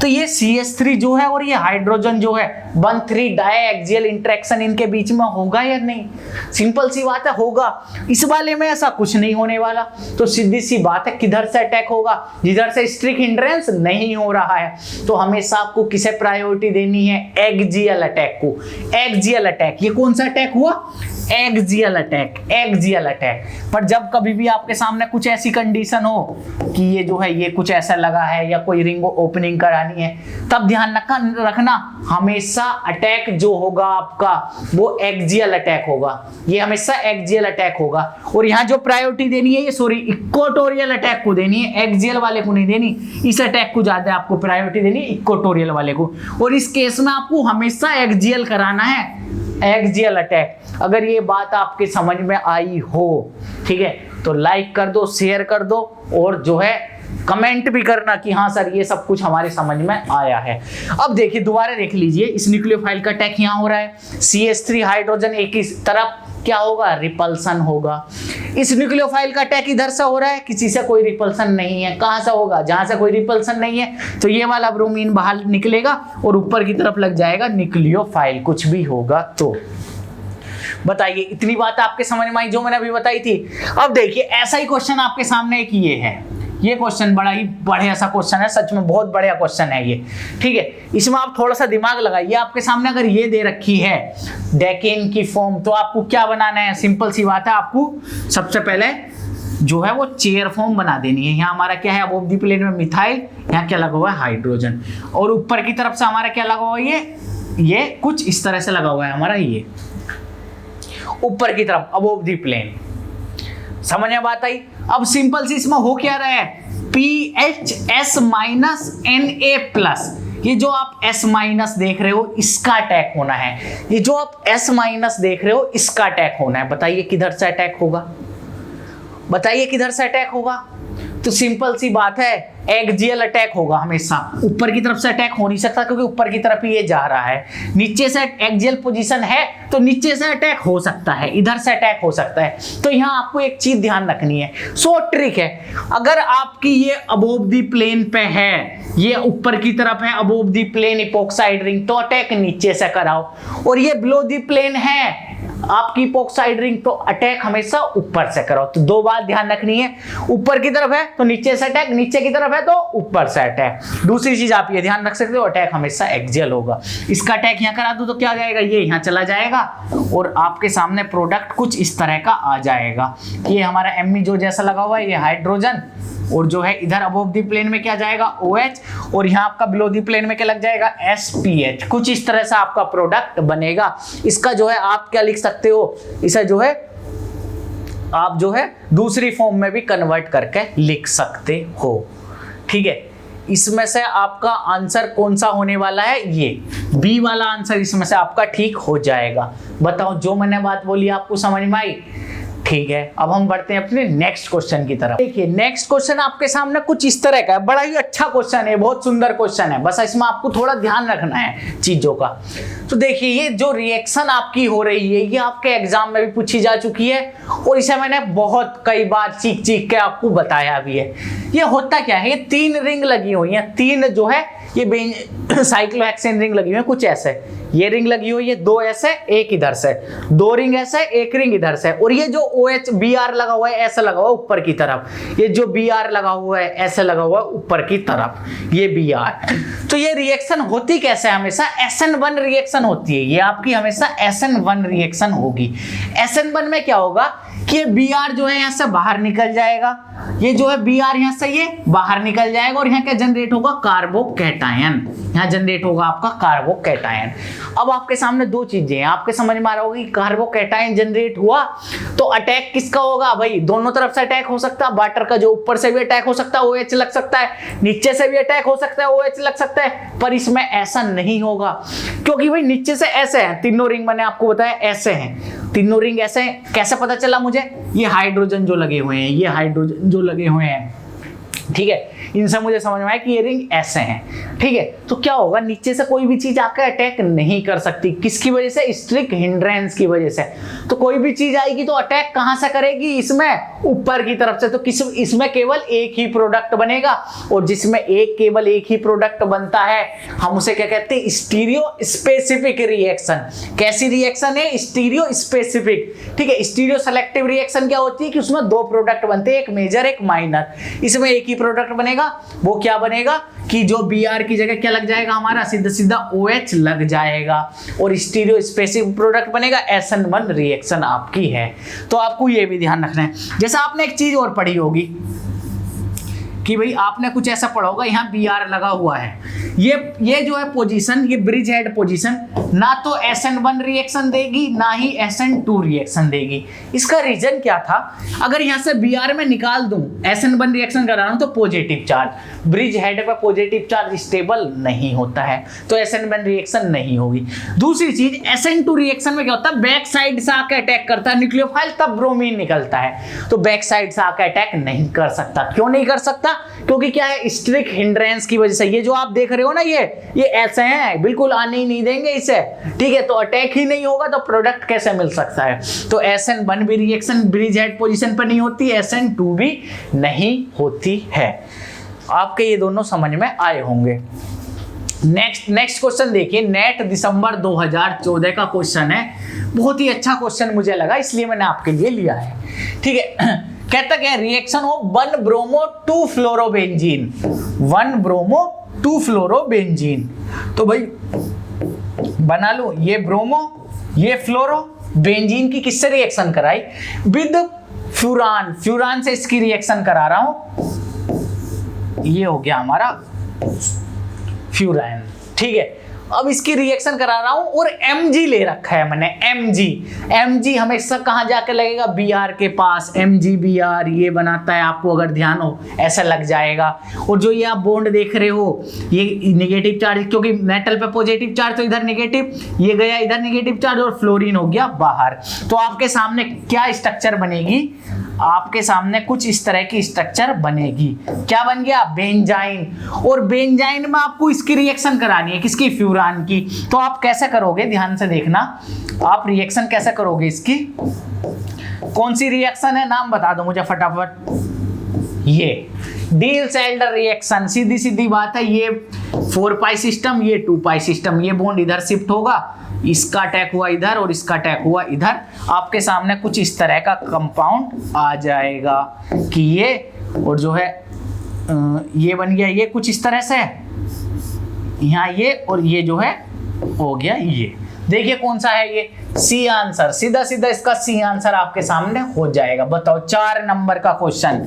तो ये CH3 जो है और ये हाइड्रोजन जो है 1,3 डायएक्सियल इंटरेक्शन इनके बीच में होगा या नहीं। सिंपल सी बात है, होगा। इस वाले में ऐसा कुछ नहीं होने वाला, तो सीधी सी बात है किधर से अटैक होगा, जिधर से स्ट्रिक्ट हिंड्रेंस नहीं हो रहा है। तो हमेशा आपको किसे प्रायोरिटी देनी है, एक्सियल अटैक को। एक्सियल अटैक, ये कौन सा अटैक हुआ, एक्सियल अटैक, एक्सियल अटैक। पर जब कभी भी आपके सामने कुछ ऐसी कंडीशन हो कि ये जो है ये कुछ ऐसा लगा है या कोई रिंग ओपनिंग करानी है, तब ध्यान रखना हमेशा अटैक जो होगा आपका वो एक्सियल अटैक होगा, ये हमेशा एक्सियल अटैक होगा। और यहाँ जो प्रायोरिटी देनी है ये सॉरी इक्वेटोरियल अटैक को देनी है, एक्सियल वाले को नहीं देनी। इस अटैक को ज्यादा आपको प्रायोरिटी देनी है, इक्वेटोरियल वाले को। और इस केस में आपको हमेशा एक्सियल कराना है, एक्सियल अटैक। अगर ये बात आपके समझ में आई हो, ठीक है, तो लाइक कर दो, शेयर कर दो और जो है कमेंट भी करना कि हाँ सर ये सब कुछ हमारे समझ में आया है। अब देखिए दोबारा देख लीजिए, इस न्यूक्लियोफाइल का अटैक यहाँ हो रहा है, CH3 हाइड्रोजन एक ही तरफ, क्या होगा, रिपल्सन होगा। इस न्यूक्लियोफाइल का अटैक इधर से हो रहा है, किसी से कोई रिपल्सन नहीं है, कहां से होगा, जहां से कोई रिपल्सन नहीं है तो ये वाला ब्रोमीन बाहर निकलेगा और ऊपर की तरफ लग जाएगा न्यूक्लियोफाइल, कुछ भी होगा तो। बताइए इतनी बात आपके समझ में आई जो मैंने अभी बताई थी। अब देखिए ऐसा ही क्वेश्चन आपके सामने एक ये है, ये क्वेश्चन बड़ा ही बढ़िया सा क्वेश्चन है, सच में बहुत बढ़िया क्वेश्चन है ये, ठीक है। इसमें आप थोड़ा सा दिमाग लगाइए। आपके सामने अगर ये दे रखी है डेकेन की फॉर्म, तो आपको क्या बनाना है, सिंपल सी बात है, आपको सबसे पहले जो है वो चेयर फॉर्म बना देनी है। यहाँ हमारा क्या है, अबोव द प्लेन में मिथाइल, यहाँ क्या लगा हुआ है, हाइड्रोजन, और ऊपर की तरफ से हमारा क्या लगा हुआ है, ये कुछ इस तरह से लगा हुआ है हमारा, ये ऊपर की तरफ अबोव द प्लेन। समझ में बात आई। अब सिंपल सी इसमें हो क्या रहा है, PHS माइनस Na प्लस, ये जो आप S माइनस देख रहे हो इसका अटैक होना है, ये जो आप S माइनस देख रहे हो इसका अटैक होना है। बताइए किधर से अटैक होगा, बताइए किधर से अटैक होगा। तो सिंपल सी बात है, एक्सियल अटैक होगा हमेशा, ऊपर की तरफ से अटैक हो नहीं सकता क्योंकि ऊपर की तरफ ही ये जा रहा है। नीचे से एक्सियल पोजीशन है तो नीचे से अटैक हो सकता है, इधर से अटैक हो सकता है। तो यहाँ आपको एक चीज ध्यान रखनी है, शॉर्ट ट्रिक है, अगर आपकी ये अबोव द प्लेन पे है, ये ऊपर की तरफ है above the plane epoxide ring, तो अटैक नीचे से कराओ। और ये बिलो द प्लेन है आपकी इपॉक्साइड रिंग, तो अटैक हमेशा ऊपर से करो। तो दो बात ध्यान रखनी है, ऊपर की तरफ है तो नीचे से अटैक, नीचे की तरफ है तो ऊपर से अटैक। दूसरी चीज आप ये ध्यान रख सकते हो, अटैक हमेशा एक्सियल होगा। इसका अटैक यहाँ करा दो तो क्या हो जाएगा, ये यहाँ चला जाएगा और आपके सामने प्रोडक्ट कुछ इस तरह का आ जाएगा। ये हमारा Me जो जैसा लगा हुआ है ये हाइड्रोजन, और जो है इधर अबोव द प्लेन में क्या जाएगा OH, और यहाँ आपका बिलो द प्लेन में क्या लग जाएगा SPH। कुछ इस तरह से आपका प्रोडक्ट बनेगा। इसका जो है आप क्या लिख सकते हो, इसे जो है आप जो है दूसरी फॉर्म में भी कन्वर्ट करके लिख सकते हो, ठीक है। इसमें से आपका आंसर कौन सा होने वाला है, ये बी वाला आंसर इसमें से आपका ठीक हो जाएगा। बताओ जो मैंने बात बोली आपको समझ में आई, ठीक है। अब हम बढ़ते हैं अपने नेक्स्ट क्वेश्चन की तरफ। देखिए नेक्स्ट क्वेश्चन आपके सामने कुछ इस तरह का है, बड़ा ही अच्छा क्वेश्चन है, बहुत सुंदर क्वेश्चन है, बस इसमें आपको थोड़ा ध्यान रखना है चीजों का। तो देखिए ये जो रिएक्शन आपकी हो रही है ये आपके एग्जाम में भी पूछी जा चुकी है और इसे मैंने बहुत कई बार चीख चीख के आपको बताया भी है। ये होता क्या है, ये 3 रिंग लगी हुई है, 3 जो है ये साइक्लोहेक्सेन रिंग लगी हुई है, कुछ ऐसे ये रिंग लगी हुई है, 2 ऐसे एक इधर से, 2 रिंग ऐसे एक रिंग इधर से, और ये जो OH Br लगा हुआ है ऐसा लगा हुआ है ऊपर की तरफ, ये जो Br लगा हुआ है ऐसे लगा हुआ है ऊपर की तरफ, ये Br। तो ये रिएक्शन होती कैसे, हमेशा SN1 रिएक्शन होती है, ये आपकी हमेशा SN1 रिएक्शन होगी। SN1 में क्या होगा कि ये Br जो है यहाँ से बाहर निकल जाएगा, ये जो है Br यहाँ से ये बाहर निकल जाएगा और यहाँ क्या जनरेट होगा, कार्बोकैटायन, यहाँ जनरेट होगा आपका कार्बोकैटायन। अब आपके सामने 2 चीजें हैं, आपके समझ में आ रहा होगा कि कार्बोकैटायन जनरेट हुआ तो अटैक किसका होगा, भाई दोनों तरफ से अटैक हो सकता है, वाटर का जो ऊपर से भी अटैक हो सकता है OH लग सकता है, नीचे से भी अटैक हो सकता है OH लग सकता है, पर इसमें ऐसा नहीं होगा क्योंकि भाई नीचे से ऐसे हैं, तीनों रिंग मैंने आपको बताया ऐसे हैं, तीनों रिंग ऐसे हैं। कैसे पता चला मुझे, ये हाइड्रोजन जो लगे हुए हैं, ये हाइड्रोजन जो लगे हुए हैं, ठीक है, इनसे मुझे समझ में आया कि ये रिंग ऐसे हैं, ठीक है। तो क्या होगा, नीचे से कोई भी चीज आकर अटैक नहीं कर सकती, किसकी वजह से, स्ट्रिक्ट हिंड्रेंस की वजह से। तो कोई भी चीज आएगी तो अटैक कहां से करेगी, इसमें ऊपर की तरफ से, तो किस इसमें केवल एक ही प्रोडक्ट बनेगा, और जिसमें केवल एक ही प्रोडक्ट बनता है हम उसे क्या कहते हैं, स्टीरियो स्पेसिफिक रिएक्शन। कैसी रिएक्शन है, स्टीरियो स्पेसिफिक। ठीक है, स्टीरियो सेलेक्टिव रिएक्शन क्या होती है कि उसमें दो प्रोडक्ट बनते हैं, एक मेजर एक माइनर, इसमें एक ही प्रोडक्ट बनेगा। वो क्या बनेगा कि जो Br की जगह क्या लग जाएगा, हमारा सीधा सीधा OH लग जाएगा, और स्टीरियो स्पेसिफिक प्रोडक्ट बनेगा। SN1 रिएक्शन आपकी है। तो आपको ये भी ध्यान रखना है। जैसा आपने एक चीज और पढ़ी होगी कि भाई आपने कुछ ऐसा पढ़ा होगा, यहाँ Br लगा हुआ है, ये जो है पोजीशन, ये ब्रिज हेड पोजीशन ना तो SN1 रिएक्शन देगी ना ही SN2 रिएक्शन देगी। इसका रीजन क्या था, अगर यहाँ से Br में निकाल दूं, SN1 रिएक्शन करा रहा हूं तो पॉजिटिव चार्ज, ब्रिज हेड पर पॉजिटिव चार्ज स्टेबल नहीं होता है, तो SN1 रिएक्शन नहीं होगी। दूसरी चीज, SN2 रिएक्शन में क्या होता है, बैक साइड से आकर अटैक करता है न्यूक्लियोफाइल, तब ब्रोमीन निकलता है, तो बैक साइड से आकर अटैक नहीं कर सकता। क्यों नहीं कर सकता, क्योंकि क्या है, स्ट्रिक हिंड्रेंस की वजह से। ये जो आप देख रहे हो ना, ये ऐसे हैं, बिल्कुल आने ही नहीं देंगे इसे। ठीक है, तो अटैक ही नहीं होगा तो प्रोडक्ट कैसे मिल सकता है। तो SN1 भी रिएक्शन ब्रिज हेड पोजीशन पर नहीं होती, SN2 भी नहीं होती है। आपके ये दोनों समझ में आए होंगे। नेक्स्ट क्वेश्चन देखिए, नेट दिसंबर 2014 का क्वेश्चन है। बहुत ही अच्छा क्वेश्चन मुझे लगा, इसलिए मैंने आपके लिए लिया है। ठीक है, कहता क्या है, reaction of 1 bromo 2 fluorobenzene, 1 bromo 2 fluorobenzene. तो भाई बना लो, ये ब्रोमो ये फ्लोरो, बेंजीन की किससे रिएक्शन कराई, विद फ्यूरान, फ्यूरान से इसकी रिएक्शन करा रहा हूं, ये हो गया हमारा फ्यूरान। ठीक है, अब इसकी रिएक्शन करा रहा हूं और Mg ले रखा है मैंने, Mg हमेशा कहां जाके लगेगा, Br के पास। MgBr ये बनाता है, आपको अगर ध्यान हो ऐसा लग जाएगा। और जो ये आप बॉन्ड देख रहे हो, ये नेगेटिव चार्ज, क्योंकि मेटल पे पॉजिटिव चार्ज तो इधर नेगेटिव, ये गया इधर नेगेटिव चार्ज, और फ्लोरीन हो गया बाहर। तो आपके सामने क्या स्ट्रक्चर बनेगी, आपके सामने कुछ इस तरह की स्ट्रक्चर बनेगी। क्या बन गया, बेंजाइन। और बेंजाइन में आपको इसकी रिएक्शन करानी है, किसकी, फ्यूरान की। तो आप कैसे करोगे, ध्यान से देखना, आप रिएक्शन कैसे करोगे इसकी, कौन सी रिएक्शन है, नाम बता दो मुझे फटाफट। ये डील-सेल्डर रिएक्शन, सीधी सीधी बात है। ये 4 पाई सिस्टम, ये 2 पाई सिस्टम, ये बॉन्ड इधर शिफ्ट होगा, इसका अटैक हुआ इधर और इसका अटैक हुआ इधर। आपके सामने कुछ इस तरह का कंपाउंड आ जाएगा कि ये, और जो है ये बन गया, ये कुछ इस तरह से यहाँ ये, और ये जो है हो गया ये। देखिए कौन सा है ये, सी आंसर, सीधा सीधा इसका सी आंसर आपके सामने हो जाएगा। बताओ 4 नंबर का क्वेश्चन,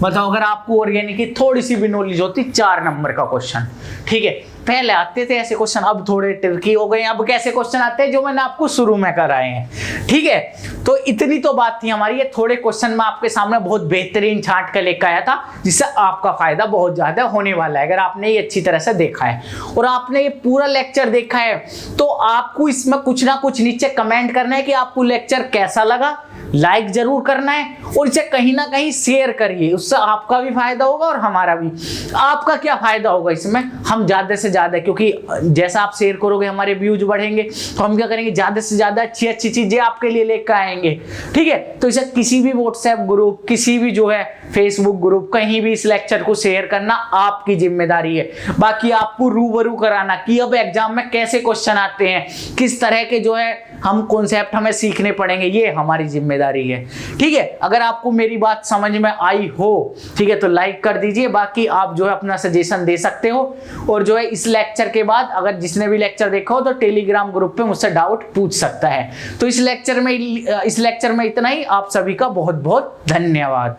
बताओ अगर आपको ऑर्गेनिक की थोड़ी सी भी नॉलेज होती, 4 नंबर का क्वेश्चन। ठीक है, पहले आते थे ऐसे क्वेश्चन, अब थोड़े ट्रिकी हो गए। अब कैसे क्वेश्चन आते हैं, जो मैंने आपको शुरू में कराए हैं। ठीक है, तो इतनी तो बात थी हमारी। ये थोड़े क्वेश्चन मैं आपके सामने बहुत बेहतरीन छांट कर लेकर आया था, जिससे आपका फायदा बहुत ज्यादा होने वाला है अगर आपने ये अच्छी तरह से देखा है। और आपने ये पूरा लेक्चर देखा है तो आपको इसमें कुछ ना कुछ नीचे कमेंट करना है कि आपको लेक्चर कैसा लगा, लाइक जरूर करना है, और इसे कहीं ना कहीं शेयर करिए, उससे आपका भी फायदा होगा और हमारा भी। आपका क्या फायदा होगा इसमें, हम ज्यादा से ज्यादा, क्योंकि जैसा आप शेयर करोगे हमारे व्यूज बढ़ेंगे, तो हम क्या करेंगे, ज्यादा से ज्यादा अच्छी अच्छी चीजें आपके लिए लेकर आएंगे। ठीक है, तो इसे किसी भी व्हाट्सएप ग्रुप, किसी भी जो है फेसबुक ग्रुप, कहीं भी इस लेक्चर को शेयर करना आपकी जिम्मेदारी है। बाकी आपको रूबरू कराना कि अब एग्जाम में कैसे क्वेश्चन आते हैं, किस तरह के जो है हम कॉन्सेप्ट हमें सीखने पड़ेंगे, ये हमारी जिम्मेदारी है। ठीक है, अगर आपको मेरी बात समझ में आई हो, ठीक है, तो लाइक कर दीजिए। बाकी आप जो है अपना सजेशन दे सकते हो, और जो है इस लेक्चर के बाद अगर जिसने भी लेक्चर देखा हो तो टेलीग्राम ग्रुप पे मुझसे डाउट पूछ सकता है। तो इस लेक्चर में इतना ही। आप सभी का बहुत बहुत धन्यवाद।